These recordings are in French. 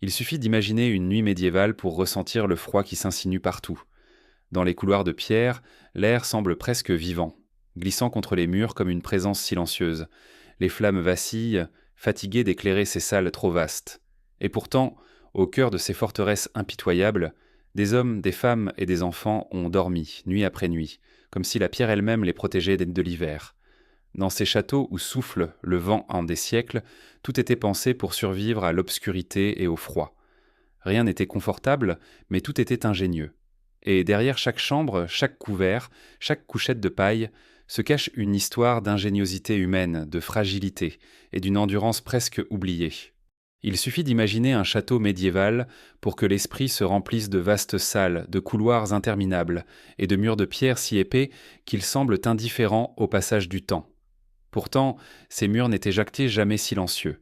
Il suffit d'imaginer une nuit médiévale pour ressentir le froid qui s'insinue partout. Dans les couloirs de pierre, l'air semble presque vivant, glissant contre les murs comme une présence silencieuse. Les flammes vacillent, fatiguées d'éclairer ces salles trop vastes. Et pourtant, au cœur de ces forteresses impitoyables, des hommes, des femmes et des enfants ont dormi, nuit après nuit, comme si la pierre elle-même les protégeait de l'hiver. Dans ces châteaux où souffle le vent en des siècles, tout était pensé pour survivre à l'obscurité et au froid. Rien n'était confortable, mais tout était ingénieux. Et derrière chaque chambre, chaque couvert, chaque couchette de paille, se cache une histoire d'ingéniosité humaine, de fragilité et d'une endurance presque oubliée. Il suffit d'imaginer un château médiéval pour que l'esprit se remplisse de vastes salles, de couloirs interminables et de murs de pierre si épais qu'ils semblent indifférents au passage du temps. Pourtant, ces murs n'étaient jactés jamais silencieux.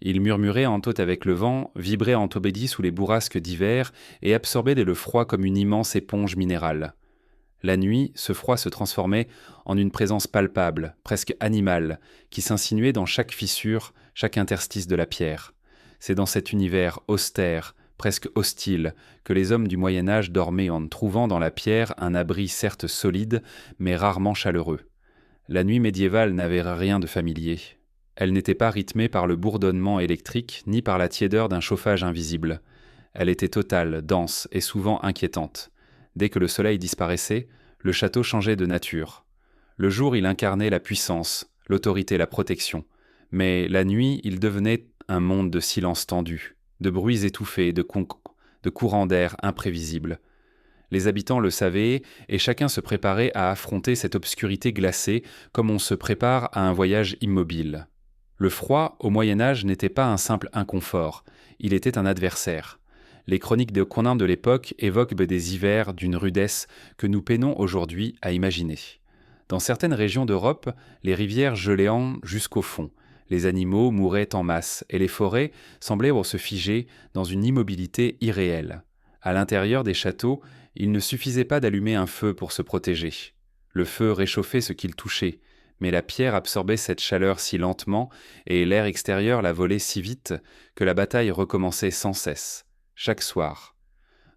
Ils murmuraient en haute avec le vent, vibraient en taubédie sous les bourrasques d'hiver et absorbaient le froid comme une immense éponge minérale. La nuit, ce froid se transformait en une présence palpable, presque animale, qui s'insinuait dans chaque fissure, chaque interstice de la pierre. C'est dans cet univers austère, presque hostile, que les hommes du Moyen-Âge dormaient en trouvant dans la pierre un abri certes solide, mais rarement chaleureux. La nuit médiévale n'avait rien de familier. Elle n'était pas rythmée par le bourdonnement électrique ni par la tiédeur d'un chauffage invisible. Elle était totale, dense et souvent inquiétante. Dès que le soleil disparaissait, le château changeait de nature. Le jour, il incarnait la puissance, l'autorité, la protection. Mais la nuit, il devenait un monde de silence tendu, de bruits étouffés, de courants d'air imprévisibles. Les habitants le savaient, et chacun se préparait à affronter cette obscurité glacée comme on se prépare à un voyage immobile. Le froid, au Moyen-Âge, n'était pas un simple inconfort, il était un adversaire. Les chroniques de Conan de l'époque évoquent des hivers d'une rudesse que nous peinons aujourd'hui à imaginer. Dans certaines régions d'Europe, les rivières gelaient jusqu'au fond, les animaux mouraient en masse, et les forêts semblaient se figer dans une immobilité irréelle. À l'intérieur des châteaux, il ne suffisait pas d'allumer un feu pour se protéger. Le feu réchauffait ce qu'il touchait, mais la pierre absorbait cette chaleur si lentement et l'air extérieur la volait si vite que la bataille recommençait sans cesse, chaque soir.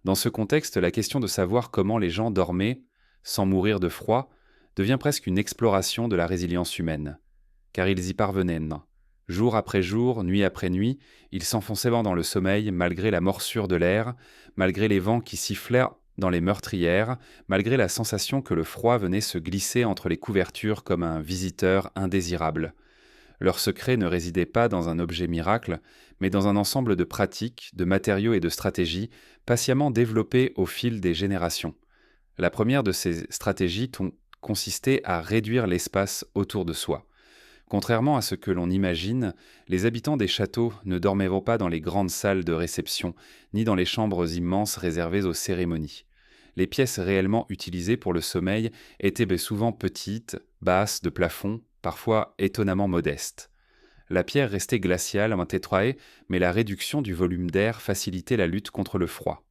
Dans ce contexte, la question de savoir comment les gens dormaient, sans mourir de froid, devient presque une exploration de la résilience humaine. Car ils y parvenaient. Jour après jour, nuit après nuit, ils s'enfonçaient dans le sommeil malgré la morsure de l'air, malgré les vents qui sifflaient dans les meurtrières, malgré la sensation que le froid venait se glisser entre les couvertures comme un visiteur indésirable. Leur secret ne résidait pas dans un objet miracle, mais dans un ensemble de pratiques, de matériaux et de stratégies patiemment développées au fil des générations. La première de ces stratégies consistait à réduire l'espace autour de soi. Contrairement à ce que l'on imagine, les habitants des châteaux ne dormaient pas dans les grandes salles de réception, ni dans les chambres immenses réservées aux cérémonies. Les pièces réellement utilisées pour le sommeil étaient souvent petites, basses, de plafond, parfois étonnamment modestes. La pierre restait glaciale, mais la réduction du volume d'air facilitait la lutte contre le froid.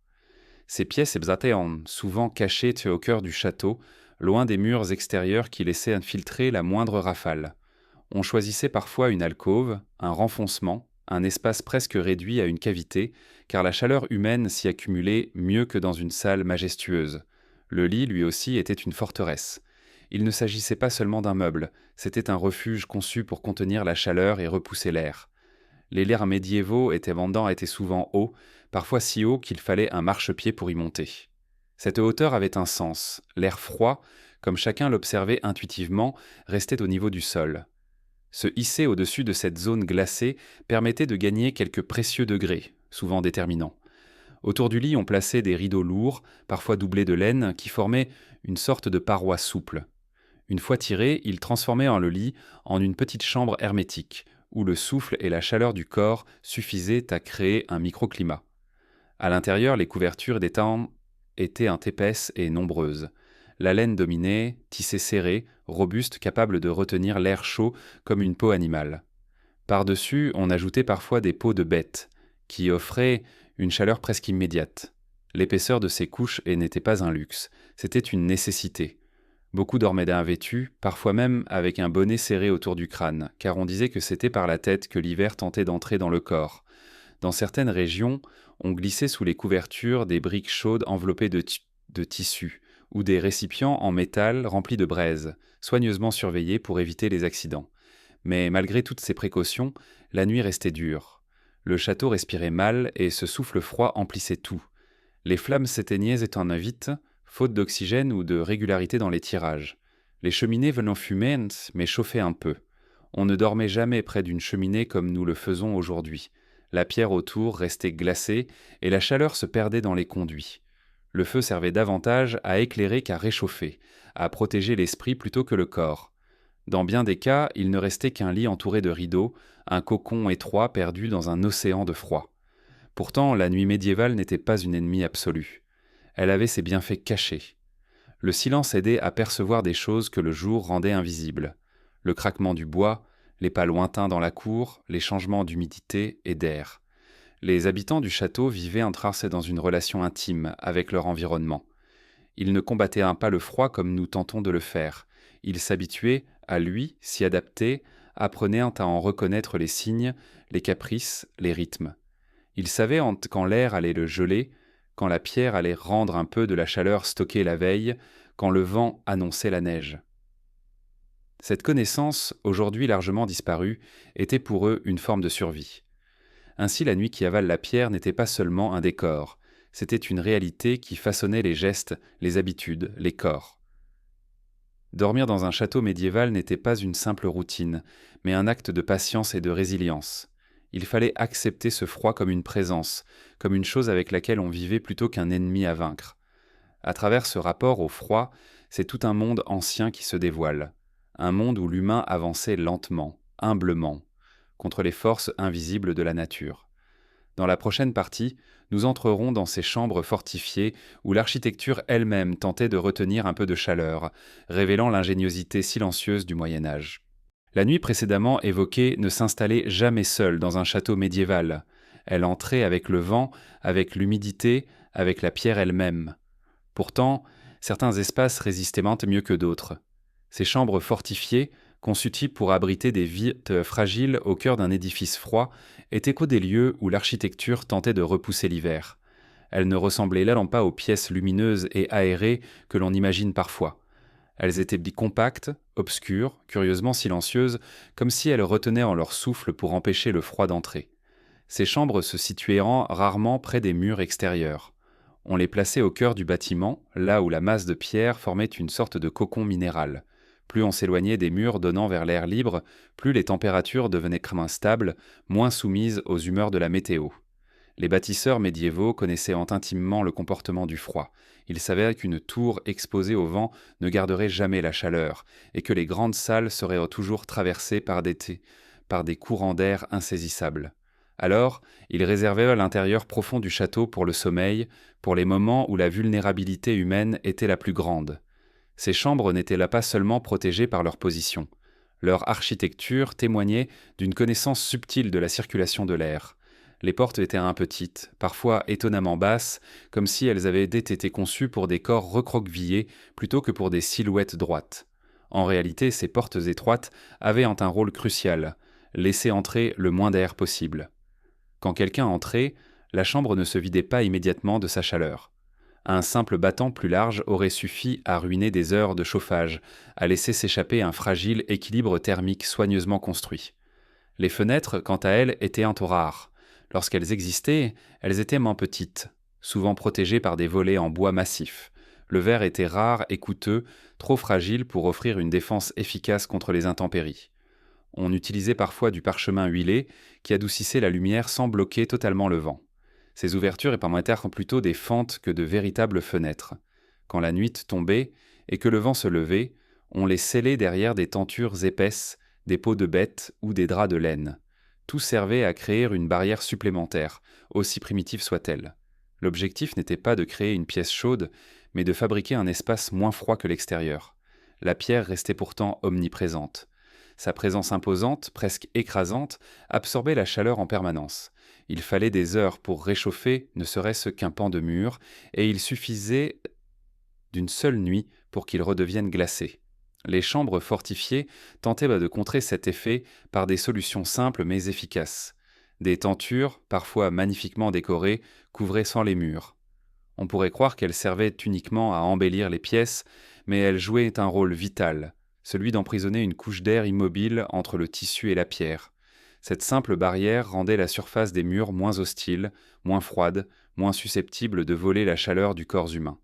Ces pièces étaient souvent cachées au cœur du château, loin des murs extérieurs qui laissaient infiltrer la moindre rafale. On choisissait parfois une alcôve, un renfoncement, un espace presque réduit à une cavité, car la chaleur humaine s'y accumulait mieux que dans une salle majestueuse. Le lit, lui aussi, était une forteresse. Il ne s'agissait pas seulement d'un meuble, c'était un refuge conçu pour contenir la chaleur et repousser l'air. Les lits médiévaux étaient souvent hauts, parfois si hauts qu'il fallait un marchepied pour y monter. Cette hauteur avait un sens. L'air froid, comme chacun l'observait intuitivement, restait au niveau du sol. Se hisser au-dessus de cette zone glacée permettait de gagner quelques précieux degrés, souvent déterminants. Autour du lit, on plaçait des rideaux lourds, parfois doublés de laine, qui formaient une sorte de paroi souple. Une fois tirés, ils transformaient le lit en une petite chambre hermétique, où le souffle et la chaleur du corps suffisaient à créer un microclimat. À l'intérieur, les couvertures des tentes étaient épaisses et nombreuses. La laine dominait, tissée serrée, robuste, capable de retenir l'air chaud comme une peau animale. Par-dessus, on ajoutait parfois des peaux de bêtes, qui offraient une chaleur presque immédiate. L'épaisseur de ces couches n'était pas un luxe, c'était une nécessité. Beaucoup dormaient vêtus, parfois même avec un bonnet serré autour du crâne, car on disait que c'était par la tête que l'hiver tentait d'entrer dans le corps. Dans certaines régions, on glissait sous les couvertures des briques chaudes enveloppées de tissu ou des récipients en métal remplis de braise, soigneusement surveillés pour éviter les accidents. Mais malgré toutes ces précautions, la nuit restait dure. Le château respirait mal et ce souffle froid emplissait tout. Les flammes s'éteignaient étant vite, faute d'oxygène ou de régularité dans les tirages. Les cheminées venant fumantes, mais chauffaient un peu. On ne dormait jamais près d'une cheminée comme nous le faisons aujourd'hui. La pierre autour restait glacée et la chaleur se perdait dans les conduits. Le feu servait davantage à éclairer qu'à réchauffer, à protéger l'esprit plutôt que le corps. Dans bien des cas, il ne restait qu'un lit entouré de rideaux, un cocon étroit perdu dans un océan de froid. Pourtant, la nuit médiévale n'était pas une ennemie absolue. Elle avait ses bienfaits cachés. Le silence aidait à percevoir des choses que le jour rendait invisibles. Le craquement du bois, les pas lointains dans la cour, les changements d'humidité et d'air. Les habitants du château vivaient entracés dans une relation intime avec leur environnement. Ils ne combattaient pas le froid comme nous tentons de le faire. Ils s'habituaient à lui, s'y adaptaient, apprenaient à en reconnaître les signes, les caprices, les rythmes. Ils savaient quand l'air allait le geler, quand la pierre allait rendre un peu de la chaleur stockée la veille, quand le vent annonçait la neige. Cette connaissance, aujourd'hui largement disparue, était pour eux une forme de survie. Ainsi, la nuit qui avale la pierre n'était pas seulement un décor, c'était une réalité qui façonnait les gestes, les habitudes, les corps. Dormir dans un château médiéval n'était pas une simple routine, mais un acte de patience et de résilience. Il fallait accepter ce froid comme une présence, comme une chose avec laquelle on vivait plutôt qu'un ennemi à vaincre. À travers ce rapport au froid, c'est tout un monde ancien qui se dévoile. Un monde où l'humain avançait lentement, humblement, contre les forces invisibles de la nature. Dans la prochaine partie, nous entrerons dans ces chambres fortifiées où l'architecture elle-même tentait de retenir un peu de chaleur, révélant l'ingéniosité silencieuse du Moyen Âge. La nuit précédemment évoquée ne s'installait jamais seule dans un château médiéval. Elle entrait avec le vent, avec l'humidité, avec la pierre elle-même. Pourtant, certains espaces résistaient mieux que d'autres. Ces chambres fortifiées, conçues pour abriter des vies fragiles au cœur d'un édifice froid, étaient qu'au des lieux où l'architecture tentait de repousser l'hiver. Elles ne ressemblaient là pas aux pièces lumineuses et aérées que l'on imagine parfois. Elles étaient compactes, obscures, curieusement silencieuses, comme si elles retenaient en leur souffle pour empêcher le froid d'entrer. Ces chambres se situaient rarement près des murs extérieurs. On les plaçait au cœur du bâtiment, là où la masse de pierre formait une sorte de cocon minéral. Plus on s'éloignait des murs donnant vers l'air libre, plus les températures devenaient moins stables, moins soumises aux humeurs de la météo. Les bâtisseurs médiévaux connaissaient intimement le comportement du froid. Ils savaient qu'une tour exposée au vent ne garderait jamais la chaleur, et que les grandes salles seraient toujours traversées par des courants d'air insaisissables. Alors, ils réservaient l'intérieur profond du château pour le sommeil, pour les moments où la vulnérabilité humaine était la plus grande. Ces chambres n'étaient là pas seulement protégées par leur position. Leur architecture témoignait d'une connaissance subtile de la circulation de l'air. Les portes étaient petites, parfois étonnamment basses, comme si elles avaient été conçues pour des corps recroquevillés plutôt que pour des silhouettes droites. En réalité, ces portes étroites avaient un rôle crucial, laisser entrer le moins d'air possible. Quand quelqu'un entrait, la chambre ne se vidait pas immédiatement de sa chaleur. Un simple battant plus large aurait suffi à ruiner des heures de chauffage, à laisser s'échapper un fragile équilibre thermique soigneusement construit. Les fenêtres, quant à elles, étaient rares. Lorsqu'elles existaient, elles étaient petites, souvent protégées par des volets en bois massif. Le verre était rare et coûteux, trop fragile pour offrir une défense efficace contre les intempéries. On utilisait parfois du parchemin huilé qui adoucissait la lumière sans bloquer totalement le vent. Ces ouvertures permettaient plutôt des fentes que de véritables fenêtres. Quand la nuit tombait et que le vent se levait, on les scellait derrière des tentures épaisses, des peaux de bête ou des draps de laine. Tout servait à créer une barrière supplémentaire, aussi primitive soit-elle. L'objectif n'était pas de créer une pièce chaude, mais de fabriquer un espace moins froid que l'extérieur. La pierre restait pourtant omniprésente. Sa présence imposante, presque écrasante, absorbait la chaleur en permanence. Il fallait des heures pour réchauffer ne serait-ce qu'un pan de mur, et il suffisait d'une seule nuit pour qu'il redevienne glacé. Les chambres fortifiées tentaient de contrer cet effet par des solutions simples mais efficaces. Des tentures, parfois magnifiquement décorées, couvraient sans les murs. On pourrait croire qu'elles servaient uniquement à embellir les pièces, mais elles jouaient un rôle vital, celui d'emprisonner une couche d'air immobile entre le tissu et la pierre. Cette simple barrière rendait la surface des murs moins hostile, moins froide, moins susceptible de voler la chaleur du corps humain.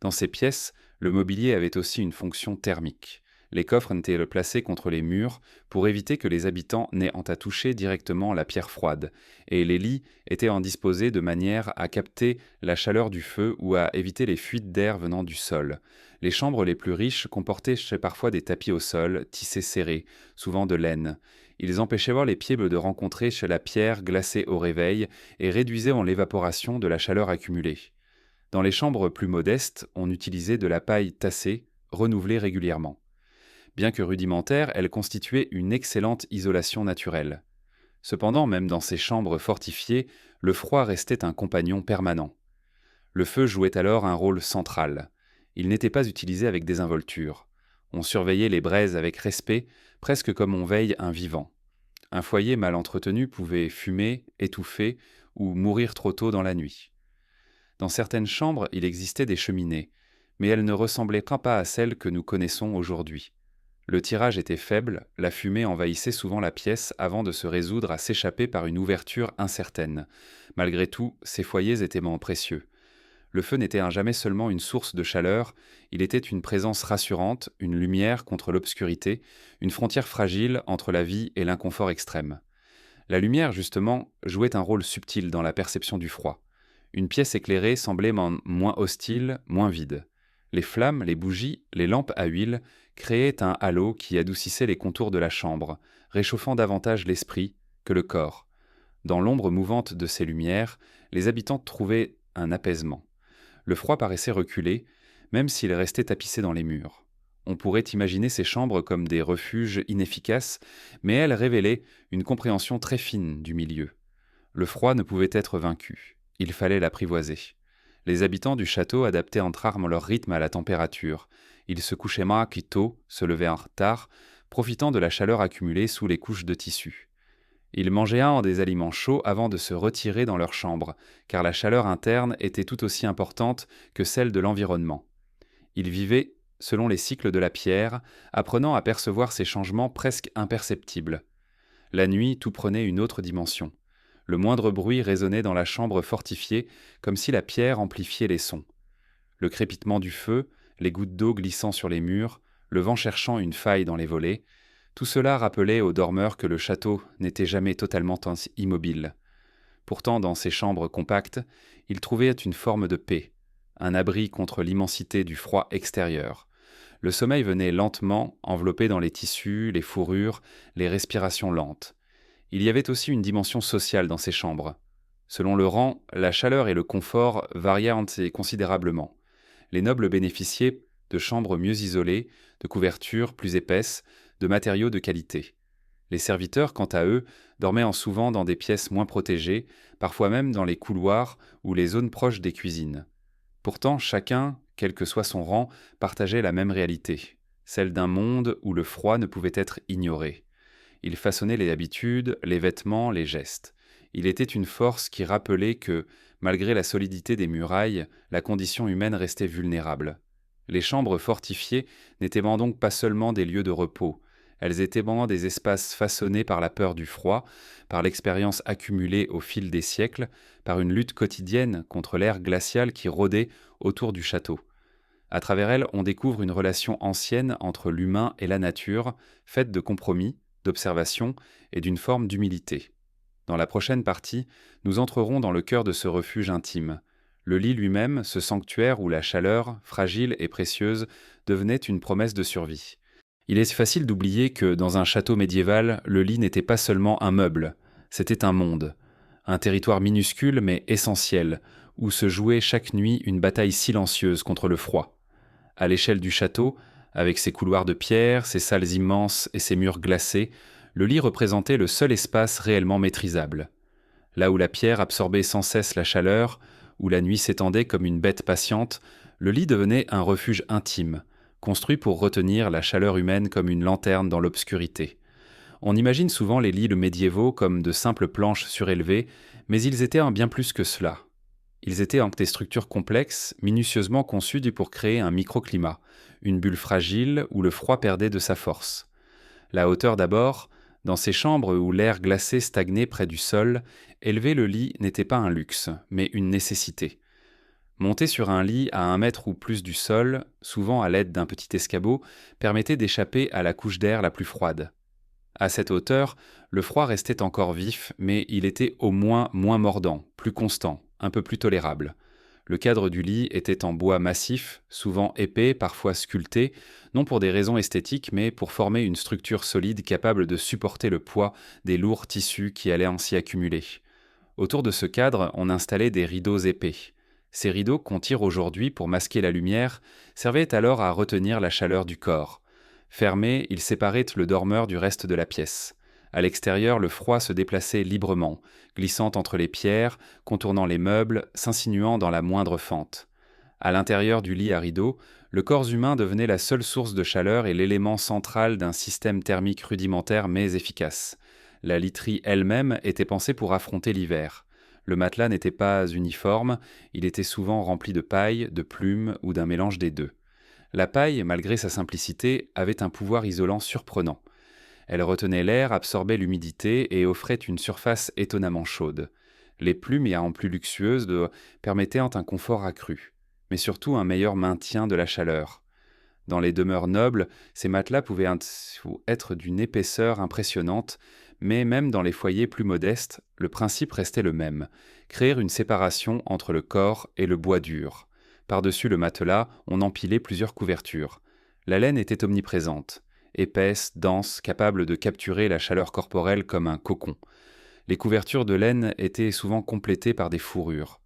Dans ces pièces, le mobilier avait aussi une fonction thermique. Les coffres étaient placés contre les murs pour éviter que les habitants n'aient à toucher directement la pierre froide, et les lits étaient disposés de manière à capter la chaleur du feu ou à éviter les fuites d'air venant du sol. Les chambres les plus riches comportaient parfois des tapis au sol, tissés serrés, souvent de laine. Ils empêchaient les pieds de rencontrer chez la pierre glacée au réveil et réduisaient l'évaporation de la chaleur accumulée. Dans les chambres plus modestes, on utilisait de la paille tassée, renouvelée régulièrement. Bien que rudimentaire, elle constituait une excellente isolation naturelle. Cependant, même dans ces chambres fortifiées, le froid restait un compagnon permanent. Le feu jouait alors un rôle central. Il n'était pas utilisé avec désinvolture. On surveillait les braises avec respect, presque comme on veille un vivant. Un foyer mal entretenu pouvait fumer, étouffer ou mourir trop tôt dans la nuit. Dans certaines chambres, il existait des cheminées, mais elles ne ressemblaient pas à celles que nous connaissons aujourd'hui. Le tirage était faible, la fumée envahissait souvent la pièce avant de se résoudre à s'échapper par une ouverture incertaine. Malgré tout, ces foyers étaient précieux. Le feu n'était jamais seulement une source de chaleur, il était une présence rassurante, une lumière contre l'obscurité, une frontière fragile entre la vie et l'inconfort extrême. La lumière, justement, jouait un rôle subtil dans la perception du froid. Une pièce éclairée semblait moins hostile, moins vide. Les flammes, les bougies, les lampes à huile créaient un halo qui adoucissait les contours de la chambre, réchauffant davantage l'esprit que le corps. Dans l'ombre mouvante de ces lumières, les habitants trouvaient un apaisement. Le froid paraissait reculer, même s'il restait tapissé dans les murs. On pourrait imaginer ces chambres comme des refuges inefficaces, mais elles révélaient une compréhension très fine du milieu. Le froid ne pouvait être vaincu, il fallait l'apprivoiser. Les habitants du château adaptaient entre armes leur rythme à la température. Ils se couchaient tôt, se levaient tard, profitant de la chaleur accumulée sous les couches de tissu. Ils mangeaient des aliments chauds avant de se retirer dans leur chambre, car la chaleur interne était tout aussi importante que celle de l'environnement. Ils vivaient selon les cycles de la pierre, apprenant à percevoir ces changements presque imperceptibles. La nuit, tout prenait une autre dimension. Le moindre bruit résonnait dans la chambre fortifiée, comme si la pierre amplifiait les sons. Le crépitement du feu, les gouttes d'eau glissant sur les murs, le vent cherchant une faille dans les volets, tout cela rappelait aux dormeurs que le château n'était jamais totalement immobile. Pourtant, dans ces chambres compactes, ils trouvaient une forme de paix, un abri contre l'immensité du froid extérieur. Le sommeil venait lentement, enveloppé dans les tissus, les fourrures, les respirations lentes. Il y avait aussi une dimension sociale dans ces chambres. Selon le rang, la chaleur et le confort variaient considérablement. Les nobles bénéficiaient de chambres mieux isolées, de couvertures plus épaisses, de matériaux de qualité. Les serviteurs, quant à eux, dormaient souvent dans des pièces moins protégées, parfois même dans les couloirs ou les zones proches des cuisines. Pourtant, chacun, quel que soit son rang, partageait la même réalité, celle d'un monde où le froid ne pouvait être ignoré. Il façonnait les habitudes, les vêtements, les gestes. Il était une force qui rappelait que, malgré la solidité des murailles, la condition humaine restait vulnérable. Les chambres fortifiées n'étaient donc pas seulement des lieux de repos, elles étaient des espaces façonnés par la peur du froid, par l'expérience accumulée au fil des siècles, par une lutte quotidienne contre l'air glacial qui rôdait autour du château. À travers elles, on découvre une relation ancienne entre l'humain et la nature, faite de compromis, d'observation et d'une forme d'humilité. Dans la prochaine partie, nous entrerons dans le cœur de ce refuge intime. Le lit lui-même, ce sanctuaire où la chaleur, fragile et précieuse, devenait une promesse de survie. Il est facile d'oublier que, dans un château médiéval, le lit n'était pas seulement un meuble, c'était un monde. Un territoire minuscule mais essentiel, où se jouait chaque nuit une bataille silencieuse contre le froid. À l'échelle du château, avec ses couloirs de pierre, ses salles immenses et ses murs glacés, le lit représentait le seul espace réellement maîtrisable. Là où la pierre absorbait sans cesse la chaleur, où la nuit s'étendait comme une bête patiente, le lit devenait un refuge intime, construit pour retenir la chaleur humaine comme une lanterne dans l'obscurité. On imagine souvent les lits médiévaux comme de simples planches surélevées, mais ils étaient un bien plus que cela. Ils étaient en des structures complexes, minutieusement conçues pour créer un microclimat, une bulle fragile où le froid perdait de sa force. La hauteur d'abord, dans ces chambres où l'air glacé stagnait près du sol, élever le lit n'était pas un luxe, mais une nécessité. Monter sur un lit à 1 mètre ou plus du sol, souvent à l'aide d'un petit escabeau, permettait d'échapper à la couche d'air la plus froide. À cette hauteur, le froid restait encore vif, mais il était au moins mordant, plus constant, un peu plus tolérable. Le cadre du lit était en bois massif, souvent épais, parfois sculpté, non pour des raisons esthétiques, mais pour former une structure solide capable de supporter le poids des lourds tissus qui allaient ainsi accumuler. Autour de ce cadre, on installait des rideaux épais. Ces rideaux, qu'on tire aujourd'hui pour masquer la lumière, servaient alors à retenir la chaleur du corps. Fermés, ils séparaient le dormeur du reste de la pièce. À l'extérieur, le froid se déplaçait librement, glissant entre les pierres, contournant les meubles, s'insinuant dans la moindre fente. À l'intérieur du lit à rideaux, le corps humain devenait la seule source de chaleur et l'élément central d'un système thermique rudimentaire mais efficace. La literie elle-même était pensée pour affronter l'hiver. Le matelas n'était pas uniforme, il était souvent rempli de paille, de plumes ou d'un mélange des deux. La paille, malgré sa simplicité, avait un pouvoir isolant surprenant. Elle retenait l'air, absorbait l'humidité et offrait une surface étonnamment chaude. Les plumes, et en plus luxueuses, permettaient un confort accru, mais surtout un meilleur maintien de la chaleur. Dans les demeures nobles, ces matelas pouvaient être d'une épaisseur impressionnante, mais même dans les foyers plus modestes, le principe restait le même, créer une séparation entre le corps et le bois dur. Par-dessus le matelas, on empilait plusieurs couvertures. La laine était omniprésente, épaisse, dense, capable de capturer la chaleur corporelle comme un cocon. Les couvertures de laine étaient souvent complétées par des fourrures.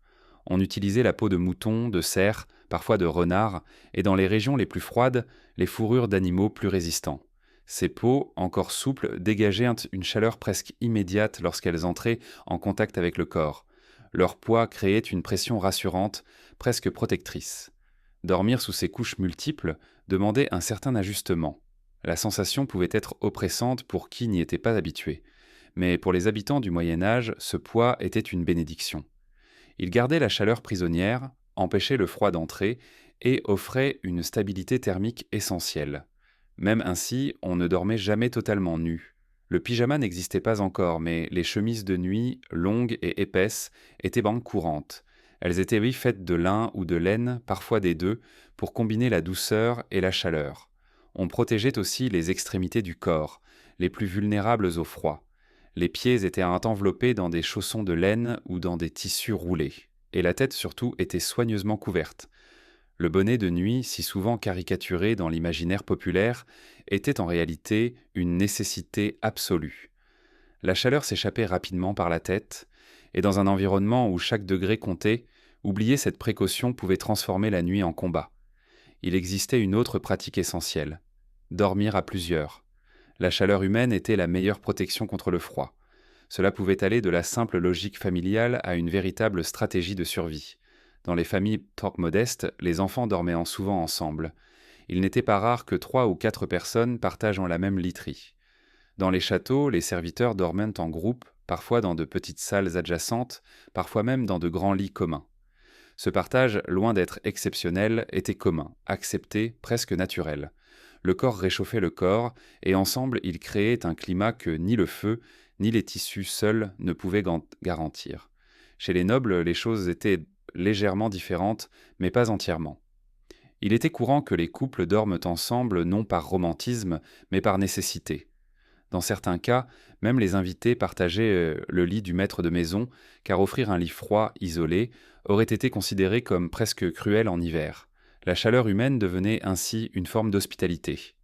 On utilisait la peau de mouton, de cerf, parfois de renard, et dans les régions les plus froides, les fourrures d'animaux plus résistants. Ces peaux, encore souples, dégageaient une chaleur presque immédiate lorsqu'elles entraient en contact avec le corps. Leur poids créait une pression rassurante, presque protectrice. Dormir sous ces couches multiples demandait un certain ajustement. La sensation pouvait être oppressante pour qui n'y était pas habitué. Mais pour les habitants du Moyen Âge, ce poids était une bénédiction. Il gardait la chaleur prisonnière, empêchait le froid d'entrer et offrait une stabilité thermique essentielle. Même ainsi, on ne dormait jamais totalement nu. Le pyjama n'existait pas encore, mais les chemises de nuit, longues et épaisses, étaient banques courantes. Elles étaient faites de lin ou de laine, parfois des deux, pour combiner la douceur et la chaleur. On protégeait aussi les extrémités du corps, les plus vulnérables au froid. Les pieds étaient enveloppés dans des chaussons de laine ou dans des tissus roulés, et la tête surtout était soigneusement couverte. Le bonnet de nuit, si souvent caricaturé dans l'imaginaire populaire, était en réalité une nécessité absolue. La chaleur s'échappait rapidement par la tête, et dans un environnement où chaque degré comptait, oublier cette précaution pouvait transformer la nuit en combat. Il existait une autre pratique essentielle: dormir à plusieurs. La chaleur humaine était la meilleure protection contre le froid. Cela pouvait aller de la simple logique familiale à une véritable stratégie de survie. Dans les familles modestes, les enfants dormaient souvent ensemble. Il n'était pas rare que 3 ou 4 personnes partagent la même literie. Dans les châteaux, les serviteurs dormaient en groupe, parfois dans de petites salles adjacentes, parfois même dans de grands lits communs. Ce partage, loin d'être exceptionnel, était commun, accepté, presque naturel. Le corps réchauffait le corps, et ensemble ils créaient un climat que ni le feu, ni les tissus seuls ne pouvaient garantir. Chez les nobles, les choses étaient légèrement différentes, mais pas entièrement. Il était courant que les couples dorment ensemble non par romantisme, mais par nécessité. Dans certains cas, même les invités partageaient le lit du maître de maison, car offrir un lit froid, isolé, aurait été considéré comme presque cruel en hiver. La chaleur humaine devenait ainsi une forme d'hospitalité.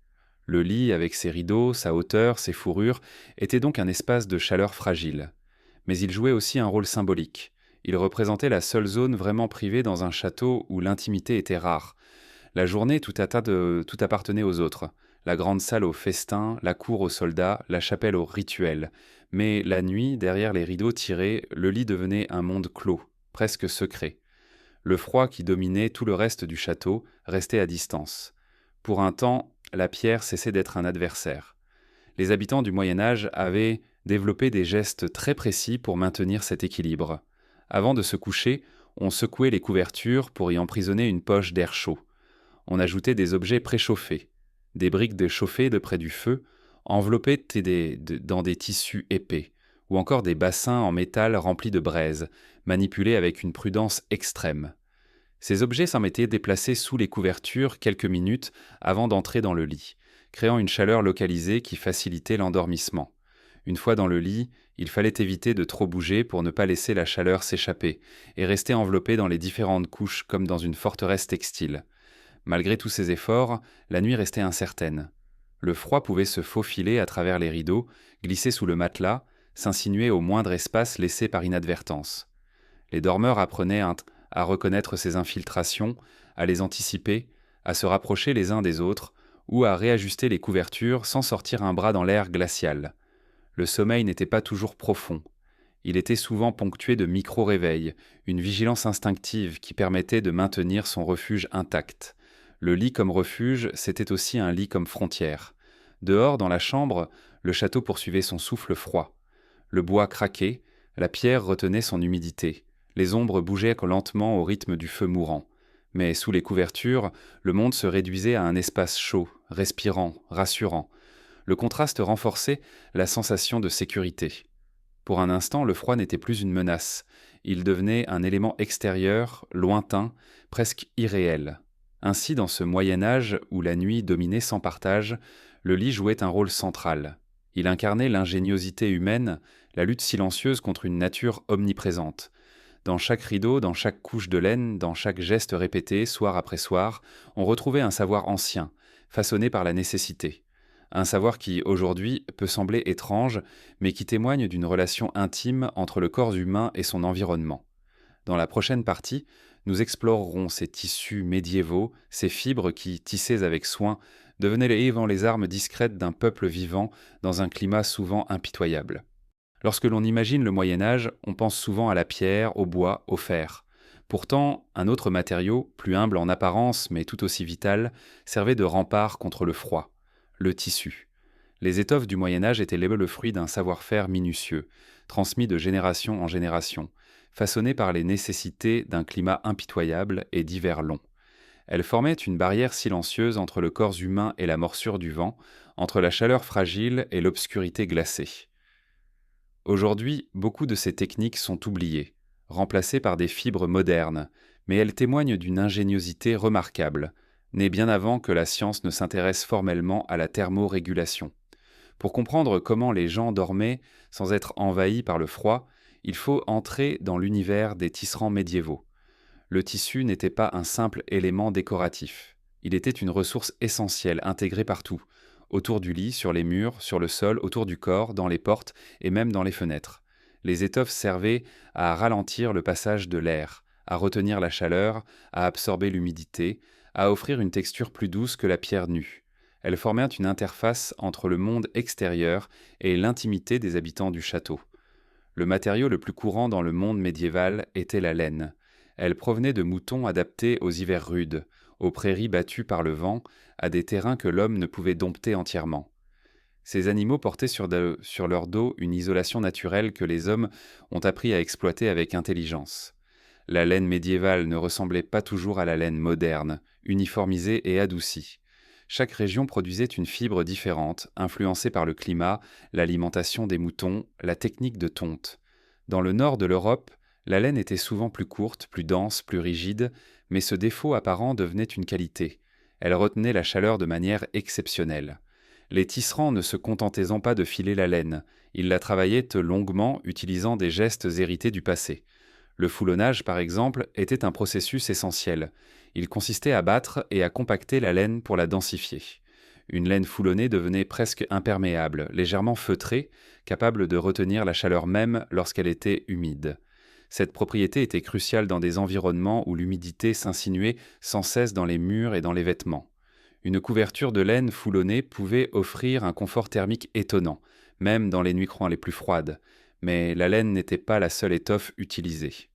Le lit, avec ses rideaux, sa hauteur, ses fourrures, était donc un espace de chaleur fragile. Mais il jouait aussi un rôle symbolique. Il représentait la seule zone vraiment privée dans un château où l'intimité était rare. La journée, tout appartenait aux autres. La grande salle aux festins, la cour aux soldats, la chapelle aux rituels. Mais la nuit, derrière les rideaux tirés, le lit devenait un monde clos, presque secret. Le froid qui dominait tout le reste du château restait à distance. Pour un temps, la pierre cessait d'être un adversaire. Les habitants du Moyen Âge avaient développé des gestes très précis pour maintenir cet équilibre. Avant de se coucher, on secouait les couvertures pour y emprisonner une poche d'air chaud. On ajoutait des objets préchauffés, des briques de chauffée de près du feu, enveloppées dans des tissus épais, ou encore des bassins en métal remplis de braise, manipulés avec une prudence extrême. Ces objets s'en étaient déplacés sous les couvertures quelques minutes avant d'entrer dans le lit, créant une chaleur localisée qui facilitait l'endormissement. Une fois dans le lit, il fallait éviter de trop bouger pour ne pas laisser la chaleur s'échapper et rester enveloppé dans les différentes couches comme dans une forteresse textile. Malgré tous ces efforts, la nuit restait incertaine. Le froid pouvait se faufiler à travers les rideaux, glisser sous le matelas, s'insinuer au moindre espace laissé par inadvertance. Les dormeurs apprenaient à reconnaître ces infiltrations, à les anticiper, à se rapprocher les uns des autres, ou à réajuster les couvertures sans sortir un bras dans l'air glacial. Le sommeil n'était pas toujours profond. Il était souvent ponctué de micro-réveils, une vigilance instinctive qui permettait de maintenir son refuge intact. Le lit comme refuge, c'était aussi un lit comme frontière. Dehors, dans la chambre, le château poursuivait son souffle froid. Le bois craquait, la pierre retenait son humidité. Les ombres bougeaient lentement au rythme du feu mourant. Mais sous les couvertures, le monde se réduisait à un espace chaud, respirant, rassurant. Le contraste renforçait la sensation de sécurité. Pour un instant, le froid n'était plus une menace. Il devenait un élément extérieur, lointain, presque irréel. Ainsi, dans ce Moyen Âge où la nuit dominait sans partage, le lit jouait un rôle central. Il incarnait l'ingéniosité humaine, la lutte silencieuse contre une nature omniprésente. Dans chaque rideau, dans chaque couche de laine, dans chaque geste répété, soir après soir, on retrouvait un savoir ancien, façonné par la nécessité. Un savoir qui, aujourd'hui, peut sembler étrange, mais qui témoigne d'une relation intime entre le corps humain et son environnement. Dans la prochaine partie, nous explorerons ces tissus médiévaux, ces fibres qui, tissées avec soin, devenaient les armes discrètes d'un peuple vivant dans un climat souvent impitoyable. Lorsque l'on imagine le Moyen Âge, on pense souvent à la pierre, au bois, au fer. Pourtant, un autre matériau, plus humble en apparence mais tout aussi vital, servait de rempart contre le froid, le tissu. Les étoffes du Moyen Âge étaient le fruit d'un savoir-faire minutieux, transmis de génération en génération, façonné par les nécessités d'un climat impitoyable et d'hivers longs. Elles formaient une barrière silencieuse entre le corps humain et la morsure du vent, entre la chaleur fragile et l'obscurité glacée. Aujourd'hui, beaucoup de ces techniques sont oubliées, remplacées par des fibres modernes, mais elles témoignent d'une ingéniosité remarquable, née bien avant que la science ne s'intéresse formellement à la thermorégulation. Pour comprendre comment les gens dormaient sans être envahis par le froid, il faut entrer dans l'univers des tisserands médiévaux. Le tissu n'était pas un simple élément décoratif. Il était une ressource essentielle intégrée partout, autour du lit, sur les murs, sur le sol, autour du corps, dans les portes et même dans les fenêtres. Les étoffes servaient à ralentir le passage de l'air, à retenir la chaleur, à absorber l'humidité, à offrir une texture plus douce que la pierre nue. Elles formaient une interface entre le monde extérieur et l'intimité des habitants du château. Le matériau le plus courant dans le monde médiéval était la laine. Elle provenait de moutons adaptés aux hivers rudes, aux prairies battues par le vent, à des terrains que l'homme ne pouvait dompter entièrement. Ces animaux portaient sur leur dos une isolation naturelle que les hommes ont appris à exploiter avec intelligence. La laine médiévale ne ressemblait pas toujours à la laine moderne, uniformisée et adoucie. Chaque région produisait une fibre différente, influencée par le climat, l'alimentation des moutons, la technique de tonte. Dans le nord de l'Europe, la laine était souvent plus courte, plus dense, plus rigide, mais ce défaut apparent devenait une qualité. Elle retenait la chaleur de manière exceptionnelle. Les tisserands ne se contentaient pas de filer la laine, ils la travaillaient longuement utilisant des gestes hérités du passé. Le foulonnage, par exemple, était un processus essentiel. Il consistait à battre et à compacter la laine pour la densifier. Une laine foulonnée devenait presque imperméable, légèrement feutrée, capable de retenir la chaleur même lorsqu'elle était humide. Cette propriété était cruciale dans des environnements où l'humidité s'insinuait sans cesse dans les murs et dans les vêtements. Une couverture de laine foulonnée pouvait offrir un confort thermique étonnant, même dans les nuits les plus froides, mais la laine n'était pas la seule étoffe utilisée.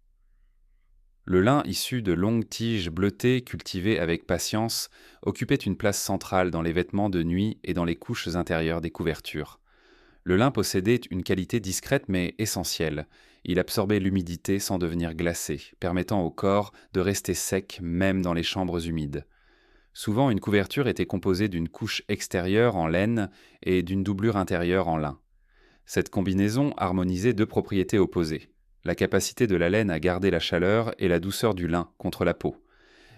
Le lin issu de longues tiges bleutées cultivées avec patience occupait une place centrale dans les vêtements de nuit et dans les couches intérieures des couvertures. Le lin possédait une qualité discrète mais essentielle. Il absorbait l'humidité sans devenir glacé, permettant au corps de rester sec même dans les chambres humides. Souvent, une couverture était composée d'une couche extérieure en laine et d'une doublure intérieure en lin. Cette combinaison harmonisait deux propriétés opposées: la capacité de la laine à garder la chaleur et la douceur du lin contre la peau.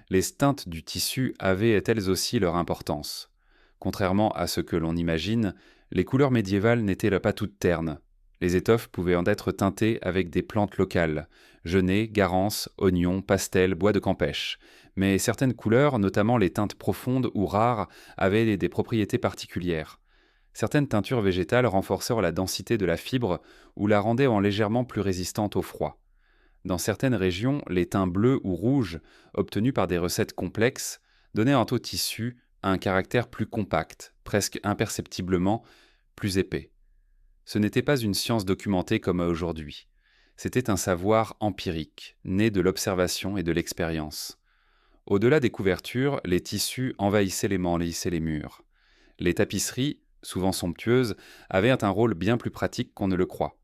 Les teintes du tissu avaient elles aussi leur importance. Contrairement à ce que l'on imagine, les couleurs médiévales n'étaient pas toutes ternes. Les étoffes pouvaient en être teintées avec des plantes locales: genêt, garance, oignon, pastel, bois de campêche. Mais certaines couleurs, notamment les teintes profondes ou rares, avaient des propriétés particulières. Certaines teintures végétales renforcèrent la densité de la fibre ou la rendaient légèrement plus résistante au froid. Dans certaines régions, les teints bleus ou rouges, obtenus par des recettes complexes, donnaient au tissu un caractère plus compact, presque imperceptiblement plus épais. Ce n'était pas une science documentée comme aujourd'hui. C'était un savoir empirique, né de l'observation et de l'expérience. Au-delà des couvertures, les tissus envahissaient les murs. Les tapisseries, souvent somptueuses, avaient un rôle bien plus pratique qu'on ne le croit.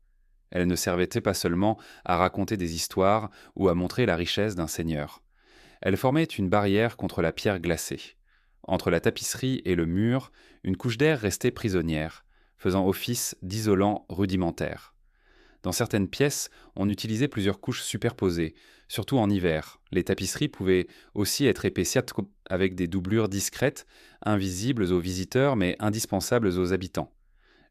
Elles ne servaient pas seulement à raconter des histoires ou à montrer la richesse d'un seigneur. Elles formaient une barrière contre la pierre glacée. Entre la tapisserie et le mur, une couche d'air restait prisonnière, faisant office d'isolant rudimentaire. Dans certaines pièces, on utilisait plusieurs couches superposées, surtout en hiver. Les tapisseries pouvaient aussi être épaissies avec des doublures discrètes, invisibles aux visiteurs mais indispensables aux habitants.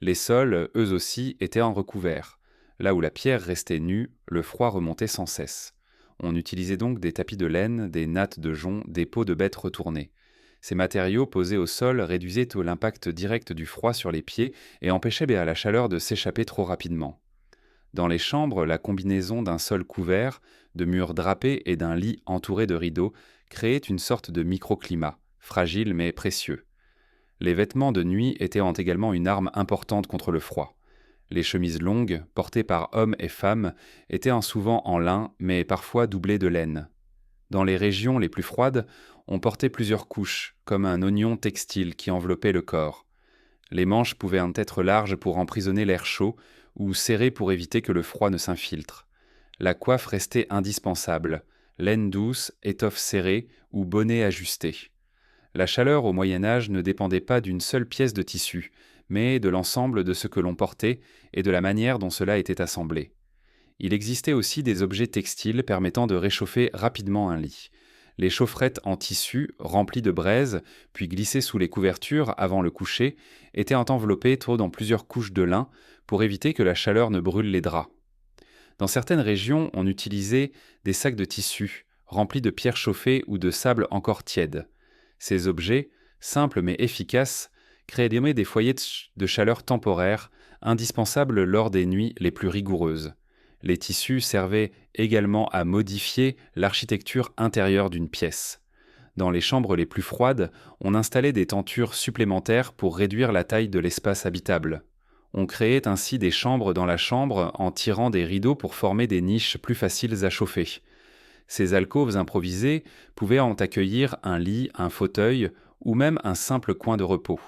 Les sols, eux aussi, étaient en recouvert. Là où la pierre restait nue, le froid remontait sans cesse. On utilisait donc des tapis de laine, des nattes de jonc, des peaux de bêtes retournées. Ces matériaux posés au sol réduisaient l'impact direct du froid sur les pieds et empêchaient la chaleur de s'échapper trop rapidement. Dans les chambres, la combinaison d'un sol couvert, de murs drapés et d'un lit entouré de rideaux créait une sorte de microclimat, fragile mais précieux. Les vêtements de nuit étaient également une arme importante contre le froid. Les chemises longues, portées par hommes et femmes, étaient souvent en lin, mais parfois doublées de laine. Dans les régions les plus froides, on portait plusieurs couches, comme un oignon textile qui enveloppait le corps. Les manches pouvaient être larges pour emprisonner l'air chaud, ou serrées pour éviter que le froid ne s'infiltre. La coiffe restait indispensable: laine douce, étoffe serrée ou bonnet ajusté. La chaleur au Moyen-Âge ne dépendait pas d'une seule pièce de tissu, mais de l'ensemble de ce que l'on portait et de la manière dont cela était assemblé. Il existait aussi des objets textiles permettant de réchauffer rapidement un lit. Les chaufferettes en tissu, remplies de braise, puis glissées sous les couvertures avant le coucher, étaient enveloppées dans plusieurs couches de lin pour éviter que la chaleur ne brûle les draps. Dans certaines régions, on utilisait des sacs de tissu, remplis de pierres chauffées ou de sable encore tiède. Ces objets, simples mais efficaces, créaient des foyers de chaleur temporaires, indispensables lors des nuits les plus rigoureuses. Les tissus servaient également à modifier l'architecture intérieure d'une pièce. Dans les chambres les plus froides, on installait des tentures supplémentaires pour réduire la taille de l'espace habitable. On créait ainsi des chambres dans la chambre en tirant des rideaux pour former des niches plus faciles à chauffer. Ces alcôves improvisées pouvaient accueillir un lit, un fauteuil ou même un simple coin de repos.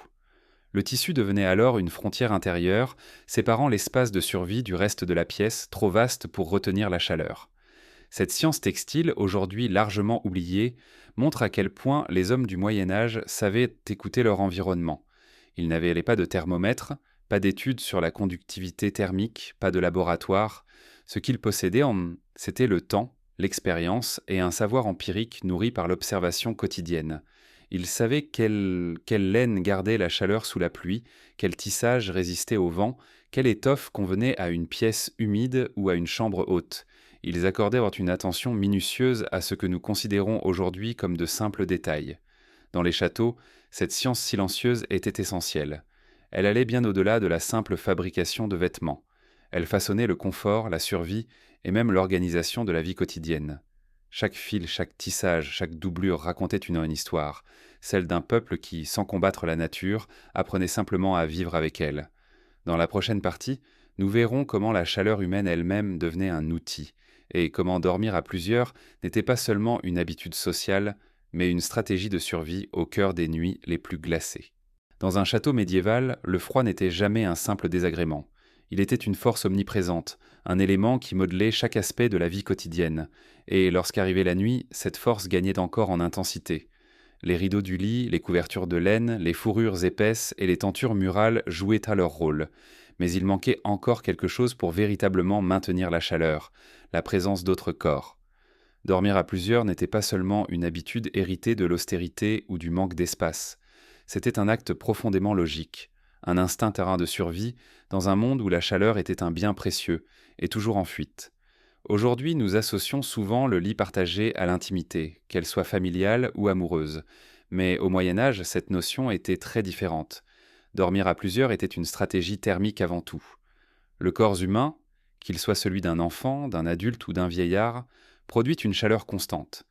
Le tissu devenait alors une frontière intérieure, séparant l'espace de survie du reste de la pièce, trop vaste pour retenir la chaleur. Cette science textile, aujourd'hui largement oubliée, montre à quel point les hommes du Moyen-Âge savaient écouter leur environnement. Ils n'avaient pas de thermomètre, pas d'études sur la conductivité thermique, pas de laboratoire. Ce qu'ils possédaient, c'était le temps, l'expérience et un savoir empirique nourri par l'observation quotidienne. Ils savaient quelle laine gardait la chaleur sous la pluie, quel tissage résistait au vent, quelle étoffe convenait à une pièce humide ou à une chambre haute. Ils accordaient une attention minutieuse à ce que nous considérons aujourd'hui comme de simples détails. Dans les châteaux, cette science silencieuse était essentielle. Elle allait bien au-delà de la simple fabrication de vêtements. Elle façonnait le confort, la survie et même l'organisation de la vie quotidienne. Chaque fil, chaque tissage, chaque doublure racontait une histoire, celle d'un peuple qui, sans combattre la nature, apprenait simplement à vivre avec elle. Dans la prochaine partie, nous verrons comment la chaleur humaine elle-même devenait un outil, et comment dormir à plusieurs n'était pas seulement une habitude sociale, mais une stratégie de survie au cœur des nuits les plus glacées. Dans un château médiéval, le froid n'était jamais un simple désagrément. Il était une force omniprésente, un élément qui modelait chaque aspect de la vie quotidienne, et lorsqu'arrivait la nuit, cette force gagnait encore en intensité. Les rideaux du lit, les couvertures de laine, les fourrures épaisses et les tentures murales jouaient à leur rôle. Mais il manquait encore quelque chose pour véritablement maintenir la chaleur, la présence d'autres corps. Dormir à plusieurs n'était pas seulement une habitude héritée de l'austérité ou du manque d'espace. C'était un acte profondément logique, un instinct terrain de survie dans un monde où la chaleur était un bien précieux et toujours en fuite. Aujourd'hui, nous associons souvent le lit partagé à l'intimité, qu'elle soit familiale ou amoureuse. Mais au Moyen Âge, cette notion était très différente. Dormir à plusieurs était une stratégie thermique avant tout. Le corps humain, qu'il soit celui d'un enfant, d'un adulte ou d'un vieillard, produit une chaleur constante.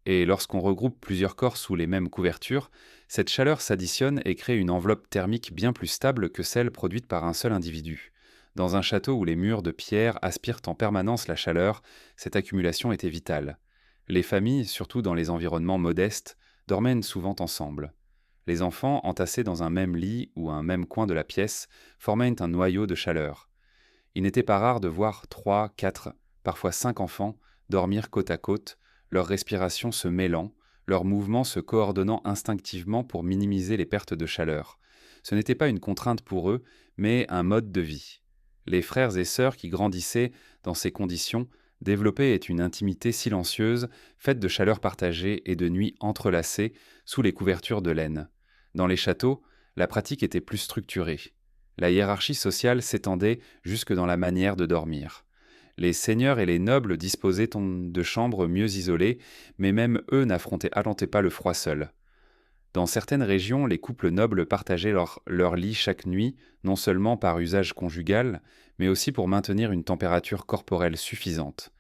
Et lorsqu'on regroupe plusieurs corps sous les mêmes couvertures, cette chaleur s'additionne et crée une enveloppe thermique bien plus stable que celle produite par un seul individu. Dans un château où les murs de pierre aspirent en permanence la chaleur, cette accumulation était vitale. Les familles, surtout dans les environnements modestes, dormaient souvent ensemble. Les enfants, entassés dans un même lit ou un même coin de la pièce, formaient un noyau de chaleur. Il n'était pas rare de voir 3, 4, parfois 5 enfants dormir côte à côte, leur respiration se mêlant, leurs mouvements se coordonnant instinctivement pour minimiser les pertes de chaleur. Ce n'était pas une contrainte pour eux, mais un mode de vie. Les frères et sœurs qui grandissaient dans ces conditions développaient une intimité silencieuse, faite de chaleur partagée et de nuits entrelacées sous les couvertures de laine. Dans les châteaux, la pratique était plus structurée. La hiérarchie sociale s'étendait jusque dans la manière de dormir. Les seigneurs et les nobles disposaient de chambres mieux isolées, mais même eux n'affrontaient pas le froid seuls. Dans certaines régions, les couples nobles partageaient leur lit chaque nuit, non seulement par usage conjugal, mais aussi pour maintenir une température corporelle suffisante.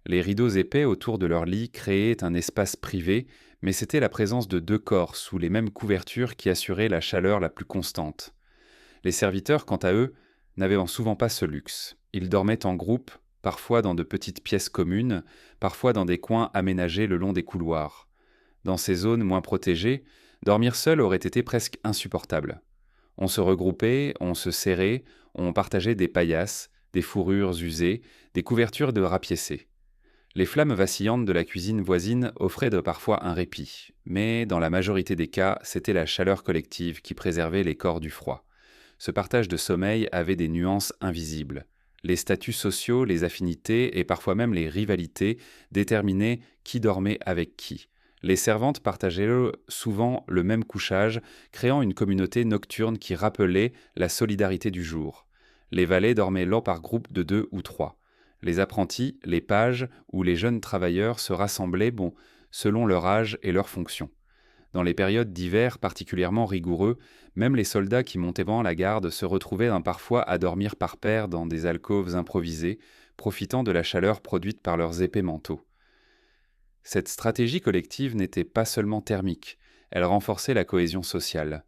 Les rideaux épais autour de leur lit créaient un espace privé, mais c'était la présence de 2 corps sous les mêmes couvertures qui assurait la chaleur la plus constante. Les serviteurs, quant à eux, n'avaient souvent pas ce luxe. Ils dormaient en groupe, parfois dans de petites pièces communes, parfois dans des coins aménagés le long des couloirs. Dans ces zones moins protégées, dormir seul aurait été presque insupportable. On se regroupait, on se serrait, on partageait des paillasses, des fourrures usées, des couvertures de rapiécés. Les flammes vacillantes de la cuisine voisine offraient parfois un répit, mais dans la majorité des cas, c'était la chaleur collective qui préservait les corps du froid. Ce partage de sommeil avait des nuances invisibles. Les statuts sociaux, les affinités et parfois même les rivalités déterminaient qui dormait avec qui. Les servantes partageaient souvent le même couchage, créant une communauté nocturne qui rappelait la solidarité du jour. Les valets dormaient là par groupe de 2 ou 3. Les apprentis, les pages ou les jeunes travailleurs se rassemblaient selon leur âge et leur fonction. Dans les périodes d'hiver particulièrement rigoureux, même les soldats qui montaient devant la garde se retrouvaient parfois à dormir par paires dans des alcôves improvisées, profitant de la chaleur produite par leurs épais manteaux. Cette stratégie collective n'était pas seulement thermique, elle renforçait la cohésion sociale.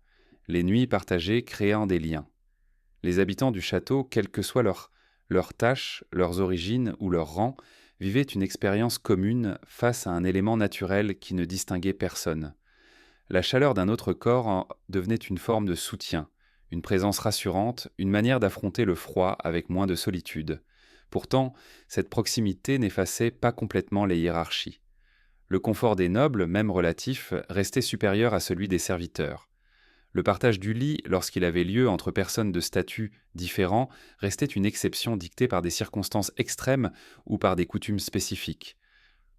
Les nuits partagées créant des liens. Les habitants du château, quelles que soient leurs tâches, leurs origines ou leur rang, vivaient une expérience commune face à un élément naturel qui ne distinguait personne. La chaleur d'un autre corps devenait une forme de soutien, une présence rassurante, une manière d'affronter le froid avec moins de solitude. Pourtant, cette proximité n'effaçait pas complètement les hiérarchies. Le confort des nobles, même relatif, restait supérieur à celui des serviteurs. Le partage du lit, lorsqu'il avait lieu entre personnes de statut différents, restait une exception dictée par des circonstances extrêmes ou par des coutumes spécifiques.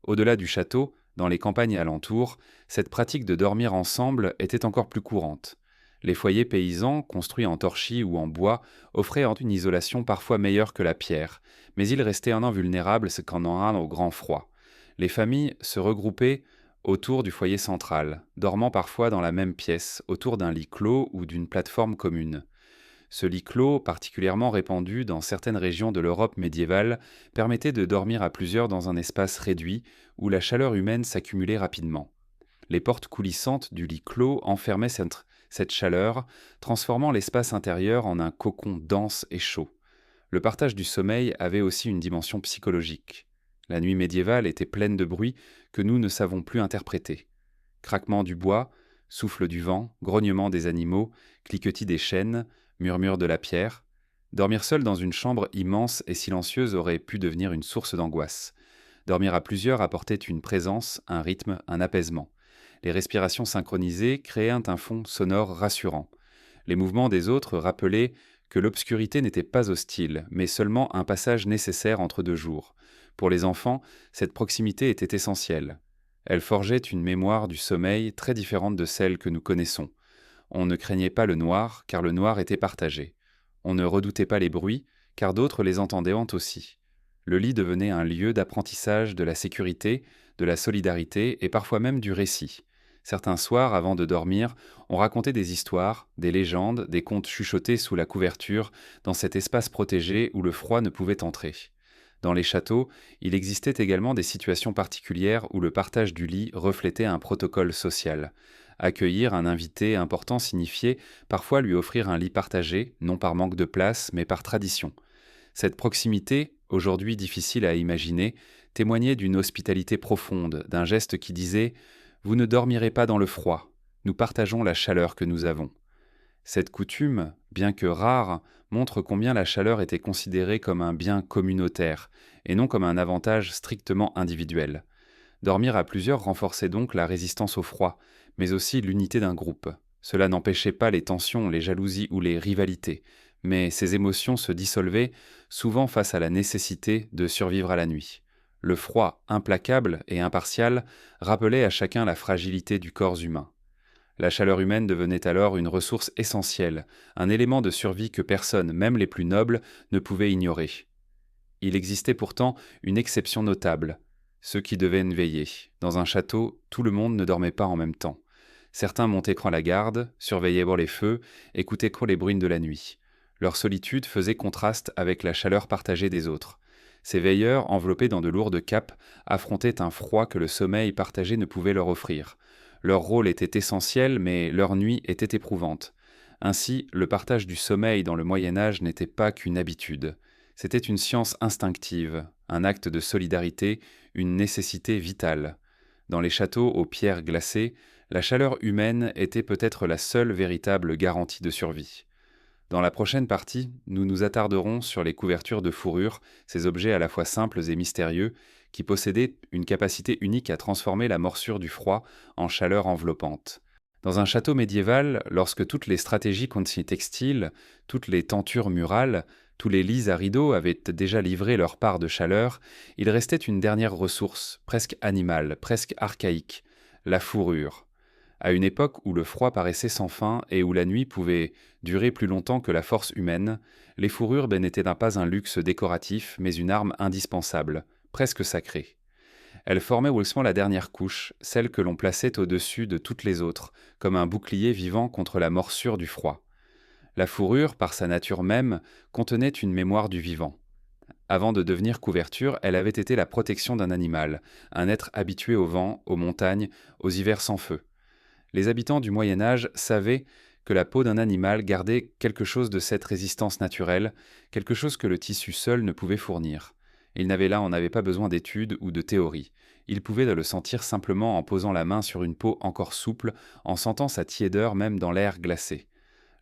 Au-delà du château, dans les campagnes alentours, cette pratique de dormir ensemble était encore plus courante. Les foyers paysans, construits en torchis ou en bois, offraient une isolation parfois meilleure que la pierre, mais ils restaient invulnérables quand on a au grand froid. Les familles se regroupaient autour du foyer central, dormant parfois dans la même pièce, autour d'un lit clos ou d'une plateforme commune. Ce lit clos, particulièrement répandu dans certaines régions de l'Europe médiévale, permettait de dormir à plusieurs dans un espace réduit où la chaleur humaine s'accumulait rapidement. Les portes coulissantes du lit clos enfermaient cette chaleur, transformant l'espace intérieur en un cocon dense et chaud. Le partage du sommeil avait aussi une dimension psychologique. La nuit médiévale était pleine de bruits que nous ne savons plus interpréter. Craquement du bois, souffle du vent, grognement des animaux, cliquetis des chênes, murmure de la pierre. Dormir seul dans une chambre immense et silencieuse aurait pu devenir une source d'angoisse. Dormir à plusieurs apportait une présence, un rythme, un apaisement. Les respirations synchronisées créaient un fond sonore rassurant. Les mouvements des autres rappelaient que l'obscurité n'était pas hostile, mais seulement un passage nécessaire entre deux jours. Pour les enfants, cette proximité était essentielle. Elle forgeait une mémoire du sommeil très différente de celle que nous connaissons. On ne craignait pas le noir, car le noir était partagé. On ne redoutait pas les bruits, car d'autres les entendaient aussi. Le lit devenait un lieu d'apprentissage de la sécurité, de la solidarité et parfois même du récit. Certains soirs, avant de dormir, on racontait des histoires, des légendes, des contes chuchotés sous la couverture, dans cet espace protégé où le froid ne pouvait entrer. Dans les châteaux, il existait également des situations particulières où le partage du lit reflétait un protocole social. Accueillir un invité important signifiait parfois lui offrir un lit partagé, non par manque de place, mais par tradition. Cette proximité, aujourd'hui difficile à imaginer, témoignait d'une hospitalité profonde, d'un geste qui disait « Vous ne dormirez pas dans le froid, nous partageons la chaleur que nous avons ». Cette coutume, bien que rare, montre combien la chaleur était considérée comme un bien communautaire, et non comme un avantage strictement individuel. Dormir à plusieurs renforçait donc la résistance au froid, mais aussi l'unité d'un groupe. Cela n'empêchait pas les tensions, les jalousies ou les rivalités, mais ces émotions se dissolvaient souvent face à la nécessité de survivre à la nuit. Le froid, implacable et impartial, rappelait à chacun la fragilité du corps humain. La chaleur humaine devenait alors une ressource essentielle, un élément de survie que personne, même les plus nobles, ne pouvait ignorer. Il existait pourtant une exception notable, ceux qui devaient veiller. Dans un château, tout le monde ne dormait pas en même temps. Certains montaient la garde, surveillaient les feux, écoutaient les bruits de la nuit. Leur solitude faisait contraste avec la chaleur partagée des autres. Ces veilleurs, enveloppés dans de lourdes capes, affrontaient un froid que le sommeil partagé ne pouvait leur offrir. Leur rôle était essentiel, mais leur nuit était éprouvante. Ainsi, le partage du sommeil dans le Moyen Âge n'était pas qu'une habitude. C'était une science instinctive, un acte de solidarité, une nécessité vitale. Dans les châteaux aux pierres glacées, la chaleur humaine était peut-être la seule véritable garantie de survie. Dans la prochaine partie, nous nous attarderons sur les couvertures de fourrure, ces objets à la fois simples et mystérieux, qui possédaient une capacité unique à transformer la morsure du froid en chaleur enveloppante. Dans un château médiéval, lorsque toutes les stratégies textiles, toutes les tentures murales, tous les lits à rideaux avaient déjà livré leur part de chaleur, il restait une dernière ressource, presque animale, presque archaïque, la fourrure. À une époque où le froid paraissait sans fin et où la nuit pouvait durer plus longtemps que la force humaine, les fourrures n'étaient pas un luxe décoratif, mais une arme indispensable, presque sacrée. Elles formaient aussi la dernière couche, celle que l'on plaçait au-dessus de toutes les autres, comme un bouclier vivant contre la morsure du froid. La fourrure, par sa nature même, contenait une mémoire du vivant. Avant de devenir couverture, elle avait été la protection d'un animal, un être habitué au vent, aux montagnes, aux hivers sans feu. Les habitants du Moyen Âge savaient que la peau d'un animal gardait quelque chose de cette résistance naturelle, quelque chose que le tissu seul ne pouvait fournir. Ils n'avaient pas besoin d'études ou de théories. Ils pouvaient le sentir simplement en posant la main sur une peau encore souple, en sentant sa tiédeur même dans l'air glacé.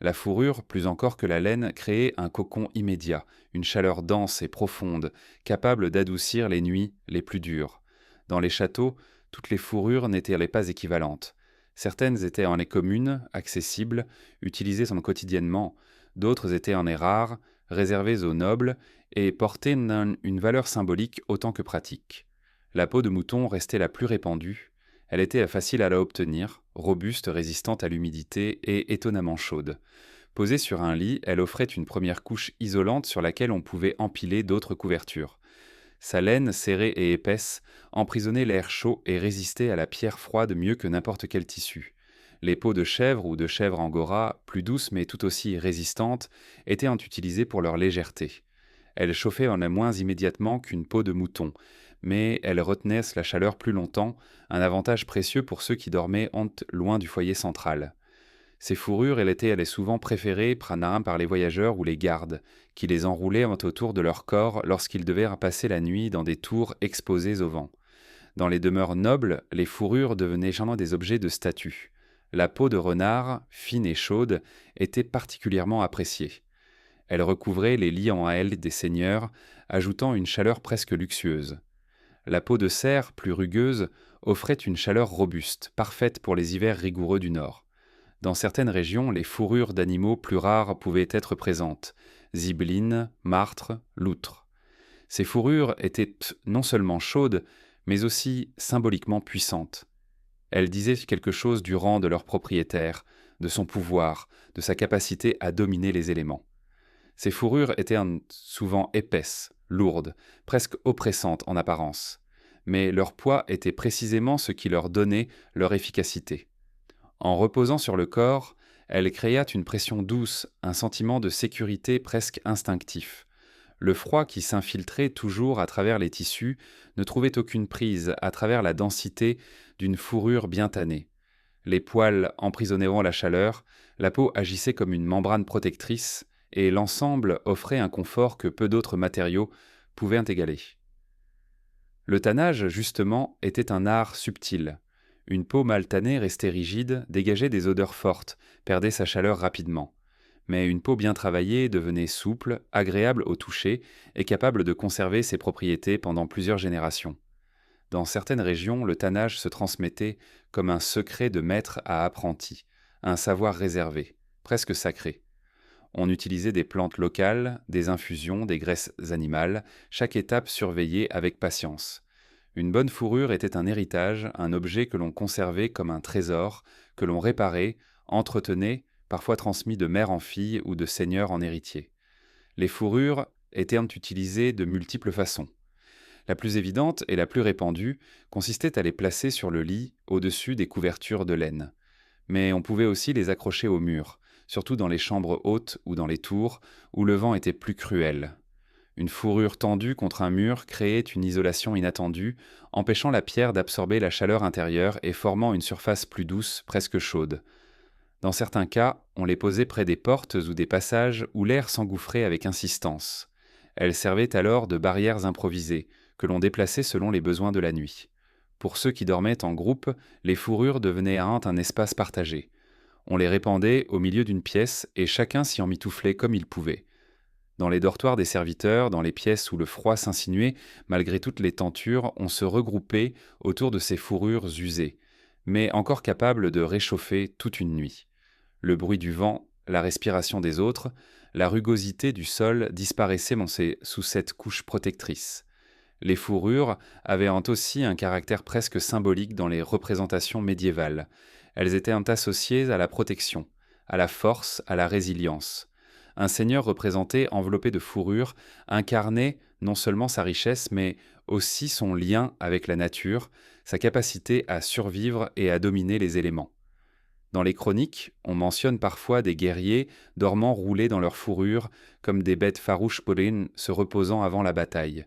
La fourrure, plus encore que la laine, créait un cocon immédiat, une chaleur dense et profonde, capable d'adoucir les nuits les plus dures. Dans les châteaux, toutes les fourrures n'étaient pas équivalentes. Certaines étaient en lait communes, accessibles, utilisées quotidiennement, d'autres étaient en lait rares, réservées aux nobles, et portaient une valeur symbolique autant que pratique. La peau de mouton restait la plus répandue. Elle était facile à la obtenir, robuste, résistante à l'humidité et étonnamment chaude. Posée sur un lit, elle offrait une première couche isolante sur laquelle on pouvait empiler d'autres couvertures. Sa laine, serrée et épaisse, emprisonnait l'air chaud et résistait à la pierre froide mieux que n'importe quel tissu. Les peaux de chèvre ou de chèvre angora, plus douces mais tout aussi résistantes, étaient utilisées pour leur légèreté. Elles chauffaient moins immédiatement qu'une peau de mouton, mais elles retenaient la chaleur plus longtemps, un avantage précieux pour ceux qui dormaient loin du foyer central. Ces fourrures étaient souvent préférées par les voyageurs ou les gardes, qui les enroulaient autour de leur corps lorsqu'ils devaient passer la nuit dans des tours exposées au vent. Dans les demeures nobles, les fourrures devenaient généralement des objets de statut. La peau de renard, fine et chaude, était particulièrement appréciée. Elle recouvrait les lits en aile des seigneurs, ajoutant une chaleur presque luxueuse. La peau de cerf, plus rugueuse, offrait une chaleur robuste, parfaite pour les hivers rigoureux du nord. Dans certaines régions, les fourrures d'animaux plus rares pouvaient être présentes: zibelines, martres, loutres. Ces fourrures étaient non seulement chaudes, mais aussi symboliquement puissantes. Elles disaient quelque chose du rang de leur propriétaire, de son pouvoir, de sa capacité à dominer les éléments. Ces fourrures étaient souvent épaisses, lourdes, presque oppressantes en apparence, mais leur poids était précisément ce qui leur donnait leur efficacité. En reposant sur le corps, elles créaient une pression douce, un sentiment de sécurité presque instinctif. Le froid qui s'infiltrait toujours à travers les tissus ne trouvait aucune prise à travers la densité d'une fourrure bien tannée. Les poils emprisonnant la chaleur, la peau agissait comme une membrane protectrice, et l'ensemble offrait un confort que peu d'autres matériaux pouvaient égaler. Le tannage, justement, était un art subtil. Une peau mal tannée restait rigide, dégageait des odeurs fortes, perdait sa chaleur rapidement. Mais une peau bien travaillée devenait souple, agréable au toucher et capable de conserver ses propriétés pendant plusieurs générations. Dans certaines régions, le tannage se transmettait comme un secret de maître à apprenti, un savoir réservé, presque sacré. On utilisait des plantes locales, des infusions, des graisses animales, chaque étape surveillée avec patience. Une bonne fourrure était un héritage, un objet que l'on conservait comme un trésor, que l'on réparait, entretenait, parfois transmis de mère en fille ou de seigneur en héritier. Les fourrures étaient utilisées de multiples façons. La plus évidente et la plus répandue consistait à les placer sur le lit, au-dessus des couvertures de laine. Mais on pouvait aussi les accrocher au mur, surtout dans les chambres hautes ou dans les tours, où le vent était plus cruel. Une fourrure tendue contre un mur créait une isolation inattendue, empêchant la pierre d'absorber la chaleur intérieure et formant une surface plus douce, presque chaude. Dans certains cas, on les posait près des portes ou des passages où l'air s'engouffrait avec insistance. Elles servaient alors de barrières improvisées, que l'on déplaçait selon les besoins de la nuit. Pour ceux qui dormaient en groupe, les fourrures devenaient un espace partagé. On les répandait au milieu d'une pièce et chacun s'y emmitouflait comme il pouvait. Dans les dortoirs des serviteurs, dans les pièces où le froid s'insinuait, malgré toutes les tentures, on se regroupait autour de ces fourrures usées, mais encore capables de réchauffer toute une nuit. Le bruit du vent, la respiration des autres, la rugosité du sol disparaissaient sous cette couche protectrice. Les fourrures avaient aussi un caractère presque symbolique dans les représentations médiévales. Elles étaient associées à la protection, à la force, à la résilience. Un seigneur représenté, enveloppé de fourrure, incarnait non seulement sa richesse, mais aussi son lien avec la nature, sa capacité à survivre et à dominer les éléments. Dans les chroniques, on mentionne parfois des guerriers dormant roulés dans leur fourrure, comme des bêtes farouches polines se reposant avant la bataille.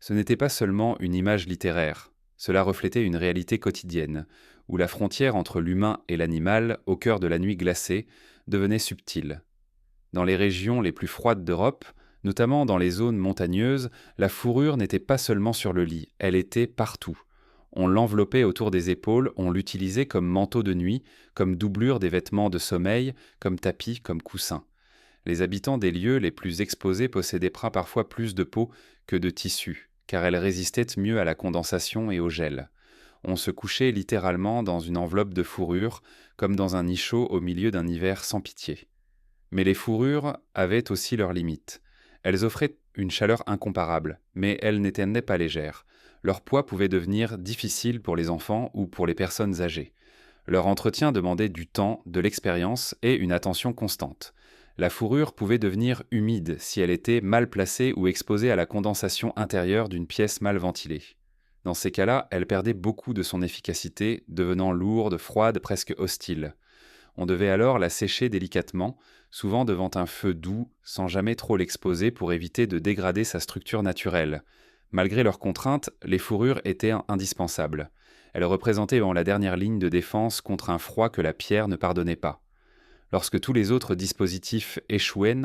Ce n'était pas seulement une image littéraire, cela reflétait une réalité quotidienne, où la frontière entre l'humain et l'animal, au cœur de la nuit glacée, devenait subtile. Dans les régions les plus froides d'Europe, notamment dans les zones montagneuses, la fourrure n'était pas seulement sur le lit, elle était partout. On l'enveloppait autour des épaules, on l'utilisait comme manteau de nuit, comme doublure des vêtements de sommeil, comme tapis, comme coussin. Les habitants des lieux les plus exposés possédaient parfois plus de peau que de tissu, car elle résistait mieux à la condensation et au gel. On se couchait littéralement dans une enveloppe de fourrure, comme dans un nid chaud au milieu d'un hiver sans pitié. Mais les fourrures avaient aussi leurs limites. Elles offraient une chaleur incomparable, mais elles n'étaient pas légères. Leur poids pouvait devenir difficile pour les enfants ou pour les personnes âgées. Leur entretien demandait du temps, de l'expérience et une attention constante. La fourrure pouvait devenir humide si elle était mal placée ou exposée à la condensation intérieure d'une pièce mal ventilée. Dans ces cas-là, elle perdait beaucoup de son efficacité, devenant lourde, froide, presque hostile. On devait alors la sécher délicatement, souvent devant un feu doux, sans jamais trop l'exposer pour éviter de dégrader sa structure naturelle. Malgré leurs contraintes, les fourrures étaient indispensables. Elles représentaient la dernière ligne de défense contre un froid que la pierre ne pardonnait pas. Lorsque tous les autres dispositifs échouaient,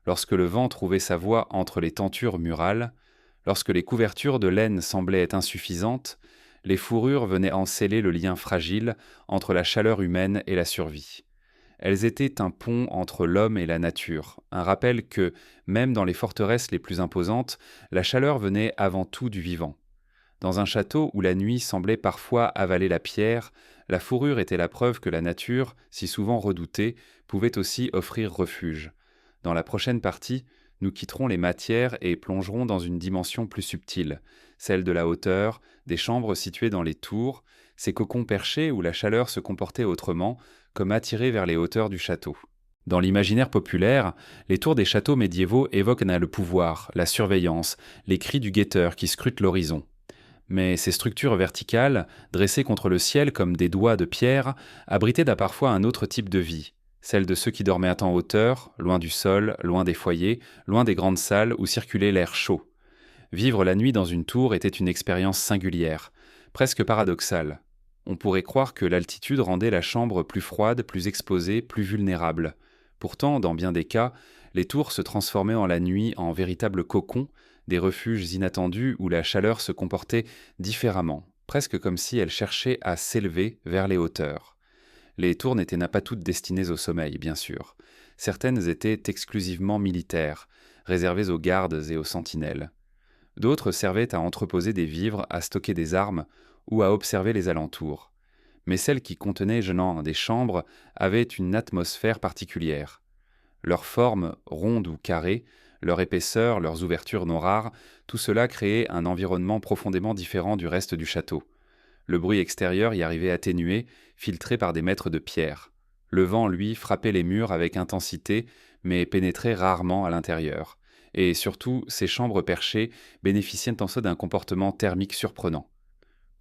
lorsque le vent trouvait sa voie entre les tentures murales, lorsque les couvertures de laine semblaient être insuffisantes, les fourrures venaient en sceller le lien fragile entre la chaleur humaine et la survie. Elles étaient un pont entre l'homme et la nature, un rappel que, même dans les forteresses les plus imposantes, la chaleur venait avant tout du vivant. Dans un château où la nuit semblait parfois avaler la pierre, la fourrure était la preuve que la nature, si souvent redoutée, pouvait aussi offrir refuge. Dans la prochaine partie, nous quitterons les matières et plongerons dans une dimension plus subtile, celle de la hauteur, des chambres situées dans les tours, ces cocons perchés où la chaleur se comportait autrement, comme attirée vers les hauteurs du château. Dans l'imaginaire populaire, les tours des châteaux médiévaux évoquent le pouvoir, la surveillance, les cris du guetteur qui scrute l'horizon. Mais ces structures verticales, dressées contre le ciel comme des doigts de pierre, abritaient parfois un autre type de vie, celle de ceux qui dormaient en hauteur, loin du sol, loin des foyers, loin des grandes salles où circulait l'air chaud. Vivre la nuit dans une tour était une expérience singulière, presque paradoxale. On pourrait croire que l'altitude rendait la chambre plus froide, plus exposée, plus vulnérable. Pourtant, dans bien des cas, les tours se transformaient en la nuit en véritables cocons, des refuges inattendus où la chaleur se comportait différemment, presque comme si elle cherchait à s'élever vers les hauteurs. Les tours n'étaient pas toutes destinées au sommeil, bien sûr. Certaines étaient exclusivement militaires, réservées aux gardes et aux sentinelles. D'autres servaient à entreposer des vivres, à stocker des armes ou à observer les alentours. Mais celles qui contenaient des chambres avaient une atmosphère particulière. Leur forme, ronde ou carrée, leur épaisseur, leurs ouvertures non rares, tout cela créait un environnement profondément différent du reste du château. Le bruit extérieur y arrivait atténué, filtré par des mètres de pierre. Le vent, lui, frappait les murs avec intensité, mais pénétrait rarement à l'intérieur. Et surtout, ces chambres perchées bénéficiaient en cela d'un comportement thermique surprenant.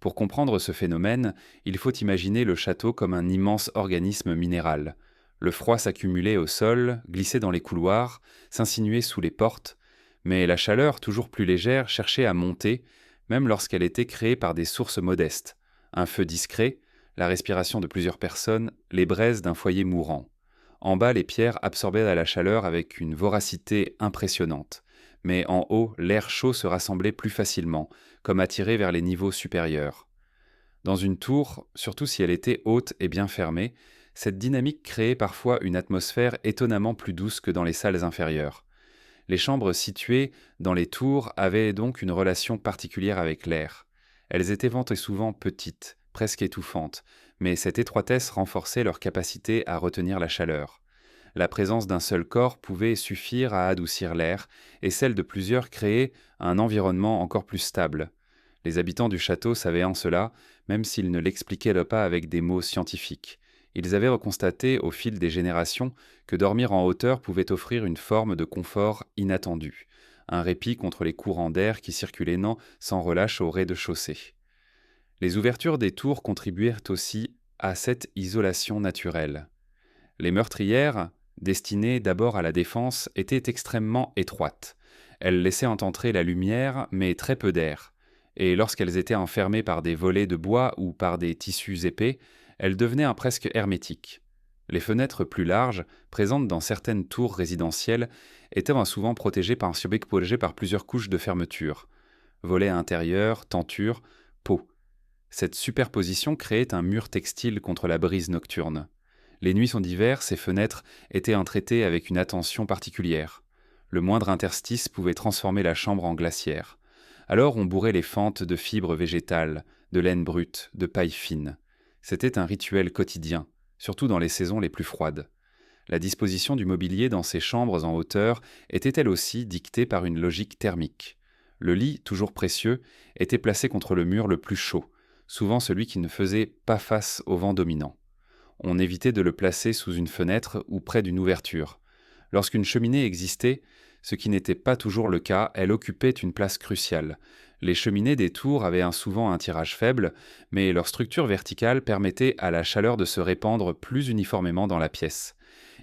Pour comprendre ce phénomène, il faut imaginer le château comme un immense organisme minéral. Le froid s'accumulait au sol, glissait dans les couloirs, s'insinuait sous les portes, mais la chaleur, toujours plus légère, cherchait à monter, même lorsqu'elle était créée par des sources modestes. Un feu discret, la respiration de plusieurs personnes, les braises d'un foyer mourant. En bas, les pierres absorbaient la chaleur avec une voracité impressionnante. Mais en haut, l'air chaud se rassemblait plus facilement, comme attiré vers les niveaux supérieurs. Dans une tour, surtout si elle était haute et bien fermée, cette dynamique créait parfois une atmosphère étonnamment plus douce que dans les salles inférieures. Les chambres situées dans les tours avaient donc une relation particulière avec l'air. Elles étaient ventées souvent petites, presque étouffantes, mais cette étroitesse renforçait leur capacité à retenir la chaleur. La présence d'un seul corps pouvait suffire à adoucir l'air, et celle de plusieurs créait un environnement encore plus stable. Les habitants du château savaient en cela, même s'ils ne l'expliquaient pas avec des mots scientifiques. Ils avaient constaté au fil des générations que dormir en hauteur pouvait offrir une forme de confort inattendu, un répit contre les courants d'air qui circulaient sans relâche au rez-de-chaussée. Les ouvertures des tours contribuèrent aussi à cette isolation naturelle. Les meurtrières, destinées d'abord à la défense, étaient extrêmement étroites. Elles laissaient entrer la lumière, mais très peu d'air. Et lorsqu'elles étaient enfermées par des volets de bois ou par des tissus épais, elles devenaient presque hermétiques. Les fenêtres plus larges, présentes dans certaines tours résidentielles, étaient souvent protégées par plusieurs couches de fermeture. Volets intérieurs, tentures, pots. Cette superposition créait un mur textile contre la brise nocturne. Les nuits sont diverses, ces fenêtres étaient traitées avec une attention particulière. Le moindre interstice pouvait transformer la chambre en glacière. Alors on bourrait les fentes de fibres végétales, de laine brute, de paille fine. C'était un rituel quotidien, surtout dans les saisons les plus froides. La disposition du mobilier dans ces chambres en hauteur était elle aussi dictée par une logique thermique. Le lit, toujours précieux, était placé contre le mur le plus chaud, souvent celui qui ne faisait pas face au vent dominant. On évitait de le placer sous une fenêtre ou près d'une ouverture. Lorsqu'une cheminée existait, ce qui n'était pas toujours le cas, elle occupait une place cruciale. Les cheminées des tours avaient souvent un tirage faible, mais leur structure verticale permettait à la chaleur de se répandre plus uniformément dans la pièce.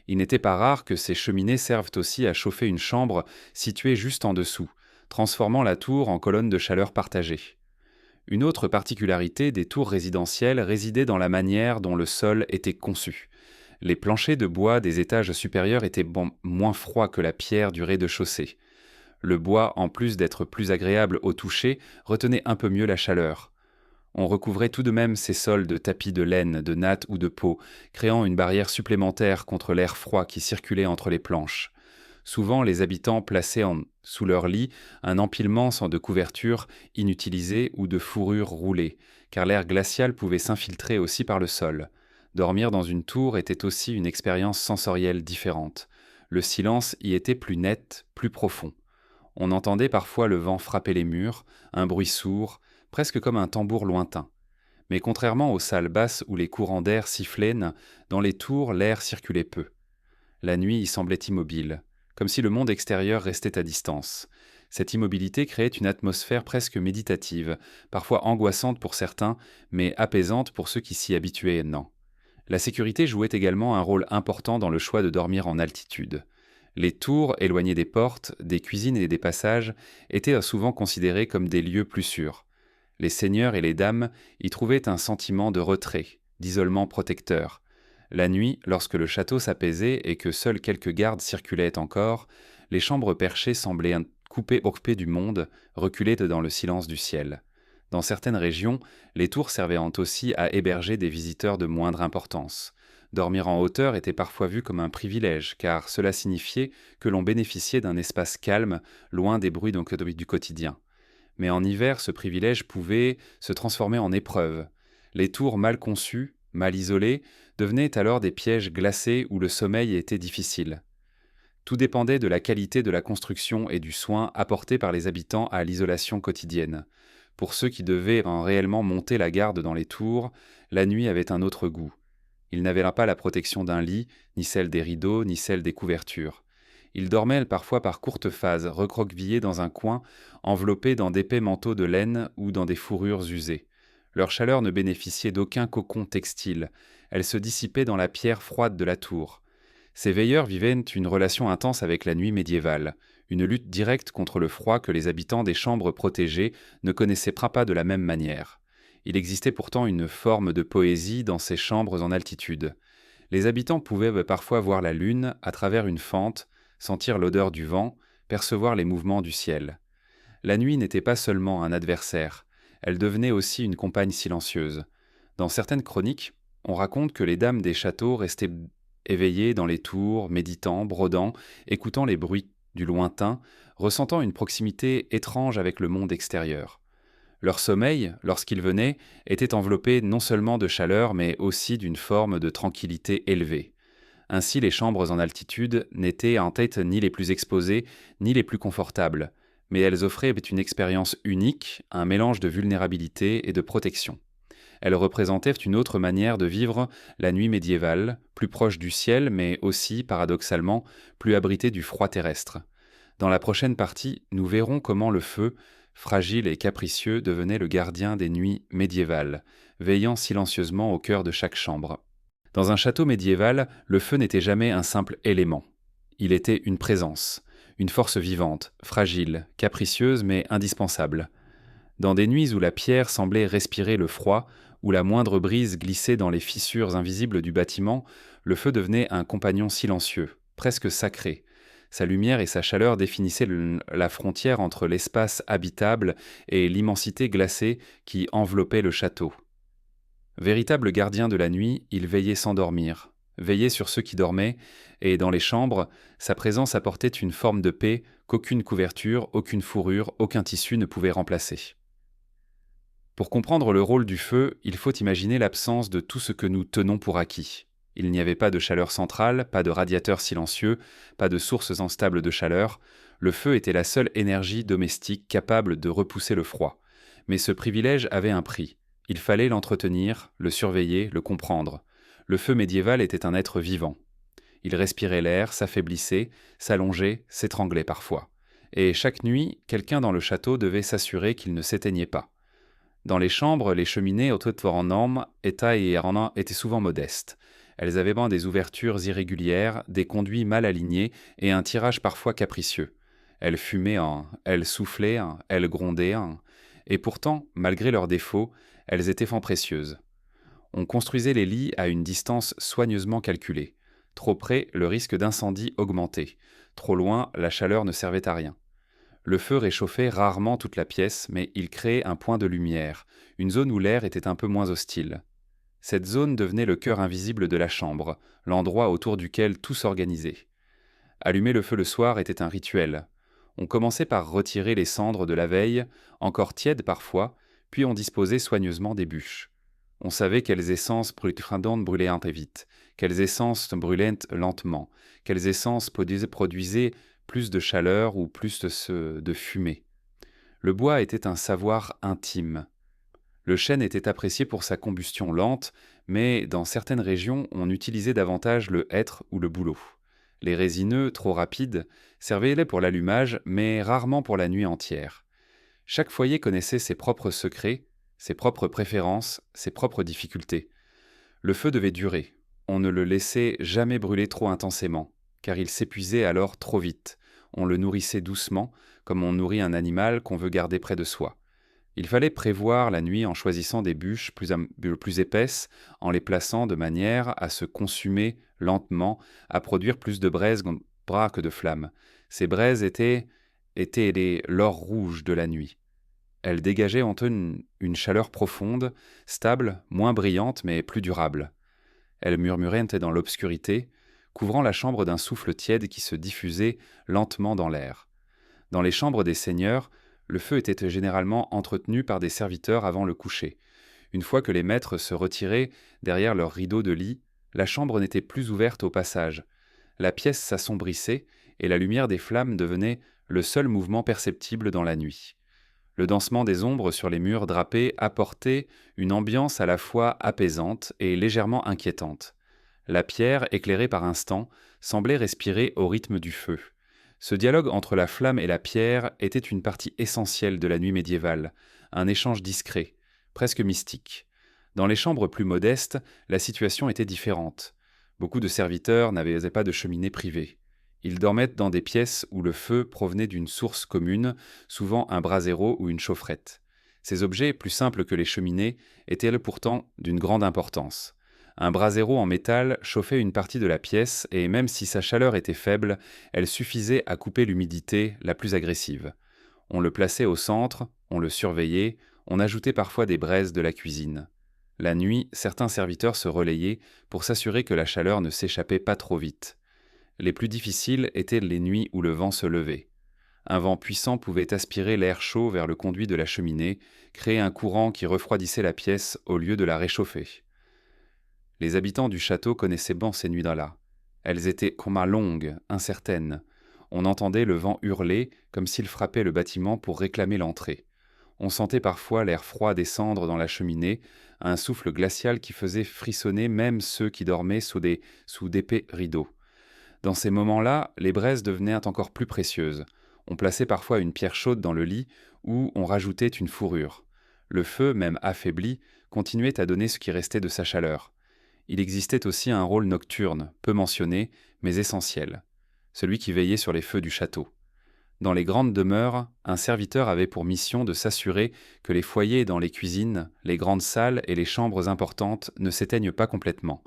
Il n'était pas rare que ces cheminées servent aussi à chauffer une chambre située juste en dessous, transformant la tour en colonne de chaleur partagée. Une autre particularité des tours résidentielles résidait dans la manière dont le sol était conçu. Les planchers de bois des étages supérieurs étaient moins froids que la pierre du rez-de-chaussée. Le bois, en plus d'être plus agréable au toucher, retenait un peu mieux la chaleur. On recouvrait tout de même ces sols de tapis de laine, de natte ou de peau, créant une barrière supplémentaire contre l'air froid qui circulait entre les planches. Souvent, les habitants plaçaient sous leur lit un empilement de couvertures inutilisées ou de fourrures roulées, car l'air glacial pouvait s'infiltrer aussi par le sol. Dormir dans une tour était aussi une expérience sensorielle différente. Le silence y était plus net, plus profond. On entendait parfois le vent frapper les murs, un bruit sourd, presque comme un tambour lointain. Mais contrairement aux salles basses où les courants d'air sifflaient, dans les tours l'air circulait peu. La nuit y semblait immobile, comme si le monde extérieur restait à distance. Cette immobilité créait une atmosphère presque méditative, parfois angoissante pour certains, mais apaisante pour ceux qui s'y habituaient. La sécurité jouait également un rôle important dans le choix de dormir en altitude. Les tours, éloignées des portes, des cuisines et des passages, étaient souvent considérées comme des lieux plus sûrs. Les seigneurs et les dames y trouvaient un sentiment de retrait, d'isolement protecteur. La nuit, lorsque le château s'apaisait et que seuls quelques gardes circulaient encore, les chambres perchées semblaient coupées du monde, reculées dans le silence du ciel. Dans certaines régions, les tours servaient aussi à héberger des visiteurs de moindre importance. Dormir en hauteur était parfois vu comme un privilège, car cela signifiait que l'on bénéficiait d'un espace calme, loin des bruits du quotidien. Mais en hiver, ce privilège pouvait se transformer en épreuve. Les tours mal conçues, mal isolées, devenaient alors des pièges glacés où le sommeil était difficile. Tout dépendait de la qualité de la construction et du soin apporté par les habitants à l'isolation quotidienne. Pour ceux qui devaient réellement monter la garde dans les tours, la nuit avait un autre goût. Ils n'avaient pas la protection d'un lit, ni celle des rideaux, ni celle des couvertures. Ils dormaient parfois par courtes phases, recroquevillés dans un coin, enveloppés dans d'épais manteaux de laine ou dans des fourrures usées. Leur chaleur ne bénéficiait d'aucun cocon textile. Elle se dissipait dans la pierre froide de la tour. Ces veilleurs vivaient une relation intense avec la nuit médiévale, une lutte directe contre le froid que les habitants des chambres protégées ne connaissaient pas de la même manière. Il existait pourtant une forme de poésie dans ces chambres en altitude. Les habitants pouvaient parfois voir la lune à travers une fente, sentir l'odeur du vent, percevoir les mouvements du ciel. La nuit n'était pas seulement un adversaire, elle devenait aussi une compagne silencieuse. Dans certaines chroniques, on raconte que les dames des châteaux restaient éveillées dans les tours, méditant, brodant, écoutant les bruits du lointain, ressentant une proximité étrange avec le monde extérieur. Leur sommeil, lorsqu'il venait, était enveloppé non seulement de chaleur, mais aussi d'une forme de tranquillité élevée. Ainsi, les chambres en altitude n'étaient en tête ni les plus exposées, ni les plus confortables, mais elles offraient une expérience unique, un mélange de vulnérabilité et de protection. Elles représentaient une autre manière de vivre la nuit médiévale, plus proche du ciel, mais aussi, paradoxalement, plus abritée du froid terrestre. Dans la prochaine partie, nous verrons comment le feu, fragile et capricieux, devenait le gardien des nuits médiévales, veillant silencieusement au cœur de chaque chambre. Dans un château médiéval, le feu n'était jamais un simple élément. Il était une présence, une force vivante, fragile, capricieuse mais indispensable. Dans des nuits où la pierre semblait respirer le froid, où la moindre brise glissait dans les fissures invisibles du bâtiment, le feu devenait un compagnon silencieux, presque sacré. Sa lumière et sa chaleur définissaient la frontière entre l'espace habitable et l'immensité glacée qui enveloppait le château. Véritable gardien de la nuit, il veillait sans dormir, veillait sur ceux qui dormaient, et dans les chambres, sa présence apportait une forme de paix qu'aucune couverture, aucune fourrure, aucun tissu ne pouvait remplacer. Pour comprendre le rôle du feu, il faut imaginer l'absence de tout ce que nous tenons pour acquis. Il n'y avait pas de chaleur centrale, pas de radiateur silencieux, pas de sources instables de chaleur. Le feu était la seule énergie domestique capable de repousser le froid. Mais ce privilège avait un prix. Il fallait l'entretenir, le surveiller, le comprendre. Le feu médiéval était un être vivant. Il respirait l'air, s'affaiblissait, s'allongeait, s'étranglait parfois. Et chaque nuit, quelqu'un dans le château devait s'assurer qu'il ne s'éteignait pas. Dans les chambres, les cheminées étaient souvent modestes. Elles avaient des ouvertures irrégulières, des conduits mal alignés et un tirage parfois capricieux. Elles fumaient, elles soufflaient, elles grondaient, et pourtant, malgré leurs défauts, elles étaient fort précieuses. On construisait les lits à une distance soigneusement calculée. Trop près, le risque d'incendie augmentait. Trop loin, la chaleur ne servait à rien. Le feu réchauffait rarement toute la pièce, mais il créait un point de lumière, une zone où l'air était un peu moins hostile. Cette zone devenait le cœur invisible de la chambre, l'endroit autour duquel tout s'organisait. Allumer le feu le soir était un rituel. On commençait par retirer les cendres de la veille, encore tièdes parfois, puis on disposait soigneusement des bûches. On savait quelles essences brûlaient très vite, quelles essences brûlaient lentement, quelles essences produisaient plus de chaleur ou plus de fumée. Le bois était un savoir intime. Le chêne était apprécié pour sa combustion lente, mais dans certaines régions, on utilisait davantage le hêtre ou le bouleau. Les résineux, trop rapides, servaient pour l'allumage, mais rarement pour la nuit entière. Chaque foyer connaissait ses propres secrets, ses propres préférences, ses propres difficultés. Le feu devait durer. On ne le laissait jamais brûler trop intensément, car il s'épuisait alors trop vite. On le nourrissait doucement, comme on nourrit un animal qu'on veut garder près de soi. Il fallait prévoir la nuit en choisissant des bûches plus épaisses, en les plaçant de manière à se consumer lentement, à produire plus de braises que de flammes. Ces braises étaient l'or rouge de la nuit. Elles dégageaient en eux une chaleur profonde, stable, moins brillante mais plus durable. Elles murmuraient dans l'obscurité, couvrant la chambre d'un souffle tiède qui se diffusait lentement dans l'air. Dans les chambres des seigneurs, le feu était généralement entretenu par des serviteurs avant le coucher. Une fois que les maîtres se retiraient derrière leurs rideaux de lit, la chambre n'était plus ouverte au passage. La pièce s'assombrissait et la lumière des flammes devenait le seul mouvement perceptible dans la nuit. Le dansement des ombres sur les murs drapés apportait une ambiance à la fois apaisante et légèrement inquiétante. La pierre, éclairée par instants, semblait respirer au rythme du feu. Ce dialogue entre la flamme et la pierre était une partie essentielle de la nuit médiévale, un échange discret, presque mystique. Dans les chambres plus modestes, la situation était différente. Beaucoup de serviteurs n'avaient pas de cheminée privée. Ils dormaient dans des pièces où le feu provenait d'une source commune, souvent un brasero ou une chaufferette. Ces objets, plus simples que les cheminées, étaient pourtant d'une grande importance. Un brasero en métal chauffait une partie de la pièce et même si sa chaleur était faible, elle suffisait à couper l'humidité la plus agressive. On le plaçait au centre, on le surveillait, on ajoutait parfois des braises de la cuisine. La nuit, certains serviteurs se relayaient pour s'assurer que la chaleur ne s'échappait pas trop vite. Les plus difficiles étaient les nuits où le vent se levait. Un vent puissant pouvait aspirer l'air chaud vers le conduit de la cheminée, créer un courant qui refroidissait la pièce au lieu de la réchauffer. Les habitants du château connaissaient bien ces nuits-là. Elles étaient longues, incertaines. On entendait le vent hurler comme s'il frappait le bâtiment pour réclamer l'entrée. On sentait parfois l'air froid descendre dans la cheminée, un souffle glacial qui faisait frissonner même ceux qui dormaient sous d'épais rideaux. Dans ces moments-là, les braises devenaient encore plus précieuses. On plaçait parfois une pierre chaude dans le lit ou on rajoutait une fourrure. Le feu, même affaibli, continuait à donner ce qui restait de sa chaleur. Il existait aussi un rôle nocturne, peu mentionné, mais essentiel, celui qui veillait sur les feux du château. Dans les grandes demeures, un serviteur avait pour mission de s'assurer que les foyers dans les cuisines, les grandes salles et les chambres importantes ne s'éteignent pas complètement.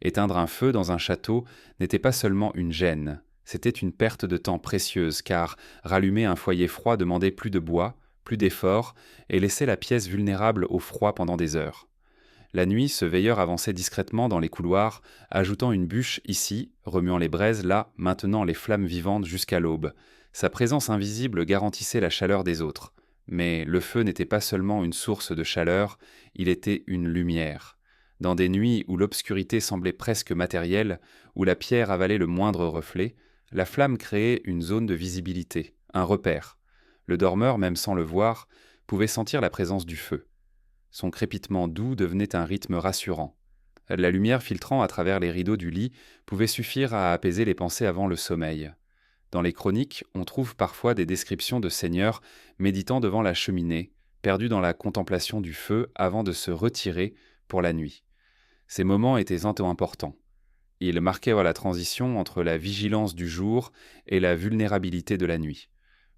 Éteindre un feu dans un château n'était pas seulement une gêne, c'était une perte de temps précieuse car rallumer un foyer froid demandait plus de bois, plus d'efforts et laissait la pièce vulnérable au froid pendant des heures. La nuit, ce veilleur avançait discrètement dans les couloirs, ajoutant une bûche ici, remuant les braises là, maintenant les flammes vivantes jusqu'à l'aube. Sa présence invisible garantissait la chaleur des autres. Mais le feu n'était pas seulement une source de chaleur, il était une lumière. Dans des nuits où l'obscurité semblait presque matérielle, où la pierre avalait le moindre reflet, la flamme créait une zone de visibilité, un repère. Le dormeur, même sans le voir, pouvait sentir la présence du feu. Son crépitement doux devenait un rythme rassurant. La lumière filtrant à travers les rideaux du lit pouvait suffire à apaiser les pensées avant le sommeil. Dans les chroniques, on trouve parfois des descriptions de seigneurs méditant devant la cheminée, perdus dans la contemplation du feu avant de se retirer pour la nuit. Ces moments étaient importants. Ils marquaient la transition entre la vigilance du jour et la vulnérabilité de la nuit.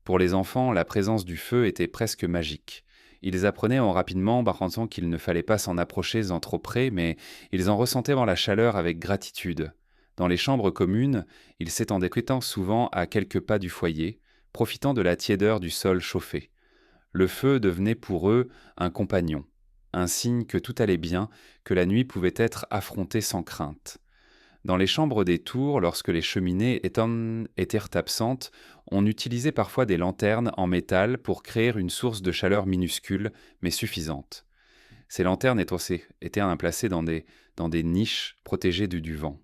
Pour les enfants, la présence du feu était presque magique. Ils apprenaient rapidement par contre qu'il ne fallait pas s'en approcher en trop près, mais ils en ressentaient la chaleur avec gratitude. Dans les chambres communes, ils s'étendaient souvent à quelques pas du foyer, profitant de la tiédeur du sol chauffé. Le feu devenait pour eux un compagnon, un signe que tout allait bien, que la nuit pouvait être affrontée sans crainte. Dans les chambres des tours, lorsque les cheminées étaient absentes, on utilisait parfois des lanternes en métal pour créer une source de chaleur minuscule, mais suffisante. Ces lanternes étaient placées dans des niches protégées du vent.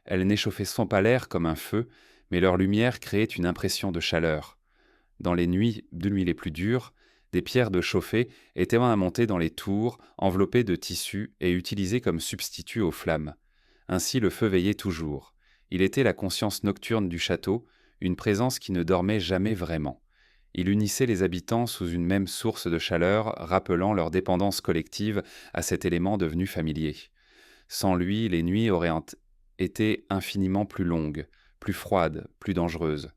Elles n'échauffaient pas l'air comme un feu, mais leur lumière créait une impression de chaleur. Dans les nuits les plus dures, des pierres de chauffer étaient montées dans les tours, enveloppées de tissus et utilisées comme substitut aux flammes. Ainsi le feu veillait toujours. Il était la conscience nocturne du château, une présence qui ne dormait jamais vraiment. Il unissait les habitants sous une même source de chaleur, rappelant leur dépendance collective à cet élément devenu familier. Sans lui, les nuits auraient été infiniment plus longues, plus froides, plus dangereuses.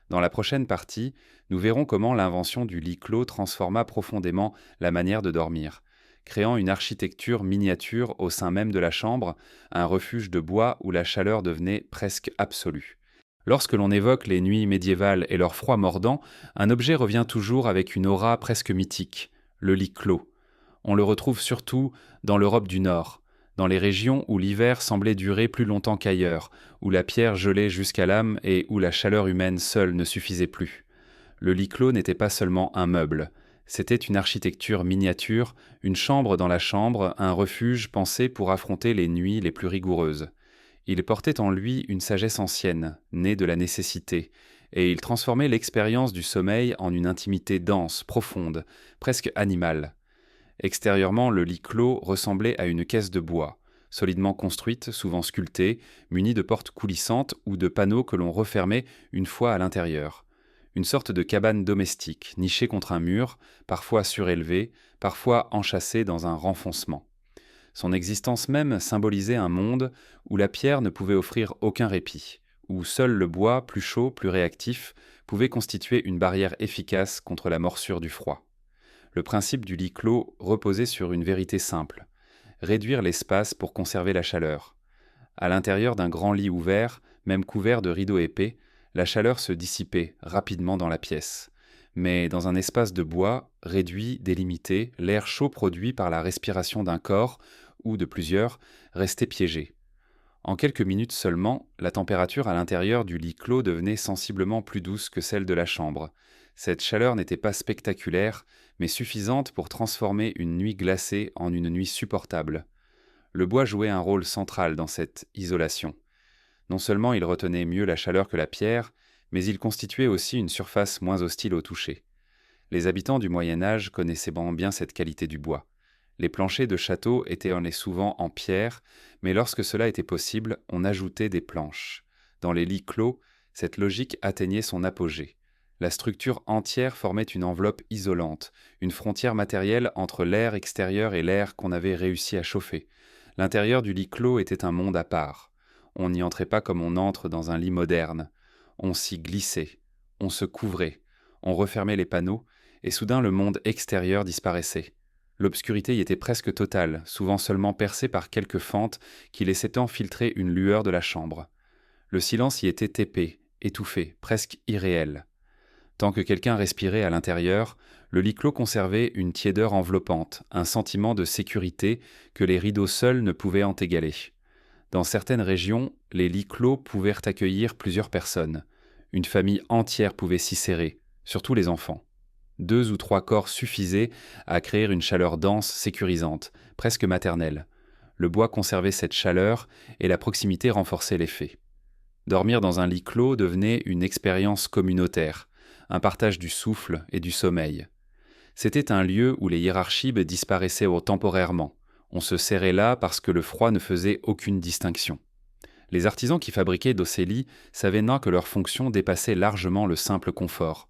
Dans la prochaine partie, nous verrons comment l'invention du lit clos transforma profondément la manière de dormir, créant une architecture miniature au sein même de la chambre, un refuge de bois où la chaleur devenait presque absolue. Lorsque l'on évoque les nuits médiévales et leur froid mordant, un objet revient toujours avec une aura presque mythique, le lit clos. On le retrouve surtout dans l'Europe du Nord, dans les régions où l'hiver semblait durer plus longtemps qu'ailleurs, où la pierre gelait jusqu'à l'âme et où la chaleur humaine seule ne suffisait plus. Le lit clos n'était pas seulement un meuble, c'était une architecture miniature, une chambre dans la chambre, un refuge pensé pour affronter les nuits les plus rigoureuses. Il portait en lui une sagesse ancienne, née de la nécessité, et il transformait l'expérience du sommeil en une intimité dense, profonde, presque animale. Extérieurement, le lit clos ressemblait à une caisse de bois, solidement construite, souvent sculptée, munie de portes coulissantes ou de panneaux que l'on refermait une fois à l'intérieur. Une sorte de cabane domestique, nichée contre un mur, parfois surélevée, parfois enchâssée dans un renfoncement. Son existence même symbolisait un monde où la pierre ne pouvait offrir aucun répit, où seul le bois, plus chaud, plus réactif, pouvait constituer une barrière efficace contre la morsure du froid. Le principe du lit clos reposait sur une vérité simple: réduire l'espace pour conserver la chaleur. À l'intérieur d'un grand lit ouvert, même couvert de rideaux épais, la chaleur se dissipait rapidement dans la pièce. Mais dans un espace de bois, réduit, délimité, l'air chaud produit par la respiration d'un corps, ou de plusieurs, restait piégé. En quelques minutes seulement, la température à l'intérieur du lit clos devenait sensiblement plus douce que celle de la chambre. Cette chaleur n'était pas spectaculaire, mais suffisante pour transformer une nuit glacée en une nuit supportable. Le bois jouait un rôle central dans cette isolation. Non seulement il retenait mieux la chaleur que la pierre, mais il constituait aussi une surface moins hostile au toucher. Les habitants du Moyen Âge connaissaient bien cette qualité du bois. Les planchers de châteaux étaient souvent en pierre, mais lorsque cela était possible, on ajoutait des planches. Dans les lits clos, cette logique atteignait son apogée. La structure entière formait une enveloppe isolante, une frontière matérielle entre l'air extérieur et l'air qu'on avait réussi à chauffer. L'intérieur du lit clos était un monde à part. On n'y entrait pas comme on entre dans un lit moderne. On s'y glissait, on se couvrait, on refermait les panneaux, et soudain le monde extérieur disparaissait. L'obscurité y était presque totale, souvent seulement percée par quelques fentes qui laissaient filtrer une lueur de la chambre. Le silence y était épais, étouffé, presque irréel. Tant que quelqu'un respirait à l'intérieur, le lit clos conservait une tiédeur enveloppante, un sentiment de sécurité que les rideaux seuls ne pouvaient égaler. Dans certaines régions, les lits clos pouvaient accueillir plusieurs personnes. Une famille entière pouvait s'y serrer, surtout les enfants. 2 ou 3 corps suffisaient à créer une chaleur dense, sécurisante, presque maternelle. Le bois conservait cette chaleur et la proximité renforçait l'effet. Dormir dans un lit clos devenait une expérience communautaire, un partage du souffle et du sommeil. C'était un lieu où les hiérarchies disparaissaient temporairement. On se serrait là parce que le froid ne faisait aucune distinction. Les artisans qui fabriquaient ces lits savaient que leur fonction dépassait largement le simple confort.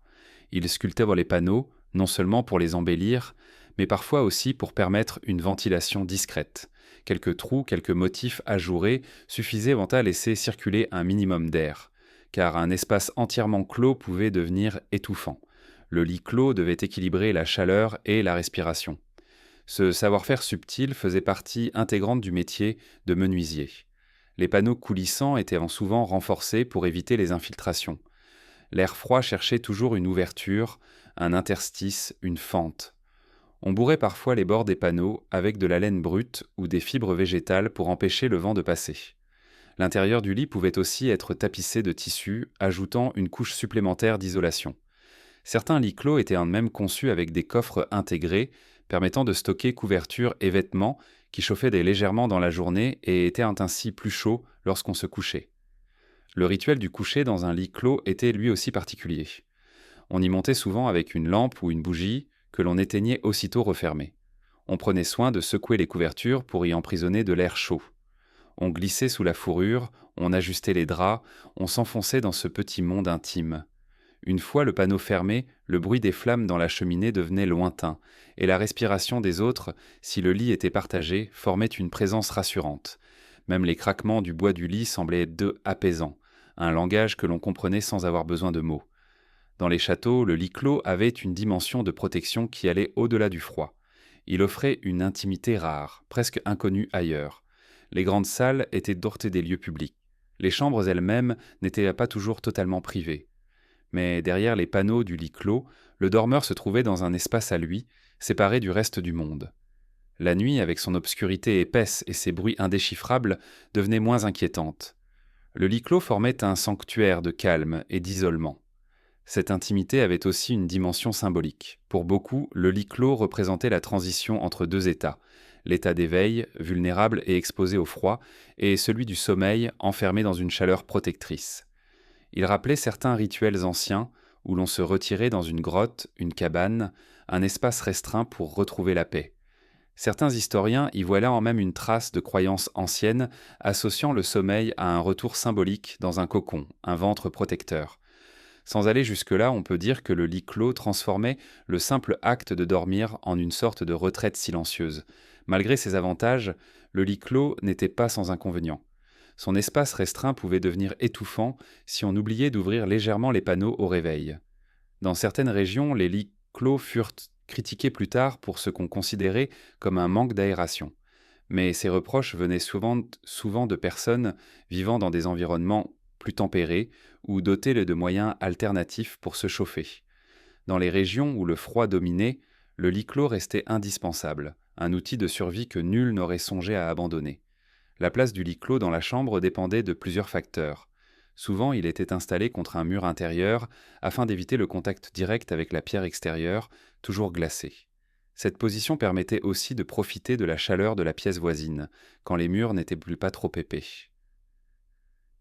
Ils sculptaient les panneaux, non seulement pour les embellir, mais parfois aussi pour permettre une ventilation discrète. Quelques trous, quelques motifs ajourés suffisaient à laisser circuler un minimum d'air, car un espace entièrement clos pouvait devenir étouffant. Le lit clos devait équilibrer la chaleur et la respiration. Ce savoir-faire subtil faisait partie intégrante du métier de menuisier. Les panneaux coulissants étaient souvent renforcés pour éviter les infiltrations. L'air froid cherchait toujours une ouverture, un interstice, une fente. On bourrait parfois les bords des panneaux avec de la laine brute ou des fibres végétales pour empêcher le vent de passer. L'intérieur du lit pouvait aussi être tapissé de tissu, ajoutant une couche supplémentaire d'isolation. Certains lits clos étaient même conçus avec des coffres intégrés, permettant de stocker couvertures et vêtements qui chauffaient légèrement dans la journée et étaient ainsi plus chauds lorsqu'on se couchait. Le rituel du coucher dans un lit clos était lui aussi particulier. On y montait souvent avec une lampe ou une bougie que l'on éteignait aussitôt refermée. On prenait soin de secouer les couvertures pour y emprisonner de l'air chaud. On glissait sous la fourrure, on ajustait les draps, on s'enfonçait dans ce petit monde intime. Une fois le panneau fermé, le bruit des flammes dans la cheminée devenait lointain, et la respiration des autres, si le lit était partagé, formait une présence rassurante. Même les craquements du bois du lit semblaient apaisants, un langage que l'on comprenait sans avoir besoin de mots. Dans les châteaux, le lit clos avait une dimension de protection qui allait au-delà du froid. Il offrait une intimité rare, presque inconnue ailleurs. Les grandes salles étaient dotées des lieux publics. Les chambres elles-mêmes n'étaient pas toujours totalement privées. Mais derrière les panneaux du lit clos, le dormeur se trouvait dans un espace à lui, séparé du reste du monde. La nuit, avec son obscurité épaisse et ses bruits indéchiffrables, devenait moins inquiétante. Le lit clos formait un sanctuaire de calme et d'isolement. Cette intimité avait aussi une dimension symbolique. Pour beaucoup, le lit clos représentait la transition entre deux états, l'état d'éveil, vulnérable et exposé au froid, et celui du sommeil, enfermé dans une chaleur protectrice. Il rappelait certains rituels anciens, où l'on se retirait dans une grotte, une cabane, un espace restreint pour retrouver la paix. Certains historiens y voient là en même une trace de croyances anciennes, associant le sommeil à un retour symbolique dans un cocon, un ventre protecteur. Sans aller jusque-là, on peut dire que le lit clos transformait le simple acte de dormir en une sorte de retraite silencieuse. Malgré ses avantages, le lit clos n'était pas sans inconvénients. Son espace restreint pouvait devenir étouffant si on oubliait d'ouvrir légèrement les panneaux au réveil. Dans certaines régions, les lits clos furent critiqués plus tard pour ce qu'on considérait comme un manque d'aération. Mais ces reproches venaient souvent de personnes vivant dans des environnements plus tempérés ou dotés de moyens alternatifs pour se chauffer. Dans les régions où le froid dominait, le lit clos restait indispensable, un outil de survie que nul n'aurait songé à abandonner. La place du lit clos dans la chambre dépendait de plusieurs facteurs. Souvent, il était installé contre un mur intérieur afin d'éviter le contact direct avec la pierre extérieure, toujours glacée. Cette position permettait aussi de profiter de la chaleur de la pièce voisine, quand les murs n'étaient plus pas trop épais.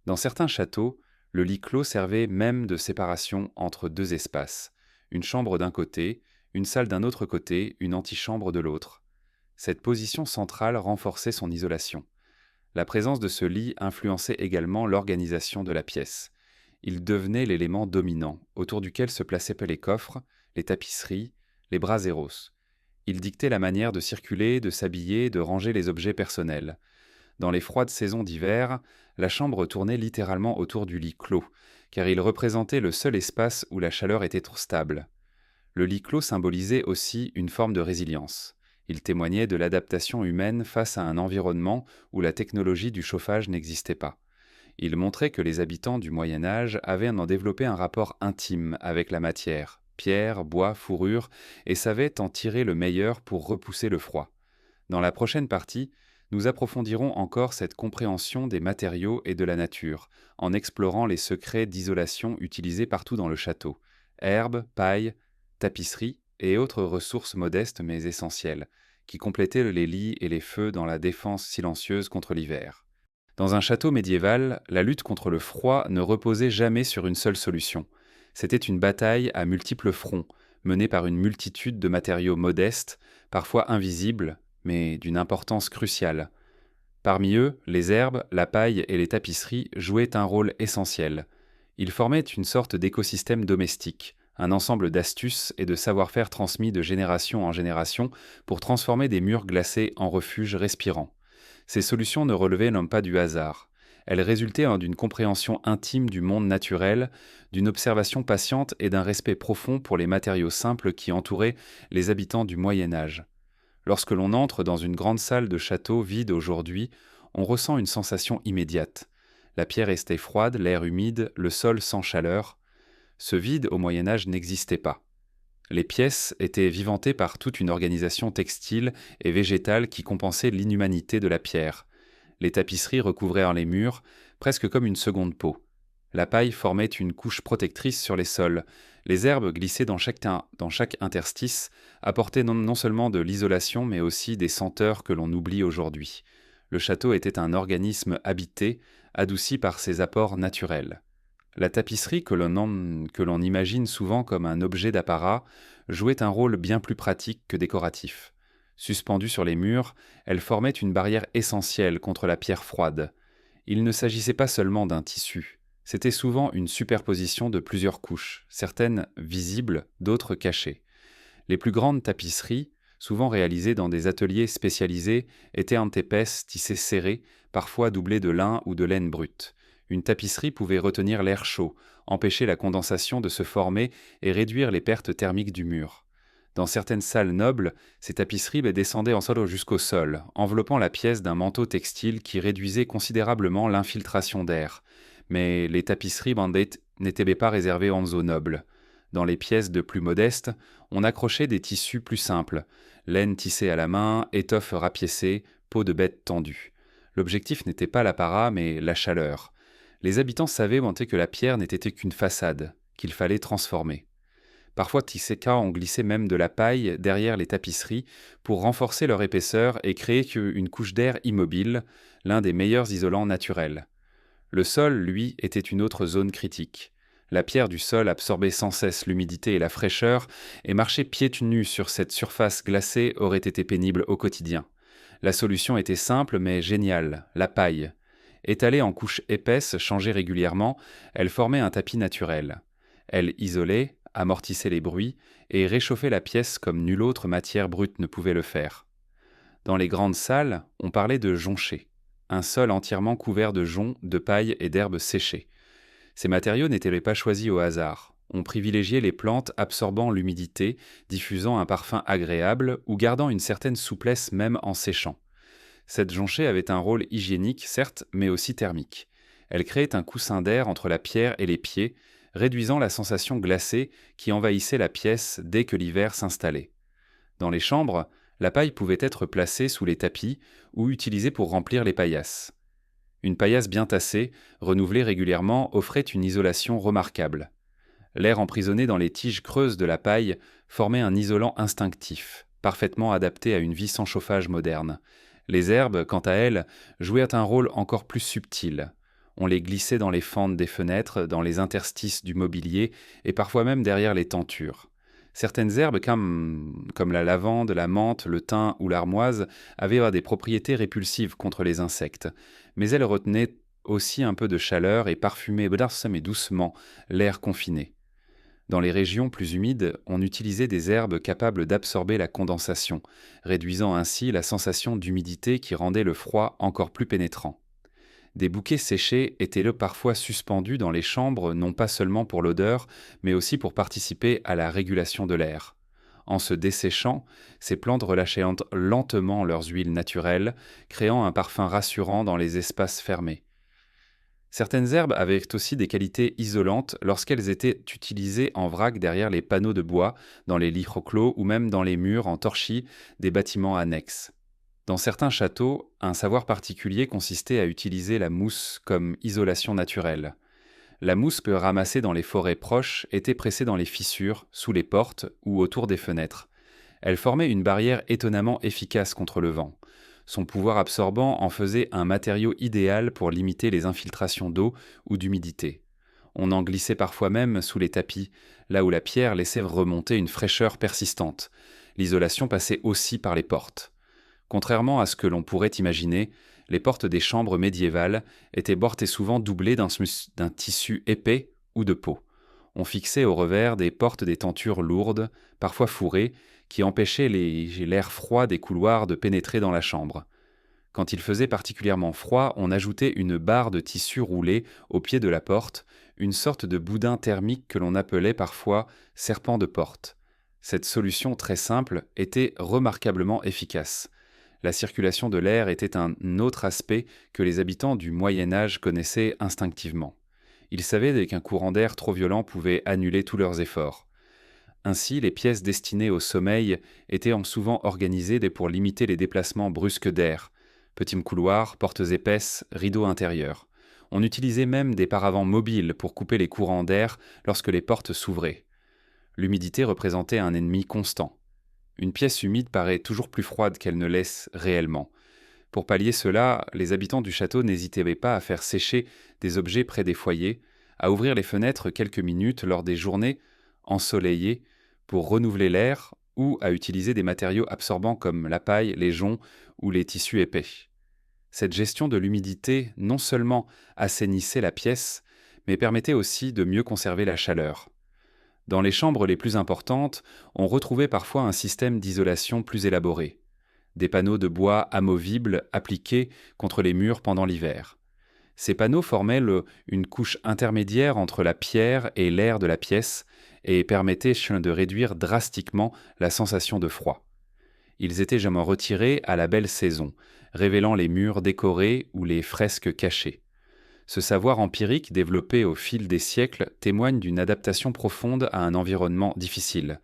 Dans certains châteaux, le lit clos servait même de séparation entre deux espaces, une chambre d'un côté, une salle d'un autre côté, une antichambre de l'autre. Cette position centrale renforçait son isolation. La présence de ce lit influençait également l'organisation de la pièce. Il devenait l'élément dominant, autour duquel se plaçaient les coffres, les tapisseries, les braseros. Il dictait la manière de circuler, de s'habiller, de ranger les objets personnels. Dans les froides saisons d'hiver, la chambre tournait littéralement autour du lit clos, car il représentait le seul espace où la chaleur était trop stable. Le lit clos symbolisait aussi une forme de résilience. Il témoignait de l'adaptation humaine face à un environnement où la technologie du chauffage n'existait pas. Il montrait que les habitants du Moyen Âge avaient en développé un rapport intime avec la matière, pierre, bois, fourrure, et savaient en tirer le meilleur pour repousser le froid. Dans la prochaine partie, nous approfondirons encore cette compréhension des matériaux et de la nature, en explorant les secrets d'isolation utilisés partout dans le château. Herbes, paille, tapisseries et autres ressources modestes mais essentielles, qui complétaient les lits et les feux dans la défense silencieuse contre l'hiver. Dans un château médiéval, la lutte contre le froid ne reposait jamais sur une seule solution. C'était une bataille à multiples fronts, menée par une multitude de matériaux modestes, parfois invisibles, mais d'une importance cruciale. Parmi eux, les herbes, la paille et les tapisseries jouaient un rôle essentiel. Ils formaient une sorte d'écosystème domestique, un ensemble d'astuces et de savoir-faire transmis de génération en génération pour transformer des murs glacés en refuges respirants. Ces solutions ne relevaient non pas du hasard. Elle résultait d'une compréhension intime du monde naturel, d'une observation patiente et d'un respect profond pour les matériaux simples qui entouraient les habitants du Moyen Âge. Lorsque l'on entre dans une grande salle de château vide aujourd'hui, on ressent une sensation immédiate. La pierre restait froide, l'air humide, le sol sans chaleur. Ce vide au Moyen Âge n'existait pas. Les pièces étaient vivantées par toute une organisation textile et végétale qui compensait l'inhumanité de la pierre. Les tapisseries recouvraient les murs, presque comme une seconde peau. La paille formait une couche protectrice sur les sols. Les herbes glissées dans chaque interstice apportaient non seulement de l'isolation, mais aussi des senteurs que l'on oublie aujourd'hui. Le château était un organisme habité, adouci par ses apports naturels. La tapisserie, que l'on imagine souvent comme un objet d'apparat, jouait un rôle bien plus pratique que décoratif. Suspendue sur les murs, elle formait une barrière essentielle contre la pierre froide. Il ne s'agissait pas seulement d'un tissu, c'était souvent une superposition de plusieurs couches, certaines visibles, d'autres cachées. Les plus grandes tapisseries, souvent réalisées dans des ateliers spécialisés, étaient en épaisse, tissées serrées, parfois doublées de lin ou de laine brute. Une tapisserie pouvait retenir l'air chaud, empêcher la condensation de se former et réduire les pertes thermiques du mur. Dans certaines salles nobles, ces tapisseries descendaient en sol jusqu'au sol, enveloppant la pièce d'un manteau textile qui réduisait considérablement l'infiltration d'air. Mais les tapisseries n'étaient pas réservées aux nobles. Dans les pièces de plus modestes, on accrochait des tissus plus simples, laine tissée à la main, étoffe rapiécée, peau de bête tendue. L'objectif n'était pas l'apparat, mais la chaleur. Les habitants savaient que la pierre n'était qu'une façade, qu'il fallait transformer. Parfois, Tisséka ont glissé même de la paille derrière les tapisseries pour renforcer leur épaisseur et créer une couche d'air immobile, l'un des meilleurs isolants naturels. Le sol, lui, était une autre zone critique. La pierre du sol absorbait sans cesse l'humidité et la fraîcheur, et marcher pieds nus sur cette surface glacée aurait été pénible au quotidien. La solution était simple mais géniale, la paille. Étalée en couches épaisses, changées régulièrement, elle formait un tapis naturel. Elle isolait, amortissait les bruits et réchauffait la pièce comme nulle autre matière brute ne pouvait le faire. Dans les grandes salles, on parlait de joncher, un sol entièrement couvert de joncs, de paille et d'herbes séchées. Ces matériaux n'étaient pas choisis au hasard. On privilégiait les plantes absorbant l'humidité, diffusant un parfum agréable ou gardant une certaine souplesse même en séchant. Cette jonchée avait un rôle hygiénique, certes, mais aussi thermique. Elle créait un coussin d'air entre la pierre et les pieds, réduisant la sensation glacée qui envahissait la pièce dès que l'hiver s'installait. Dans les chambres, la paille pouvait être placée sous les tapis ou utilisée pour remplir les paillasses. Une paillasse bien tassée, renouvelée régulièrement, offrait une isolation remarquable. L'air emprisonné dans les tiges creuses de la paille formait un isolant instinctif, parfaitement adapté à une vie sans chauffage moderne. Les herbes, quant à elles, jouaient un rôle encore plus subtil. On les glissait dans les fentes des fenêtres, dans les interstices du mobilier et parfois même derrière les tentures. Certaines herbes, comme la lavande, la menthe, le thym ou l'armoise, avaient des propriétés répulsives contre les insectes, mais elles retenaient aussi un peu de chaleur et parfumaient doucement l'air confiné. Dans les régions plus humides, on utilisait des herbes capables d'absorber la condensation, réduisant ainsi la sensation d'humidité qui rendait le froid encore plus pénétrant. Des bouquets séchés étaient parfois suspendus dans les chambres, non pas seulement pour l'odeur, mais aussi pour participer à la régulation de l'air. En se desséchant, ces plantes relâchaient lentement leurs huiles naturelles, créant un parfum rassurant dans les espaces fermés. Certaines herbes avaient aussi des qualités isolantes lorsqu'elles étaient utilisées en vrac derrière les panneaux de bois, dans les lits clos ou même dans les murs en torchis des bâtiments annexes. Dans certains châteaux, un savoir particulier consistait à utiliser la mousse comme isolation naturelle. La mousse ramassée dans les forêts proches était pressée dans les fissures, sous les portes ou autour des fenêtres. Elle formait une barrière étonnamment efficace contre le vent. Son pouvoir absorbant en faisait un matériau idéal pour limiter les infiltrations d'eau ou d'humidité. On en glissait parfois même sous les tapis, là où la pierre laissait remonter une fraîcheur persistante. L'isolation passait aussi par les portes. Contrairement à ce que l'on pourrait imaginer, les portes des chambres médiévales étaient bordées souvent doublées d'un tissu épais ou de peau. On fixait au revers des portes des tentures lourdes, parfois fourrées, qui empêchaient l'air froid des couloirs de pénétrer dans la chambre. Quand il faisait particulièrement froid, on ajoutait une barre de tissu roulé au pied de la porte, une sorte de boudin thermique que l'on appelait parfois serpent de porte. Cette solution très simple était remarquablement efficace. La circulation de l'air était un autre aspect que les habitants du Moyen Âge connaissaient instinctivement. Ils savaient qu'un courant d'air trop violent pouvait annuler tous leurs efforts. Ainsi, les pièces destinées au sommeil étaient souvent organisées pour limiter les déplacements brusques d'air. Petits couloirs, portes épaisses, rideaux intérieurs. On utilisait même des paravents mobiles pour couper les courants d'air lorsque les portes s'ouvraient. L'humidité représentait un ennemi constant. Une pièce humide paraît toujours plus froide qu'elle ne l'est réellement. Pour pallier cela, les habitants du château n'hésitaient pas à faire sécher des objets près des foyers, à ouvrir les fenêtres quelques minutes lors des journées ensoleillées pour renouveler l'air ou à utiliser des matériaux absorbants comme la paille, les joncs ou les tissus épais. Cette gestion de l'humidité non seulement assainissait la pièce, mais permettait aussi de mieux conserver la chaleur. Dans les chambres les plus importantes, on retrouvait parfois un système d'isolation plus élaboré. Des panneaux de bois amovibles appliqués contre les murs pendant l'hiver. Ces panneaux formaient une couche intermédiaire entre la pierre et l'air de la pièce et permettaient de réduire drastiquement la sensation de froid. Ils étaient jamais retirés à la belle saison, révélant les murs décorés ou les fresques cachées. Ce savoir empirique développé au fil des siècles témoigne d'une adaptation profonde à un environnement difficile.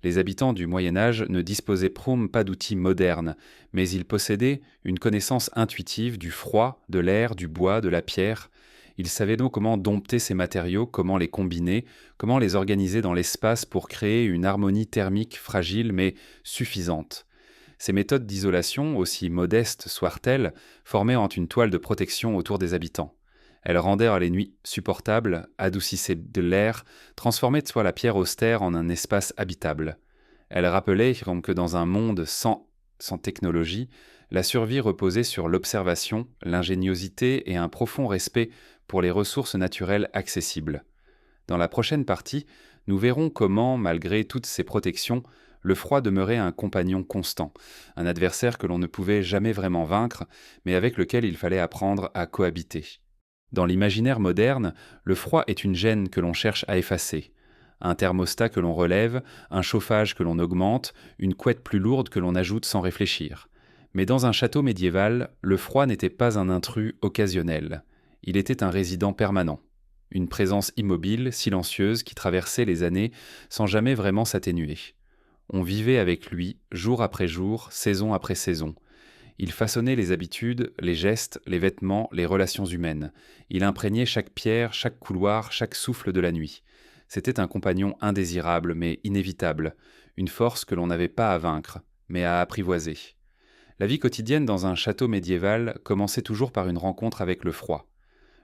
Les habitants du Moyen Âge ne disposaient pas d'outils modernes, mais ils possédaient une connaissance intuitive du froid, de l'air, du bois, de la pierre. Ils savaient donc comment dompter ces matériaux, comment les combiner, comment les organiser dans l'espace pour créer une harmonie thermique fragile mais suffisante. Ces méthodes d'isolation, aussi modestes soient-elles, formaient une toile de protection autour des habitants. Elles rendaient les nuits supportables, adoucissaient de l'air, transformaient la pierre austère en un espace habitable. Elles rappelaient que dans un monde sans technologie, la survie reposait sur l'observation, l'ingéniosité et un profond respect pour les ressources naturelles accessibles. Dans la prochaine partie, nous verrons comment, malgré toutes ces protections, le froid demeurait un compagnon constant, un adversaire que l'on ne pouvait jamais vraiment vaincre, mais avec lequel il fallait apprendre à cohabiter. Dans l'imaginaire moderne, le froid est une gêne que l'on cherche à effacer. Un thermostat que l'on relève, un chauffage que l'on augmente, une couette plus lourde que l'on ajoute sans réfléchir. Mais dans un château médiéval, le froid n'était pas un intrus occasionnel. Il était un résident permanent. Une présence immobile, silencieuse, qui traversait les années sans jamais vraiment s'atténuer. On vivait avec lui, jour après jour, saison après saison. Il façonnait les habitudes, les gestes, les vêtements, les relations humaines. Il imprégnait chaque pierre, chaque couloir, chaque souffle de la nuit. C'était un compagnon indésirable mais inévitable, une force que l'on n'avait pas à vaincre, mais à apprivoiser. La vie quotidienne dans un château médiéval commençait toujours par une rencontre avec le froid.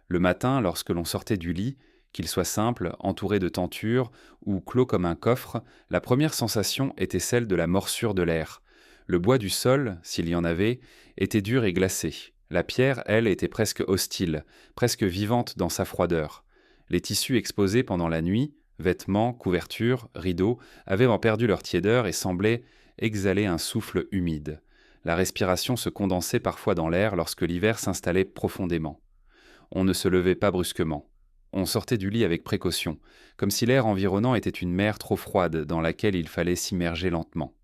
Le matin, lorsque l'on sortait du lit, qu'il soit simple, entouré de tentures ou clos comme un coffre, la première sensation était celle de la morsure de l'air. Le bois du sol, s'il y en avait, était dur et glacé. La pierre, elle, était presque hostile, presque vivante dans sa froideur. Les tissus exposés pendant la nuit, vêtements, couvertures, rideaux, avaient perdu leur tiédeur et semblaient exhaler un souffle humide. La respiration se condensait parfois dans l'air lorsque l'hiver s'installait profondément. On ne se levait pas brusquement. On sortait du lit avec précaution, comme si l'air environnant était une mer trop froide dans laquelle il fallait s'immerger lentement.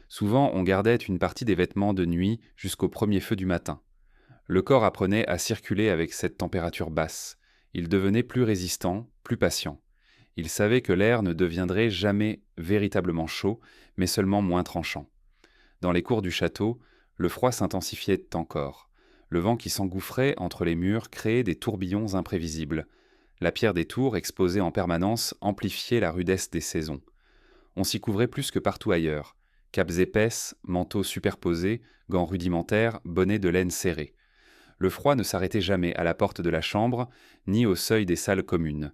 Souvent, on gardait une partie des vêtements de nuit jusqu'au premier feu du matin. Le corps apprenait à circuler avec cette température basse. Il devenait plus résistant, plus patient. Il savait que l'air ne deviendrait jamais véritablement chaud, mais seulement moins tranchant. Dans les cours du château, le froid s'intensifiait encore. Le vent qui s'engouffrait entre les murs créait des tourbillons imprévisibles. La pierre des tours, exposée en permanence, amplifiait la rudesse des saisons. On s'y couvrait plus que partout ailleurs. Capes épaisses, manteaux superposés, gants rudimentaires, bonnets de laine serrés. Le froid ne s'arrêtait jamais à la porte de la chambre, ni au seuil des salles communes.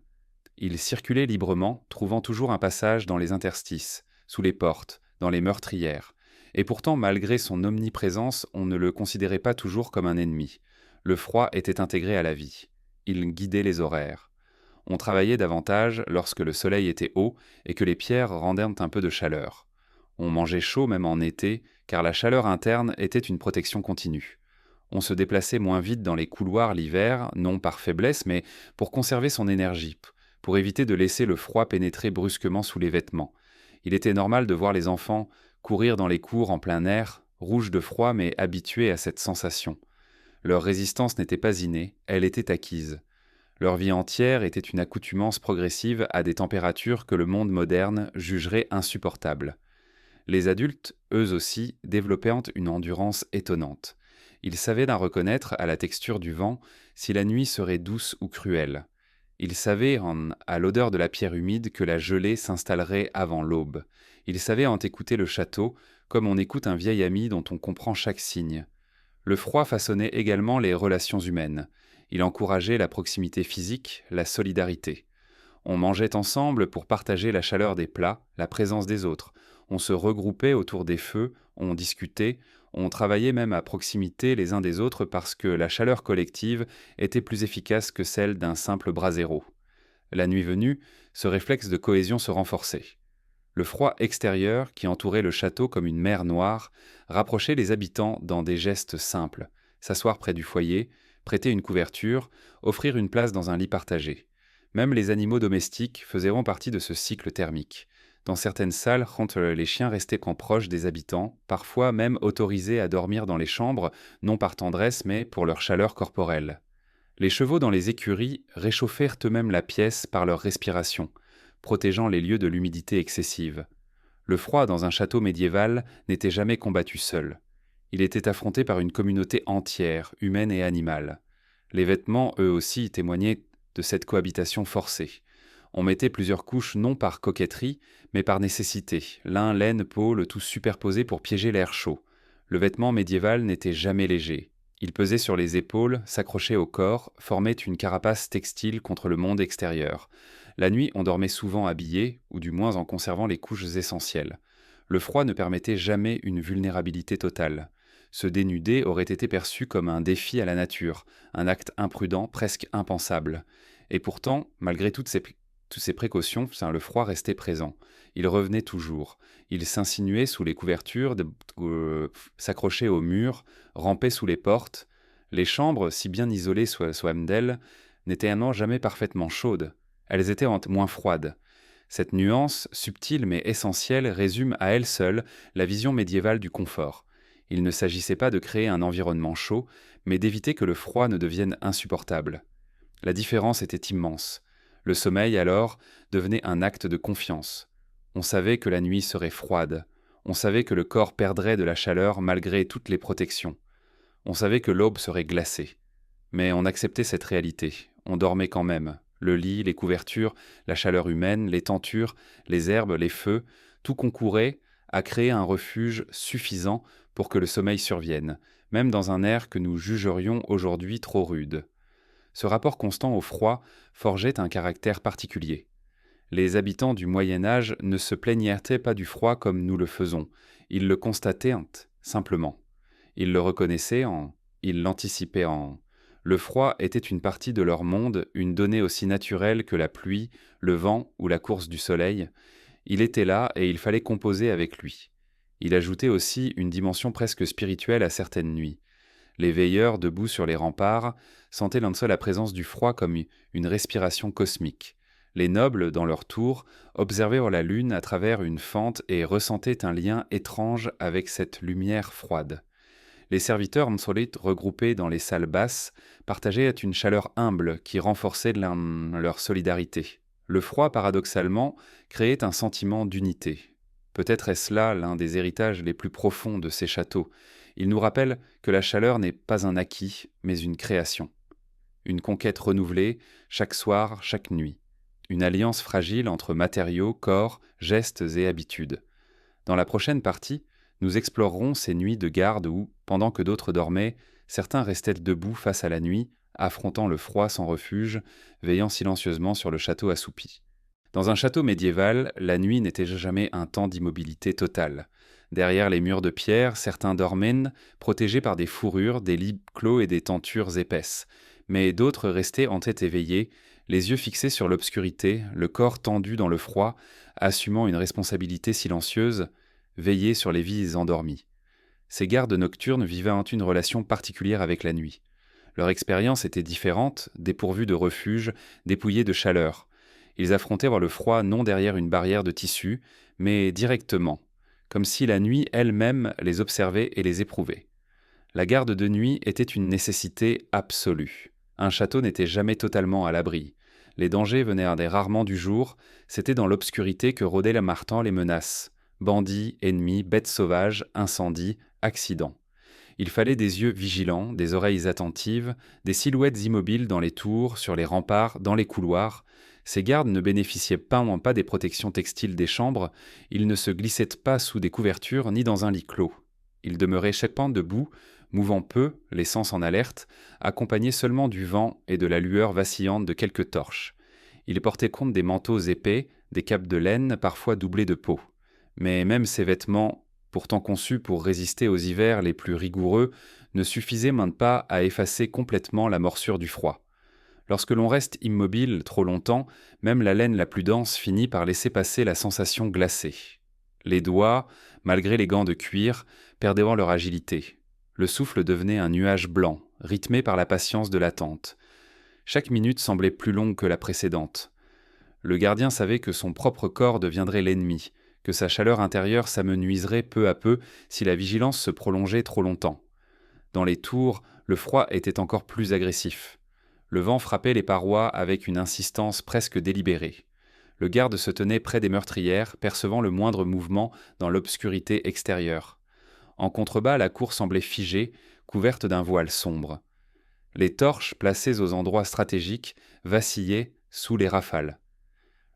Il circulait librement, trouvant toujours un passage dans les interstices, sous les portes, dans les meurtrières. Et pourtant, malgré son omniprésence, on ne le considérait pas toujours comme un ennemi. Le froid était intégré à la vie. Il guidait les horaires. On travaillait davantage lorsque le soleil était haut et que les pierres rendaient un peu de chaleur. On mangeait chaud même en été, car la chaleur interne était une protection continue. On se déplaçait moins vite dans les couloirs l'hiver, non par faiblesse, mais pour conserver son énergie, pour éviter de laisser le froid pénétrer brusquement sous les vêtements. Il était normal de voir les enfants courir dans les cours en plein air, rouges de froid mais habitués à cette sensation. Leur résistance n'était pas innée, elle était acquise. Leur vie entière était une accoutumance progressive à des températures que le monde moderne jugerait insupportables. Les adultes, eux aussi, développaient une endurance étonnante. Ils savaient la reconnaître à la texture du vent si la nuit serait douce ou cruelle. Ils savaient, à l'odeur de la pierre humide, que la gelée s'installerait avant l'aube. Ils savaient en écouter le château, comme on écoute un vieil ami dont on comprend chaque signe. Le froid façonnait également les relations humaines. Il encourageait la proximité physique, la solidarité. On mangeait ensemble pour partager la chaleur des plats, la présence des autres. On se regroupait autour des feux, on discutait, on travaillait même à proximité les uns des autres parce que la chaleur collective était plus efficace que celle d'un simple brasero. La nuit venue, ce réflexe de cohésion se renforçait. Le froid extérieur, qui entourait le château comme une mer noire, rapprochait les habitants dans des gestes simples. S'asseoir près du foyer, prêter une couverture, offrir une place dans un lit partagé. Même les animaux domestiques faisaient partie de ce cycle thermique. Dans certaines salles, les chiens restaient quand proches des habitants, parfois même autorisés à dormir dans les chambres, non par tendresse mais pour leur chaleur corporelle. Les chevaux dans les écuries réchauffèrent eux-mêmes la pièce par leur respiration, protégeant les lieux de l'humidité excessive. Le froid dans un château médiéval n'était jamais combattu seul. Il était affronté par une communauté entière, humaine et animale. Les vêtements, eux aussi, témoignaient de cette cohabitation forcée. On mettait plusieurs couches non par coquetterie, mais par nécessité, lin, laine, peau, le tout superposé pour piéger l'air chaud. Le vêtement médiéval n'était jamais léger. Il pesait sur les épaules, s'accrochait au corps, formait une carapace textile contre le monde extérieur. La nuit, on dormait souvent habillé, ou du moins en conservant les couches essentielles. Le froid ne permettait jamais une vulnérabilité totale. Se dénuder aurait été perçu comme un défi à la nature, un acte imprudent, presque impensable. Et pourtant, malgré toutes ces précautions, le froid restait présent. Il revenait toujours. Il s'insinuait sous les couvertures, s'accrochait aux murs, rampait sous les portes. Les chambres, si bien isolées soient-elles, n'étaient jamais parfaitement chaudes. Elles étaient moins froides. Cette nuance, subtile mais essentielle, résume à elle seule la vision médiévale du confort. Il ne s'agissait pas de créer un environnement chaud, mais d'éviter que le froid ne devienne insupportable. La différence était immense. Le sommeil, alors, devenait un acte de confiance. On savait que la nuit serait froide. On savait que le corps perdrait de la chaleur malgré toutes les protections. On savait que l'aube serait glacée. Mais on acceptait cette réalité. On dormait quand même. Le lit, les couvertures, la chaleur humaine, les tentures, les herbes, les feux, tout concourait à créer un refuge suffisant pour que le sommeil survienne, même dans un air que nous jugerions aujourd'hui trop rude. Ce rapport constant au froid forgeait un caractère particulier. Les habitants du Moyen Âge ne se plaignaient pas du froid comme nous le faisons, ils le constataient simplement. Ils le reconnaissaient ils l'anticipaient Le froid était une partie de leur monde, une donnée aussi naturelle que la pluie, le vent ou la course du soleil. Il était là et il fallait composer avec lui. Il ajoutait aussi une dimension presque spirituelle à certaines nuits. Les veilleurs, debout sur les remparts, sentaient l'un de seul la présence du froid comme une respiration cosmique. Les nobles, dans leur tour, observaient la lune à travers une fente et ressentaient un lien étrange avec cette lumière froide. Les serviteurs insolites regroupés dans les salles basses partageaient une chaleur humble qui renforçait leur solidarité. Le froid, paradoxalement, créait un sentiment d'unité. Peut-être est-ce là l'un des héritages les plus profonds de ces châteaux. Il nous rappelle que la chaleur n'est pas un acquis, mais une création. Une conquête renouvelée, chaque soir, chaque nuit. Une alliance fragile entre matériaux, corps, gestes et habitudes. Dans la prochaine partie, nous explorerons ces nuits de garde où, pendant que d'autres dormaient, certains restaient debout face à la nuit, affrontant le froid sans refuge, veillant silencieusement sur le château assoupi. Dans un château médiéval, la nuit n'était jamais un temps d'immobilité totale. Derrière les murs de pierre, certains dormaient, protégés par des fourrures, des lits clos et des tentures épaisses. Mais d'autres restaient en tête éveillés, les yeux fixés sur l'obscurité, le corps tendu dans le froid, assumant une responsabilité silencieuse, veiller sur les vies endormies. Ces gardes nocturnes vivaient une relation particulière avec la nuit. Leur expérience était différente, dépourvue de refuge, dépouillée de chaleur. Ils affrontaient le froid non derrière une barrière de tissu, mais directement, comme si la nuit elle-même les observait et les éprouvait. La garde de nuit était une nécessité absolue. Un château n'était jamais totalement à l'abri. Les dangers venaient rarement du jour, c'était dans l'obscurité que rôdaient la martan les menaces. Bandits, ennemis, bêtes sauvages, incendies, accidents. Il fallait des yeux vigilants, des oreilles attentives, des silhouettes immobiles dans les tours, sur les remparts, dans les couloirs. Ces gardes ne bénéficiaient pas des protections textiles des chambres, ils ne se glissaient pas sous des couvertures ni dans un lit clos. Ils demeuraient chaque pan debout, mouvant peu, les sens en alerte, accompagnés seulement du vent et de la lueur vacillante de quelques torches. Ils portaient compte des manteaux épais, des capes de laine parfois doublées de peau. Mais même ces vêtements, pourtant conçus pour résister aux hivers les plus rigoureux, ne suffisaient même pas à effacer complètement la morsure du froid. Lorsque l'on reste immobile trop longtemps, même la laine la plus dense finit par laisser passer la sensation glacée. Les doigts, malgré les gants de cuir, perdaient leur agilité. Le souffle devenait un nuage blanc, rythmé par la patience de l'attente. Chaque minute semblait plus longue que la précédente. Le gardien savait que son propre corps deviendrait l'ennemi, que sa chaleur intérieure s'amenuiserait peu à peu si la vigilance se prolongeait trop longtemps. Dans les tours, le froid était encore plus agressif. Le vent frappait les parois avec une insistance presque délibérée. Le garde se tenait près des meurtrières, percevant le moindre mouvement dans l'obscurité extérieure. En contrebas, la cour semblait figée, couverte d'un voile sombre. Les torches, placées aux endroits stratégiques, vacillaient sous les rafales.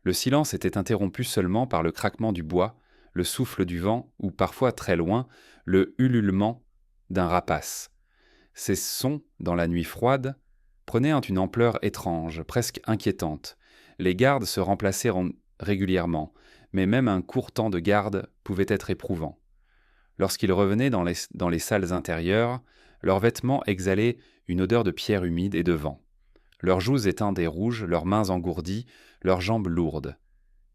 Le silence était interrompu seulement par le craquement du bois, le souffle du vent ou, parfois très loin, le ululement d'un rapace. Ces sons, dans la nuit froide, prenaient une ampleur étrange, presque inquiétante. Les gardes se remplaçaient régulièrement, mais même un court temps de garde pouvait être éprouvant. Lorsqu'ils revenaient dans les salles intérieures, leurs vêtements exhalaient une odeur de pierre humide et de vent. Leurs joues éteindaient rouges, leurs mains engourdies, leurs jambes lourdes.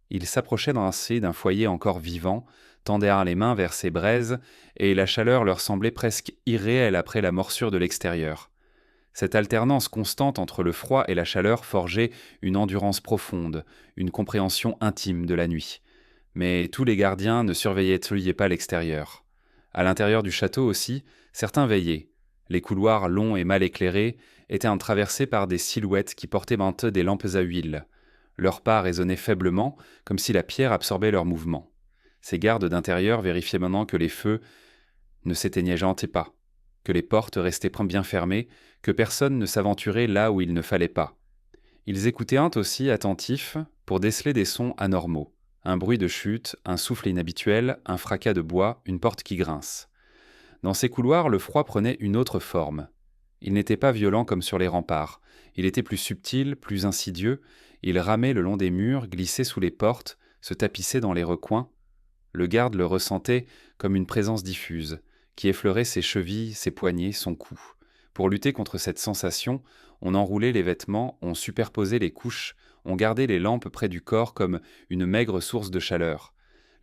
Ils s'approchaient d'un foyer encore vivant, tendaient les mains vers ces braises, et la chaleur leur semblait presque irréelle après la morsure de l'extérieur. Cette alternance constante entre le froid et la chaleur forgeait une endurance profonde, une compréhension intime de la nuit. Mais tous les gardiens ne surveillaient pas l'extérieur. À l'intérieur du château aussi, certains veillaient. Les couloirs longs et mal éclairés étaient traversés par des silhouettes qui portaient des lampes à huile. Leurs pas résonnaient faiblement, comme si la pierre absorbait leurs mouvements. Ces gardes d'intérieur vérifiaient maintenant que les feux ne s'éteignaient pas, que les portes restaient bien fermées, que personne ne s'aventurait là où il ne fallait pas. Ils écoutaient aussi attentifs pour déceler des sons anormaux. Un bruit de chute, un souffle inhabituel, un fracas de bois, une porte qui grince. Dans ces couloirs, le froid prenait une autre forme. Il n'était pas violent comme sur les remparts. Il était plus subtil, plus insidieux. Il ramait le long des murs, glissait sous les portes, se tapissait dans les recoins. Le garde le ressentait comme une présence diffuse, qui effleurait ses chevilles, ses poignets, son cou. Pour lutter contre cette sensation, on enroulait les vêtements, on superposait les couches, on gardait les lampes près du corps comme une maigre source de chaleur.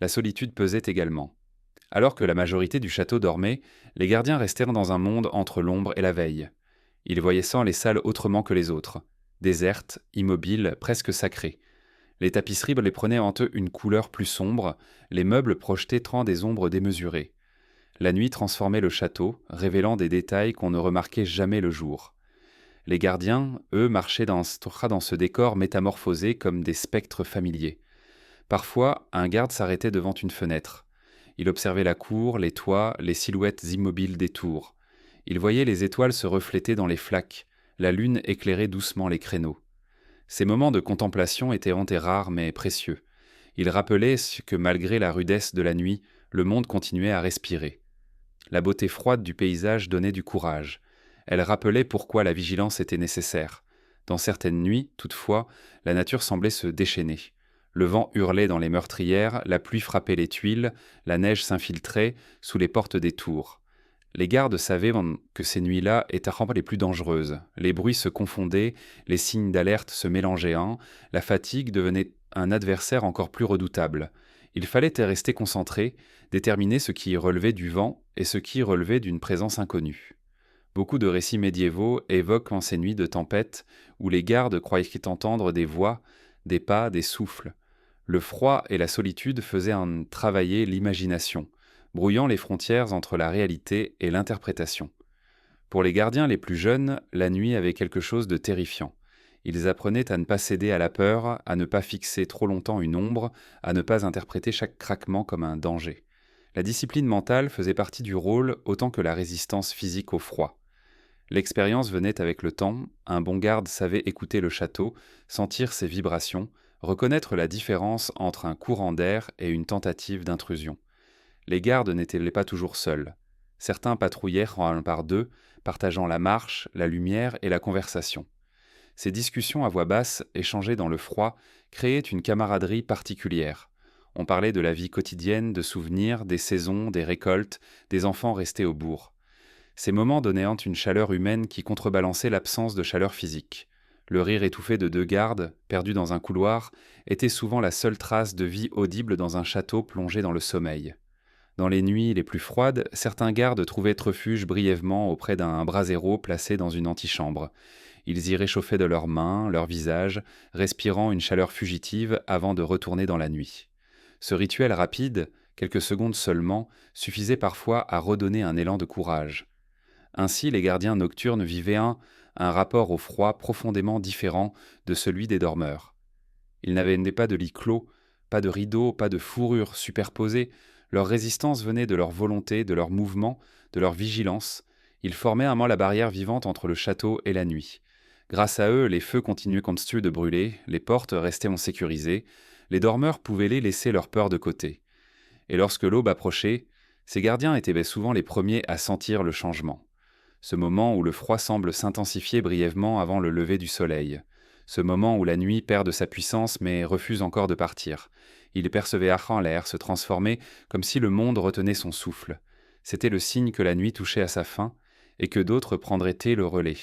La solitude pesait également. Alors que la majorité du château dormait, les gardiens restèrent dans un monde entre l'ombre et la veille. Ils voyaient les salles autrement que les autres, désertes, immobiles, presque sacrées. Les tapisseries les prenaient en eux une couleur plus sombre, les meubles projetaient des ombres démesurées. La nuit transformait le château, révélant des détails qu'on ne remarquait jamais le jour. Les gardiens, eux, marchaient dans ce décor métamorphosé comme des spectres familiers. Parfois, un garde s'arrêtait devant une fenêtre. Il observait la cour, les toits, les silhouettes immobiles des tours. Il voyait les étoiles se refléter dans les flaques, la lune éclairait doucement les créneaux. Ces moments de contemplation étaient rares mais précieux. Ils rappelaient que malgré la rudesse de la nuit, le monde continuait à respirer. La beauté froide du paysage donnait du courage. Elle rappelait pourquoi la vigilance était nécessaire. Dans certaines nuits, toutefois, la nature semblait se déchaîner. Le vent hurlait dans les meurtrières, la pluie frappait les tuiles, la neige s'infiltrait sous les portes des tours. Les gardes savaient que ces nuits-là étaient les plus dangereuses. Les bruits se confondaient, les signes d'alerte se mélangeaient, la fatigue devenait un adversaire encore plus redoutable. Il fallait rester concentré, déterminer ce qui relevait du vent et ce qui relevait d'une présence inconnue. Beaucoup de récits médiévaux évoquent en ces nuits de tempête où les gardes croyaient entendre des voix, des pas, des souffles. Le froid et la solitude faisaient travailler l'imagination, brouillant les frontières entre la réalité et l'interprétation. Pour les gardiens les plus jeunes, la nuit avait quelque chose de terrifiant. Ils apprenaient à ne pas céder à la peur, à ne pas fixer trop longtemps une ombre, à ne pas interpréter chaque craquement comme un danger. La discipline mentale faisait partie du rôle autant que la résistance physique au froid. L'expérience venait avec le temps, un bon garde savait écouter le château, sentir ses vibrations, reconnaître la différence entre un courant d'air et une tentative d'intrusion. Les gardes n'étaient pas toujours seuls. Certains patrouillèrent en un par deux, partageant la marche, la lumière et la conversation. Ces discussions à voix basse, échangées dans le froid, créaient une camaraderie particulière. On parlait de la vie quotidienne, de souvenirs, des saisons, des récoltes, des enfants restés au bourg. Ces moments donnaient une chaleur humaine qui contrebalançait l'absence de chaleur physique. Le rire étouffé de deux gardes, perdus dans un couloir, était souvent la seule trace de vie audible dans un château plongé dans le sommeil. Dans les nuits les plus froides, certains gardes trouvaient refuge brièvement auprès d'un brasero placé dans une antichambre. Ils y réchauffaient de leurs mains, leurs visages, respirant une chaleur fugitive avant de retourner dans la nuit. Ce rituel rapide, quelques secondes seulement, suffisait parfois à redonner un élan de courage. Ainsi, les gardiens nocturnes vivaient un rapport au froid profondément différent de celui des dormeurs. Ils n'avaient pas de lit clos, pas de rideaux, pas de fourrure superposée. Leur résistance venait de leur volonté, de leur mouvement, de leur vigilance. Ils formaient la barrière vivante entre le château et la nuit. Grâce à eux, les feux continuaient de brûler, les portes restaient sécurisées, les dormeurs pouvaient laisser leur peur de côté. Et lorsque l'aube approchait, ces gardiens étaient souvent les premiers à sentir le changement. Ce moment où le froid semble s'intensifier brièvement avant le lever du soleil. Ce moment où la nuit perd de sa puissance mais refuse encore de partir. Il percevait en l'air se transformer comme si le monde retenait son souffle. C'était le signe que la nuit touchait à sa fin et que d'autres prendraient le relais.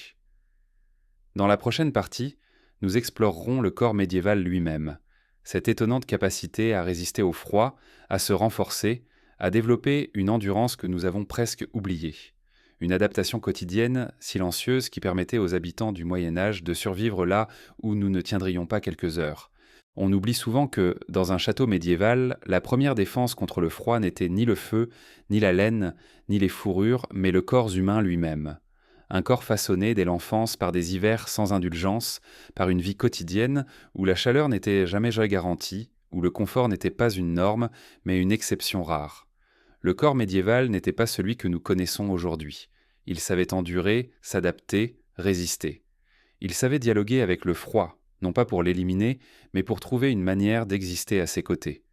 Dans la prochaine partie, nous explorerons le corps médiéval lui-même. Cette étonnante capacité à résister au froid, à se renforcer, à développer une endurance que nous avons presque oubliée. Une adaptation quotidienne, silencieuse, qui permettait aux habitants du Moyen-Âge de survivre là où nous ne tiendrions pas quelques heures. On oublie souvent que, dans un château médiéval, la première défense contre le froid n'était ni le feu, ni la laine, ni les fourrures, mais le corps humain lui-même. Un corps façonné dès l'enfance par des hivers sans indulgence, par une vie quotidienne où la chaleur n'était jamais garantie, où le confort n'était pas une norme, mais une exception rare. Le corps médiéval n'était pas celui que nous connaissons aujourd'hui. Il savait endurer, s'adapter, résister. Il savait dialoguer avec le froid, non pas pour l'éliminer, mais pour trouver une manière d'exister à ses côtés.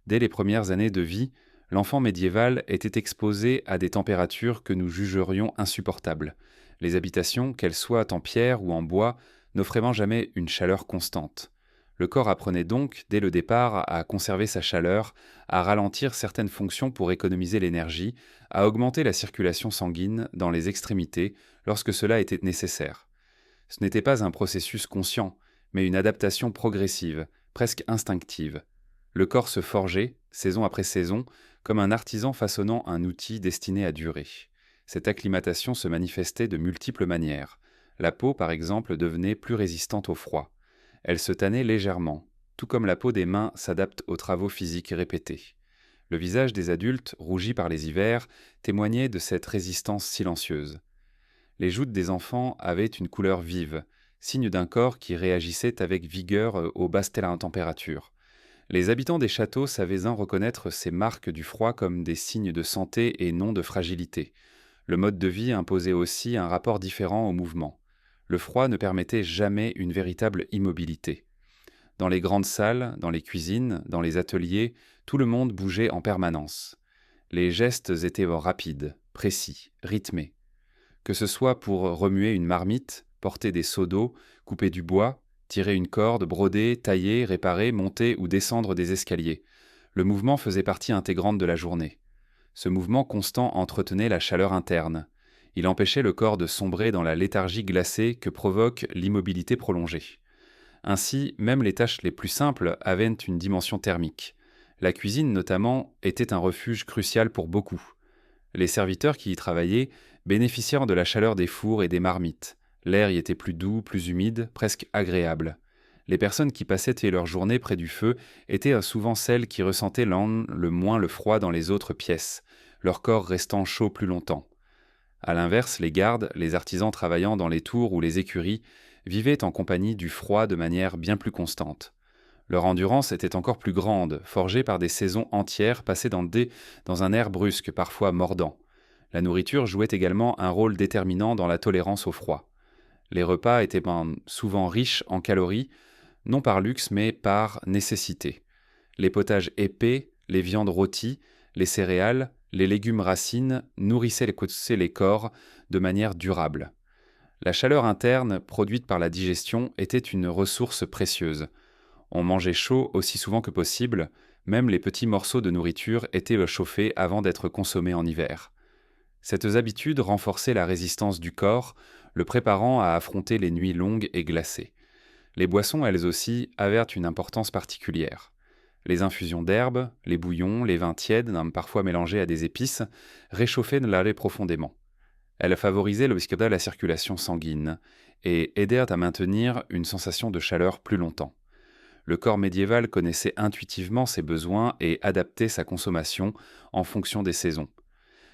Dès les premières années de vie, l'enfant médiéval était exposé à des températures que nous jugerions insupportables. Les habitations, qu'elles soient en pierre ou en bois, n'offraient jamais une chaleur constante. Le corps apprenait donc, dès le départ, à conserver sa chaleur, à ralentir certaines fonctions pour économiser l'énergie, à augmenter la circulation sanguine dans les extrémités lorsque cela était nécessaire. Ce n'était pas un processus conscient, mais une adaptation progressive, presque instinctive. Le corps se forgeait, saison après saison, comme un artisan façonnant un outil destiné à durer. Cette acclimatation se manifestait de multiples manières. La peau, par exemple, devenait plus résistante au froid. Elle se tannait légèrement, tout comme la peau des mains s'adapte aux travaux physiques répétés. Le visage des adultes, rougi par les hivers, témoignait de cette résistance silencieuse. Les joutes des enfants avaient une couleur vive, signe d'un corps qui réagissait avec vigueur aux basses températures. Les habitants des châteaux savaient reconnaître ces marques du froid comme des signes de santé et non de fragilité. Le mode de vie imposait aussi un rapport différent au mouvement. Le froid ne permettait jamais une véritable immobilité. Dans les grandes salles, dans les cuisines, dans les ateliers, tout le monde bougeait en permanence. Les gestes étaient rapides, précis, rythmés. Que ce soit pour remuer une marmite, porter des seaux d'eau, couper du bois, tirer une corde, broder, tailler, réparer, monter ou descendre des escaliers. Le mouvement faisait partie intégrante de la journée. Ce mouvement constant entretenait la chaleur interne. Il empêchait le corps de sombrer dans la léthargie glacée que provoque l'immobilité prolongée. Ainsi, même les tâches les plus simples avaient une dimension thermique. La cuisine, notamment, était un refuge crucial pour beaucoup. Les serviteurs qui y travaillaient bénéficièrent de la chaleur des fours et des marmites. L'air y était plus doux, plus humide, presque agréable. Les personnes qui passaient leur journée près du feu étaient souvent celles qui ressentaient le moins le froid dans les autres pièces, leur corps restant chaud plus longtemps. À l'inverse, les gardes, les artisans travaillant dans les tours ou les écuries, vivaient en compagnie du froid de manière bien plus constante. Leur endurance était encore plus grande, forgée par des saisons entières passées dans un air brusque, parfois mordant. La nourriture jouait également un rôle déterminant dans la tolérance au froid. Les repas étaient souvent riches en calories, non par luxe mais par nécessité. Les potages épais, les viandes rôties, les céréales, les légumes racines nourrissaient les corps de manière durable. La chaleur interne produite par la digestion était une ressource précieuse. On mangeait chaud aussi souvent que possible, même les petits morceaux de nourriture étaient chauffés avant d'être consommés en hiver. Cette habitude renforçait la résistance du corps, le préparant à affronter les nuits longues et glacées. Les boissons, elles aussi, avaient une importance particulière. Les infusions d'herbes, les bouillons, les vins tièdes, parfois mélangés à des épices, réchauffaient l'arrêt profondément. Elles favorisaient la circulation sanguine et aidèrent à maintenir une sensation de chaleur plus longtemps. Le corps médiéval connaissait intuitivement ses besoins et adaptait sa consommation en fonction des saisons.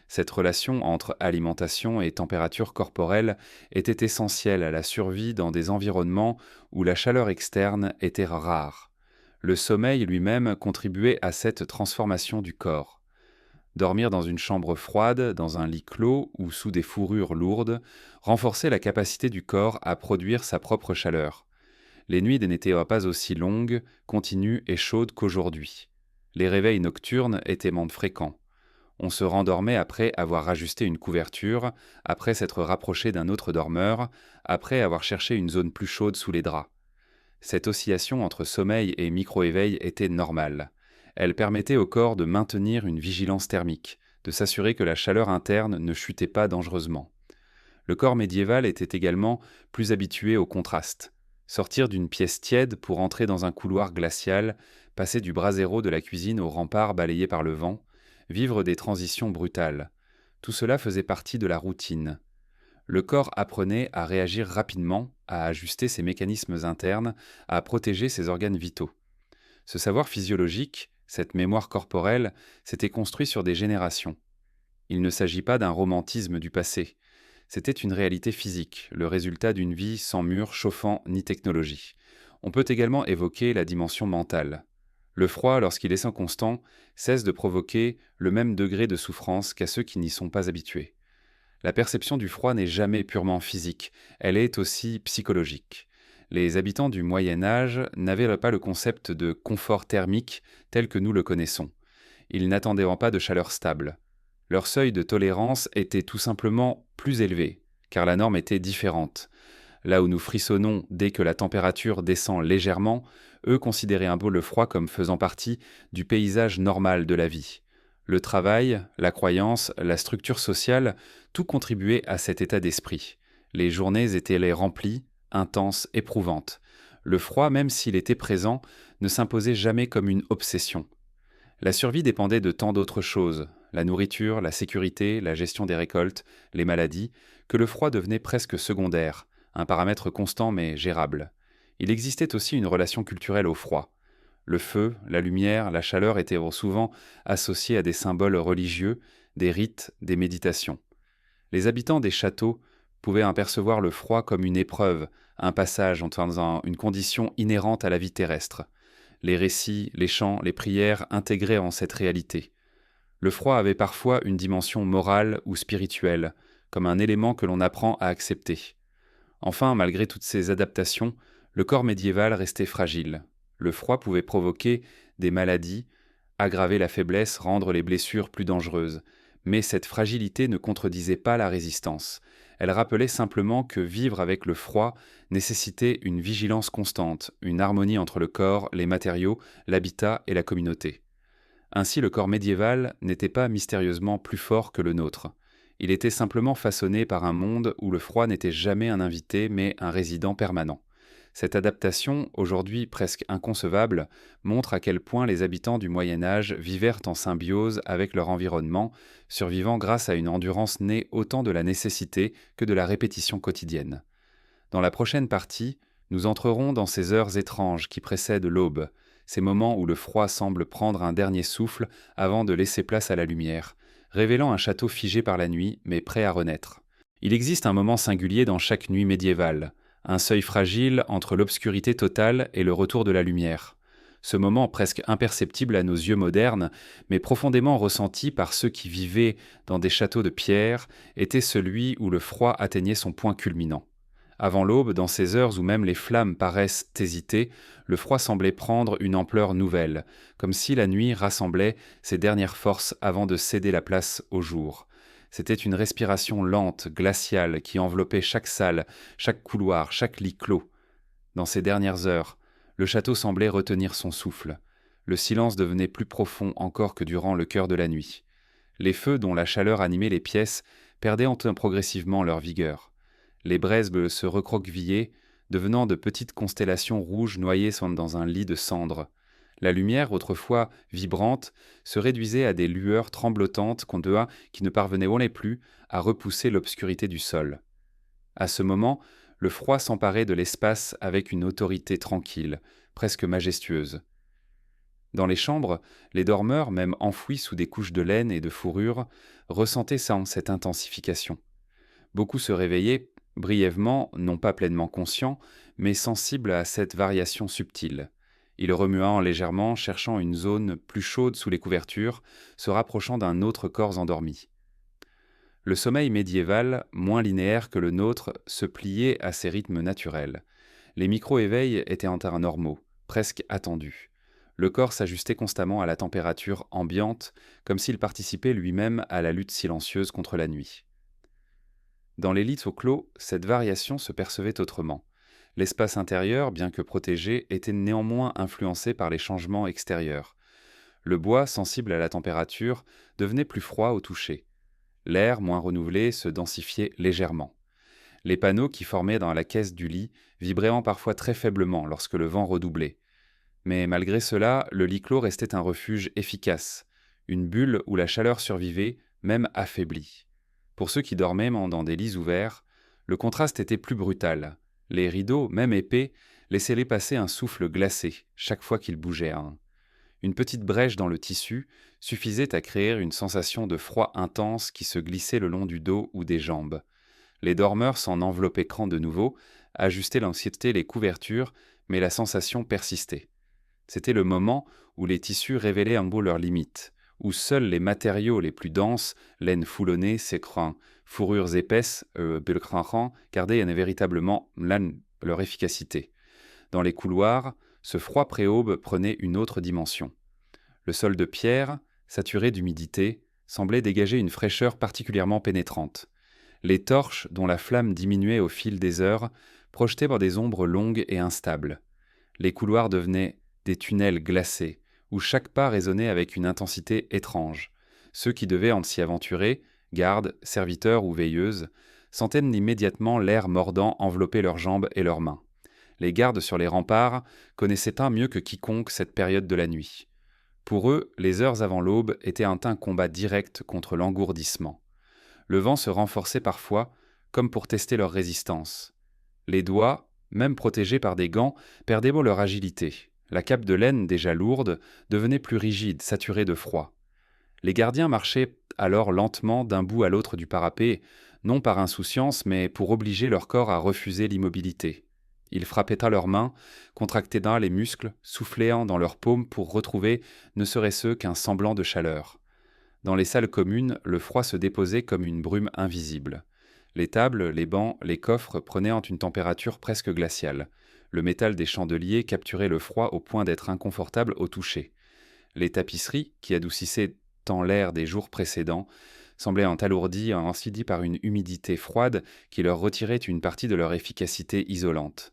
Cette relation entre alimentation et température corporelle était essentielle à la survie dans des environnements où la chaleur externe était rare. Le sommeil lui-même contribuait à cette transformation du corps. Dormir dans une chambre froide, dans un lit clos ou sous des fourrures lourdes renforçait la capacité du corps à produire sa propre chaleur. Les nuits n'étaient pas aussi longues, continues et chaudes qu'aujourd'hui. Les réveils nocturnes étaient moins fréquents. On se rendormait après avoir ajusté une couverture, après s'être rapproché d'un autre dormeur, après avoir cherché une zone plus chaude sous les draps. Cette oscillation entre sommeil et micro-éveil était normale. Elle permettait au corps de maintenir une vigilance thermique, de s'assurer que la chaleur interne ne chutait pas dangereusement. Le corps médiéval était également plus habitué au contraste. Sortir d'une pièce tiède pour entrer dans un couloir glacial, passer du brasero de la cuisine au rempart balayé par le vent, vivre des transitions brutales. Tout cela faisait partie de la routine. Le corps apprenait à réagir rapidement, à ajuster ses mécanismes internes, à protéger ses organes vitaux. Ce savoir physiologique, cette mémoire corporelle, s'était construit sur des générations. Il ne s'agit pas d'un romantisme du passé. C'était une réalité physique, le résultat d'une vie sans mur chauffant ni technologie. On peut également évoquer la dimension mentale. Le froid, lorsqu'il est sans constant, cesse de provoquer le même degré de souffrance qu'à ceux qui n'y sont pas habitués. La perception du froid n'est jamais purement physique, elle est aussi psychologique. Les habitants du Moyen Âge n'avaient pas le concept de confort thermique tel que nous le connaissons. Ils n'attendaient pas de chaleur stable. Leur seuil de tolérance était tout simplement plus élevé, car la norme était différente. Là où nous frissonnons dès que la température descend légèrement, eux considéraient un peu le froid comme faisant partie du paysage normal de la vie. Le travail, la croyance, la structure sociale, tout contribuait à cet état d'esprit. Les journées étaient remplies, intenses, éprouvantes. Le froid, même s'il était présent, ne s'imposait jamais comme une obsession. La survie dépendait de tant d'autres choses, la nourriture, la sécurité, la gestion des récoltes, les maladies, que le froid devenait presque secondaire, un paramètre constant mais gérable. Il existait aussi une relation culturelle au froid. Le feu, la lumière, la chaleur étaient souvent associés à des symboles religieux, des rites, des méditations. Les habitants des châteaux pouvaient apercevoir le froid comme une épreuve, un passage dans une condition inhérente à la vie terrestre. Les récits, les chants, les prières intégraient en cette réalité. Le froid avait parfois une dimension morale ou spirituelle, comme un élément que l'on apprend à accepter. Enfin, malgré toutes ces adaptations, le corps médiéval restait fragile. Le froid pouvait provoquer des maladies, aggraver la faiblesse, rendre les blessures plus dangereuses. Mais cette fragilité ne contredisait pas la résistance. Elle rappelait simplement que vivre avec le froid nécessitait une vigilance constante, une harmonie entre le corps, les matériaux, l'habitat et la communauté. Ainsi, le corps médiéval n'était pas mystérieusement plus fort que le nôtre. Il était simplement façonné par un monde où le froid n'était jamais un invité mais un résident permanent. Cette adaptation, aujourd'hui presque inconcevable, montre à quel point les habitants du Moyen Âge vivèrent en symbiose avec leur environnement, survivant grâce à une endurance née autant de la nécessité que de la répétition quotidienne. Dans la prochaine partie, nous entrerons dans ces heures étranges qui précèdent l'aube, ces moments où le froid semble prendre un dernier souffle avant de laisser place à la lumière, révélant un château figé par la nuit, mais prêt à renaître. Il existe un moment singulier dans chaque nuit médiévale, un seuil fragile entre l'obscurité totale et le retour de la lumière. Ce moment presque imperceptible à nos yeux modernes, mais profondément ressenti par ceux qui vivaient dans des châteaux de pierre, était celui où le froid atteignait son point culminant. Avant l'aube, dans ces heures où même les flammes paraissent hésiter, le froid semblait prendre une ampleur nouvelle, comme si la nuit rassemblait ses dernières forces avant de céder la place au jour. C'était une respiration lente, glaciale, qui enveloppait chaque salle, chaque couloir, chaque lit clos. Dans ces dernières heures, le château semblait retenir son souffle. Le silence devenait plus profond encore que durant le cœur de la nuit. Les feux dont la chaleur animait les pièces perdaient progressivement leur vigueur. Les braises se recroquevillaient, devenant de petites constellations rouges noyées dans un lit de cendres. La lumière, autrefois vibrante, se réduisait à des lueurs tremblotantes qui ne parvenaient plus à repousser l'obscurité du sol. À ce moment, le froid s'emparait de l'espace avec une autorité tranquille, presque majestueuse. Dans les chambres, les dormeurs, même enfouis sous des couches de laine et de fourrure, ressentaient cette intensification. Beaucoup se réveillaient brièvement, non pas pleinement conscients, mais sensibles à cette variation subtile. Ils remuaient légèrement, cherchant une zone plus chaude sous les couvertures, se rapprochant d'un autre corps endormi. Le sommeil médiéval, moins linéaire que le nôtre, se pliait à ses rythmes naturels. Les micro-éveils étaient en terrain normaux, presque attendus. Le corps s'ajustait constamment à la température ambiante, comme s'il participait lui-même à la lutte silencieuse contre la nuit. Dans les lits au clos, cette variation se percevait autrement. L'espace intérieur, bien que protégé, était néanmoins influencé par les changements extérieurs. Le bois, sensible à la température, devenait plus froid au toucher. L'air, moins renouvelé, se densifiait légèrement. Les panneaux qui formaient dans la caisse du lit vibraient parfois très faiblement lorsque le vent redoublait. Mais malgré cela, le lit clos restait un refuge efficace, une bulle où la chaleur survivait, même affaiblie. Pour ceux qui dormaient dans des lits ouverts, le contraste était plus brutal. Les rideaux, même épais, laissaient passer un souffle glacé chaque fois qu'ils bougeaient un. Une petite brèche dans le tissu suffisait à créer une sensation de froid intense qui se glissait le long du dos ou des jambes. Les dormeurs s'en enveloppaient de nouveau, ajustaient l'anxiété les couvertures, mais la sensation persistait. C'était le moment où les tissus révélaient un peu leurs limites, où seuls les matériaux les plus denses, laine foulonnée, sécrin, fourrures épaisses, gardaient véritablement leur efficacité. Dans les couloirs, ce froid pré-aube prenait une autre dimension. Le sol de pierre, saturé d'humidité, semblait dégager une fraîcheur particulièrement pénétrante. Les torches, dont la flamme diminuait au fil des heures, projetaient des ombres longues et instables. Les couloirs devenaient des tunnels glacés, où chaque pas résonnait avec une intensité étrange. Ceux qui devaient s'y aventurer, gardes, serviteurs ou veilleuses, sentaient immédiatement l'air mordant envelopper leurs jambes et leurs mains. Les gardes sur les remparts connaissaient mieux que quiconque cette période de la nuit. Pour eux, les heures avant l'aube étaient un combat direct contre l'engourdissement. Le vent se renforçait parfois, comme pour tester leur résistance. Les doigts, même protégés par des gants, perdaient leur agilité. La cape de laine, déjà lourde, devenait plus rigide, saturée de froid. Les gardiens marchaient alors lentement d'un bout à l'autre du parapet, non par insouciance, mais pour obliger leur corps à refuser l'immobilité. Ils frappaient à leurs mains, contractaient les muscles, soufflaient dans leurs paumes pour retrouver, ne serait-ce qu'un semblant de chaleur. Dans les salles communes, le froid se déposait comme une brume invisible. Les tables, les bancs, les coffres prenaient une température presque glaciale. Le métal des chandeliers capturait le froid au point d'être inconfortable au toucher. Les tapisseries, qui adoucissaient tant l'air des jours précédents, semblaient alourdies ainsi dit par une humidité froide qui leur retirait une partie de leur efficacité isolante.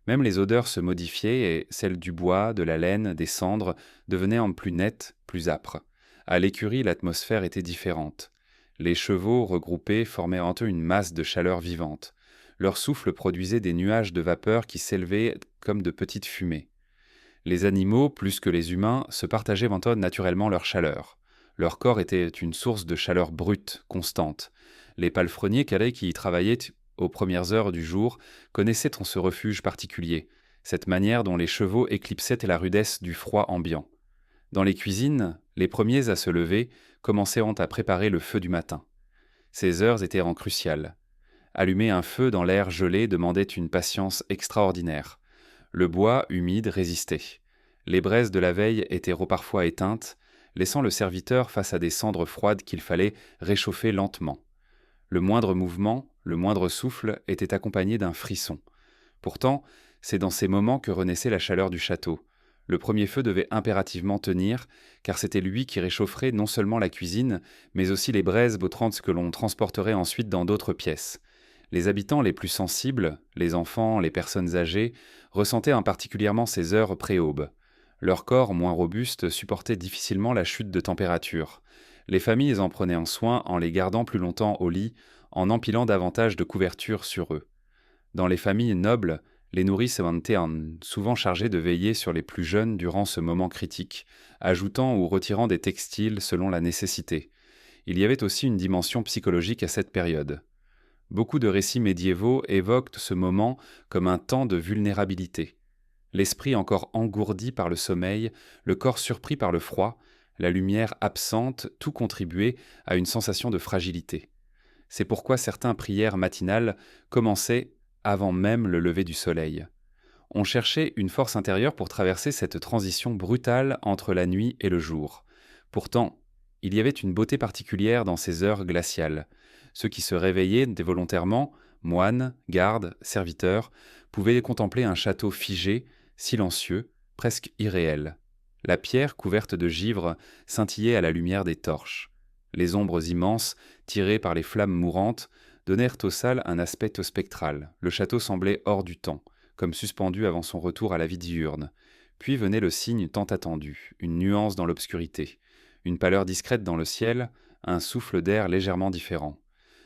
Même les odeurs se modifiaient et celles du bois, de la laine, des cendres devenaient plus nettes, plus âpres. À l'écurie, l'atmosphère était différente. Les chevaux regroupés formaient entre eux une masse de chaleur vivante. Leur souffle produisait des nuages de vapeur qui s'élevaient comme de petites fumées. Les animaux, plus que les humains, se partageaient naturellement leur chaleur. Leur corps était une source de chaleur brute, constante. Les palefreniers calais qui y travaillaient aux premières heures du jour connaissaient ce refuge particulier, cette manière dont les chevaux éclipsaient la rudesse du froid ambiant. Dans les cuisines, les premiers à se lever commençaient à préparer le feu du matin. Ces heures étaient cruciales. Allumer un feu dans l'air gelé demandait une patience extraordinaire. Le bois, humide, résistait. Les braises de la veille étaient parfois éteintes, laissant le serviteur face à des cendres froides qu'il fallait réchauffer lentement. Le moindre mouvement, le moindre souffle était accompagné d'un frisson. Pourtant, c'est dans ces moments que renaissait la chaleur du château. Le premier feu devait impérativement tenir, car c'était lui qui réchaufferait non seulement la cuisine, mais aussi les braises bottrantes que l'on transporterait ensuite dans d'autres pièces. Les habitants les plus sensibles, les enfants, les personnes âgées, ressentaient particulièrement ces heures pré-aube. Leur corps, moins robuste, supportait difficilement la chute de température. Les familles en prenaient en soin en les gardant plus longtemps au lit, en empilant davantage de couvertures sur eux. Dans les familles nobles, les nourrices étaient souvent chargées de veiller sur les plus jeunes durant ce moment critique, ajoutant ou retirant des textiles selon la nécessité. Il y avait aussi une dimension psychologique à cette période. Beaucoup de récits médiévaux évoquent ce moment comme un temps de vulnérabilité. L'esprit encore engourdi par le sommeil, le corps surpris par le froid, la lumière absente, tout contribuait à une sensation de fragilité. C'est pourquoi certaines prières matinales commençaient avant même le lever du soleil. On cherchait une force intérieure pour traverser cette transition brutale entre la nuit et le jour. Pourtant, il y avait une beauté particulière dans ces heures glaciales. Ceux qui se réveillaient volontairement, moines, gardes, serviteurs, pouvaient contempler un château figé, silencieux, presque irréel. La pierre, couverte de givre, scintillait à la lumière des torches. Les ombres immenses, tirées par les flammes mourantes, donnèrent aux salles un aspect spectral. Le château semblait hors du temps, comme suspendu avant son retour à la vie diurne. Puis venait le signe tant attendu, une nuance dans l'obscurité, une pâleur discrète dans le ciel, un souffle d'air légèrement différent.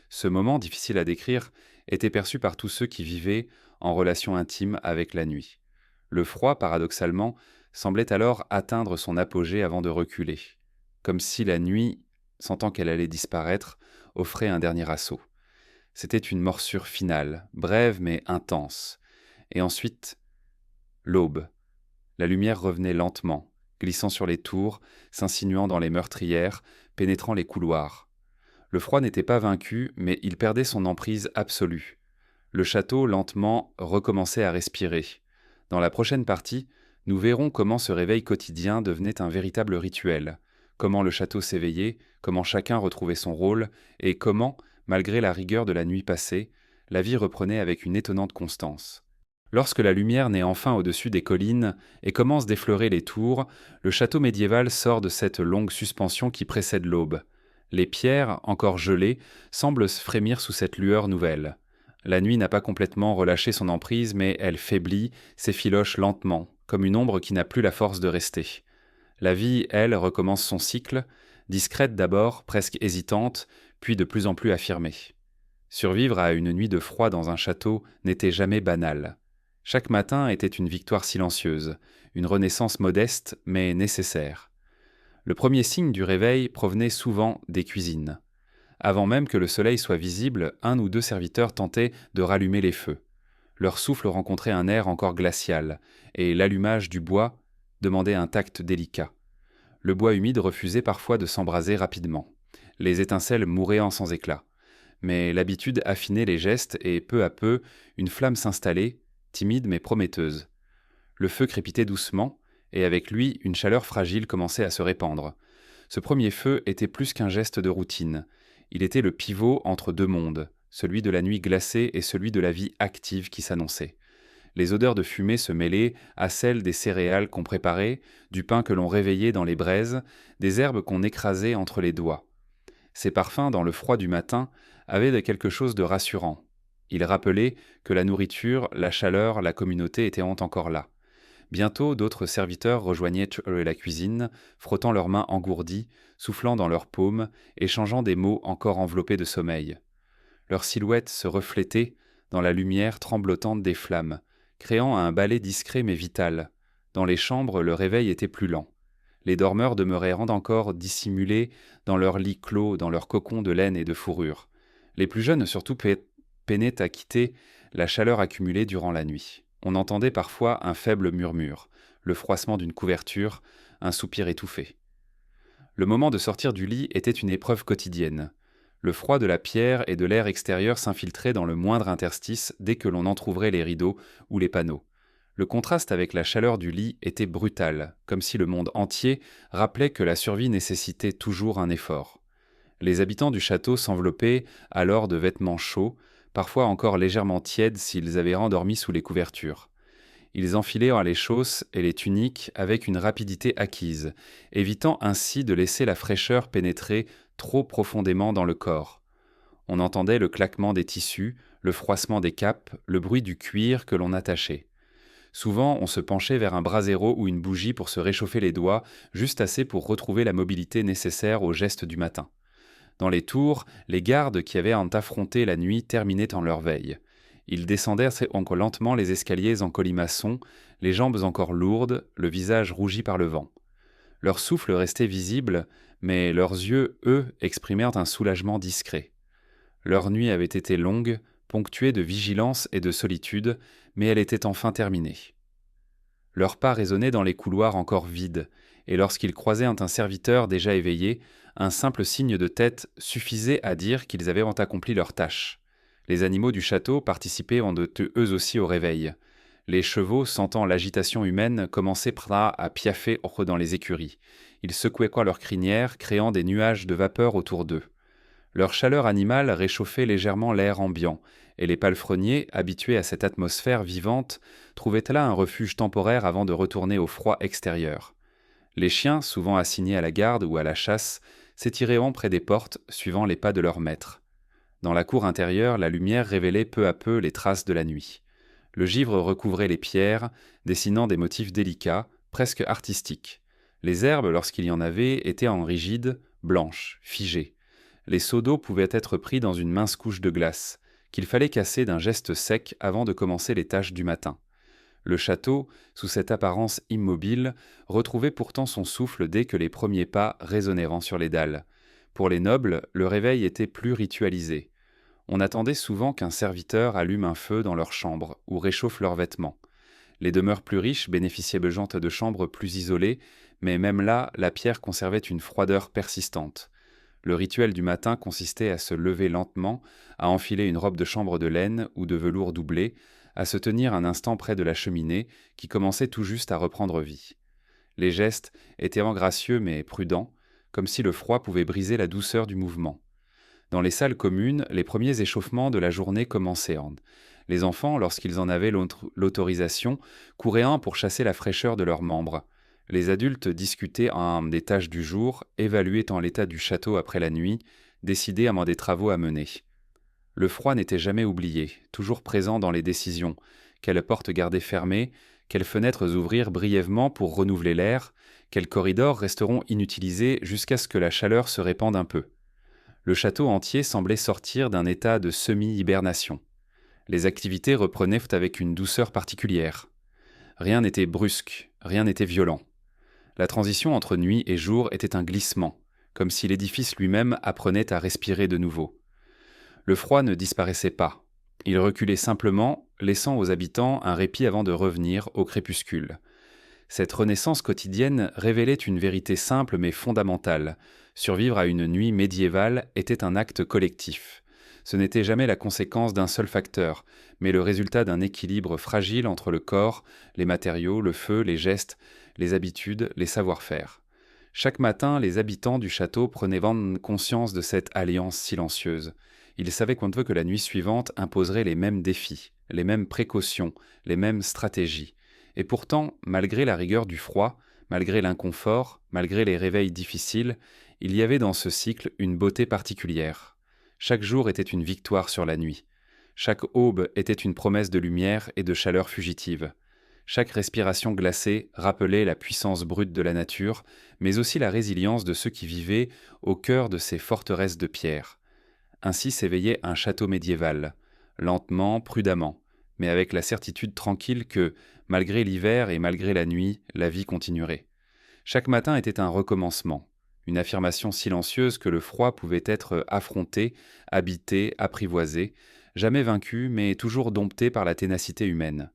Ce moment, difficile à décrire, était perçu par tous ceux qui vivaient en relation intime avec la nuit. Le froid, paradoxalement, semblait alors atteindre son apogée avant de reculer, comme si la nuit, sentant qu'elle allait disparaître, offrait un dernier assaut. C'était une morsure finale, brève mais intense. Et ensuite, l'aube. La lumière revenait lentement, glissant sur les tours, s'insinuant dans les meurtrières, pénétrant les couloirs. Le froid n'était pas vaincu, mais il perdait son emprise absolue. Le château, lentement, recommençait à respirer. Dans la prochaine partie, nous verrons comment ce réveil quotidien devenait un véritable rituel, comment le château s'éveillait, comment chacun retrouvait son rôle, et comment, malgré la rigueur de la nuit passée, la vie reprenait avec une étonnante constance. Lorsque la lumière naît enfin au-dessus des collines et commence d'effleurer les tours, le château médiéval sort de cette longue suspension qui précède l'aube. Les pierres, encore gelées, semblent frémir sous cette lueur nouvelle. La nuit n'a pas complètement relâché son emprise, mais elle faiblit, s'effiloche lentement, comme une ombre qui n'a plus la force de rester. La vie, elle, recommence son cycle, discrète d'abord, presque hésitante, puis de plus en plus affirmée. Survivre à une nuit de froid dans un château n'était jamais banal. Chaque matin était une victoire silencieuse, une renaissance modeste mais nécessaire. Le premier signe du réveil provenait souvent des cuisines. Avant même que le soleil soit visible, un ou deux serviteurs tentaient de rallumer les feux. Leur souffle rencontrait un air encore glacial, et l'allumage du bois demandait un tact délicat. Le bois humide refusait parfois de s'embraser rapidement. Les étincelles mouraient sans éclat. Mais l'habitude affinait les gestes et peu à peu, une flamme s'installait, timide mais prometteuse. Le feu crépitait doucement, et avec lui, une chaleur fragile commençait à se répandre. Ce premier feu était plus qu'un geste de routine. Il était le pivot entre deux mondes, celui de la nuit glacée et celui de la vie active qui s'annonçait. Les odeurs de fumée se mêlaient à celles des céréales qu'on préparait, du pain que l'on réveillait dans les braises, des herbes qu'on écrasait entre les doigts. Ces parfums, dans le froid du matin, avaient quelque chose de rassurant. Ils rappelaient que la nourriture, la chaleur, la communauté étaient encore là. Bientôt, d'autres serviteurs rejoignaient la cuisine, frottant leurs mains engourdies, soufflant dans leurs paumes, échangeant des mots encore enveloppés de sommeil. Leurs silhouettes se reflétaient dans la lumière tremblotante des flammes, créant un balai discret mais vital. Dans les chambres, le réveil était plus lent. Les dormeurs demeuraient encore dissimulés dans leurs lits clos, dans leurs cocons de laine et de fourrure. Les plus jeunes surtout peinaient à quitter la chaleur accumulée durant la nuit. On entendait parfois un faible murmure, le froissement d'une couverture, un soupir étouffé. Le moment de sortir du lit était une épreuve quotidienne. Le froid de la pierre et de l'air extérieur s'infiltrait dans le moindre interstice dès que l'on entr'ouvrait les rideaux ou les panneaux. Le contraste avec la chaleur du lit était brutal, comme si le monde entier rappelait que la survie nécessitait toujours un effort. Les habitants du château s'enveloppaient alors de vêtements chauds, parfois encore légèrement tièdes s'ils avaient endormi sous les couvertures. Ils enfilaient les chausses et les tuniques avec une rapidité acquise, évitant ainsi de laisser la fraîcheur pénétrer trop profondément dans le corps. On entendait le claquement des tissus, le froissement des capes, le bruit du cuir que l'on attachait. Souvent, on se penchait vers un brasero ou une bougie pour se réchauffer les doigts, juste assez pour retrouver la mobilité nécessaire au geste du matin. Dans les tours, les gardes qui avaient à affronter la nuit terminaient en leur veille. Ils descendaient encore lentement les escaliers en colimaçon, les jambes encore lourdes, le visage rougi par le vent. Leur souffle restait visible, mais leurs yeux, eux, exprimèrent un soulagement discret. Leur nuit avait été longue, ponctuée de vigilance et de solitude, mais elle était enfin terminée. Leurs pas résonnaient dans les couloirs encore vides, et lorsqu'ils croisaient un serviteur déjà éveillé, un simple signe de tête suffisait à dire qu'ils avaient accompli leur tâche. Les animaux du château participaient eux aussi au réveil. Les chevaux, sentant l'agitation humaine, commençaient à piaffer dans les écuries. Ils secouaient leurs crinières, créant des nuages de vapeur autour d'eux. Leur chaleur animale réchauffait légèrement l'air ambiant, et les palefreniers, habitués à cette atmosphère vivante, trouvaient là un refuge temporaire avant de retourner au froid extérieur. Les chiens, souvent assignés à la garde ou à la chasse, s'étiraient près des portes, suivant les pas de leur maître. Dans la cour intérieure, la lumière révélait peu à peu les traces de la nuit. Le givre recouvrait les pierres, dessinant des motifs délicats, presque artistiques. Les herbes, lorsqu'il y en avait, étaient en rigide, blanches, figées. Les seaux d'eau pouvaient être pris dans une mince couche de glace, qu'il fallait casser d'un geste sec avant de commencer les tâches du matin. Le château, sous cette apparence immobile, retrouvait pourtant son souffle dès que les premiers pas résonnèrent sur les dalles. Pour les nobles, le réveil était plus ritualisé. On attendait souvent qu'un serviteur allume un feu dans leur chambre ou réchauffe leurs vêtements. Les demeures plus riches bénéficiaient de chambres plus isolées, mais même là, la pierre conservait une froideur persistante. Le rituel du matin consistait à se lever lentement, à enfiler une robe de chambre de laine ou de velours doublé, à se tenir un instant près de la cheminée qui commençait tout juste à reprendre vie. Les gestes étaient gracieux mais prudents, comme si le froid pouvait briser la douceur du mouvement. Dans les salles communes, les premiers échauffements de la journée commençaient. Les enfants, lorsqu'ils en avaient l'autorisation, couraient pour chasser la fraîcheur de leurs membres. Les adultes discutaient des tâches du jour, évaluaient l'état du château après la nuit, décidaient des travaux à mener. Le froid n'était jamais oublié, toujours présent dans les décisions. Quelles portes garder fermées, quelles fenêtres ouvrir brièvement pour renouveler l'air, quels corridors resteront inutilisés jusqu'à ce que la chaleur se répande un peu. Le château entier semblait sortir d'un état de semi-hibernation. Les activités reprenaient avec une douceur particulière. Rien n'était brusque, rien n'était violent. La transition entre nuit et jour était un glissement, comme si l'édifice lui-même apprenait à respirer de nouveau. Le froid ne disparaissait pas. Il reculait simplement, laissant aux habitants un répit avant de revenir au crépuscule. Cette renaissance quotidienne révélait une vérité simple mais fondamentale. Survivre à une nuit médiévale était un acte collectif. Ce n'était jamais la conséquence d'un seul facteur, mais le résultat d'un équilibre fragile entre le corps, les matériaux, le feu, les gestes, les habitudes, les savoir-faire. Chaque matin, les habitants du château prenaient conscience de cette alliance silencieuse. Ils savaient que la nuit suivante imposerait les mêmes défis, les mêmes précautions, les mêmes stratégies. Et pourtant, malgré la rigueur du froid, malgré l'inconfort, malgré les réveils difficiles, il y avait dans ce cycle une beauté particulière. Chaque jour était une victoire sur la nuit. Chaque aube était une promesse de lumière et de chaleur fugitive. Chaque respiration glacée rappelait la puissance brute de la nature, mais aussi la résilience de ceux qui vivaient au cœur de ces forteresses de pierre. Ainsi s'éveillait un château médiéval. lentement, prudemment, mais avec la certitude tranquille que, malgré l'hiver et malgré la nuit, la vie continuerait. Chaque matin était un recommencement, une affirmation silencieuse que le froid pouvait être affronté, habité, apprivoisé, jamais vaincu, mais toujours dompté par la ténacité humaine.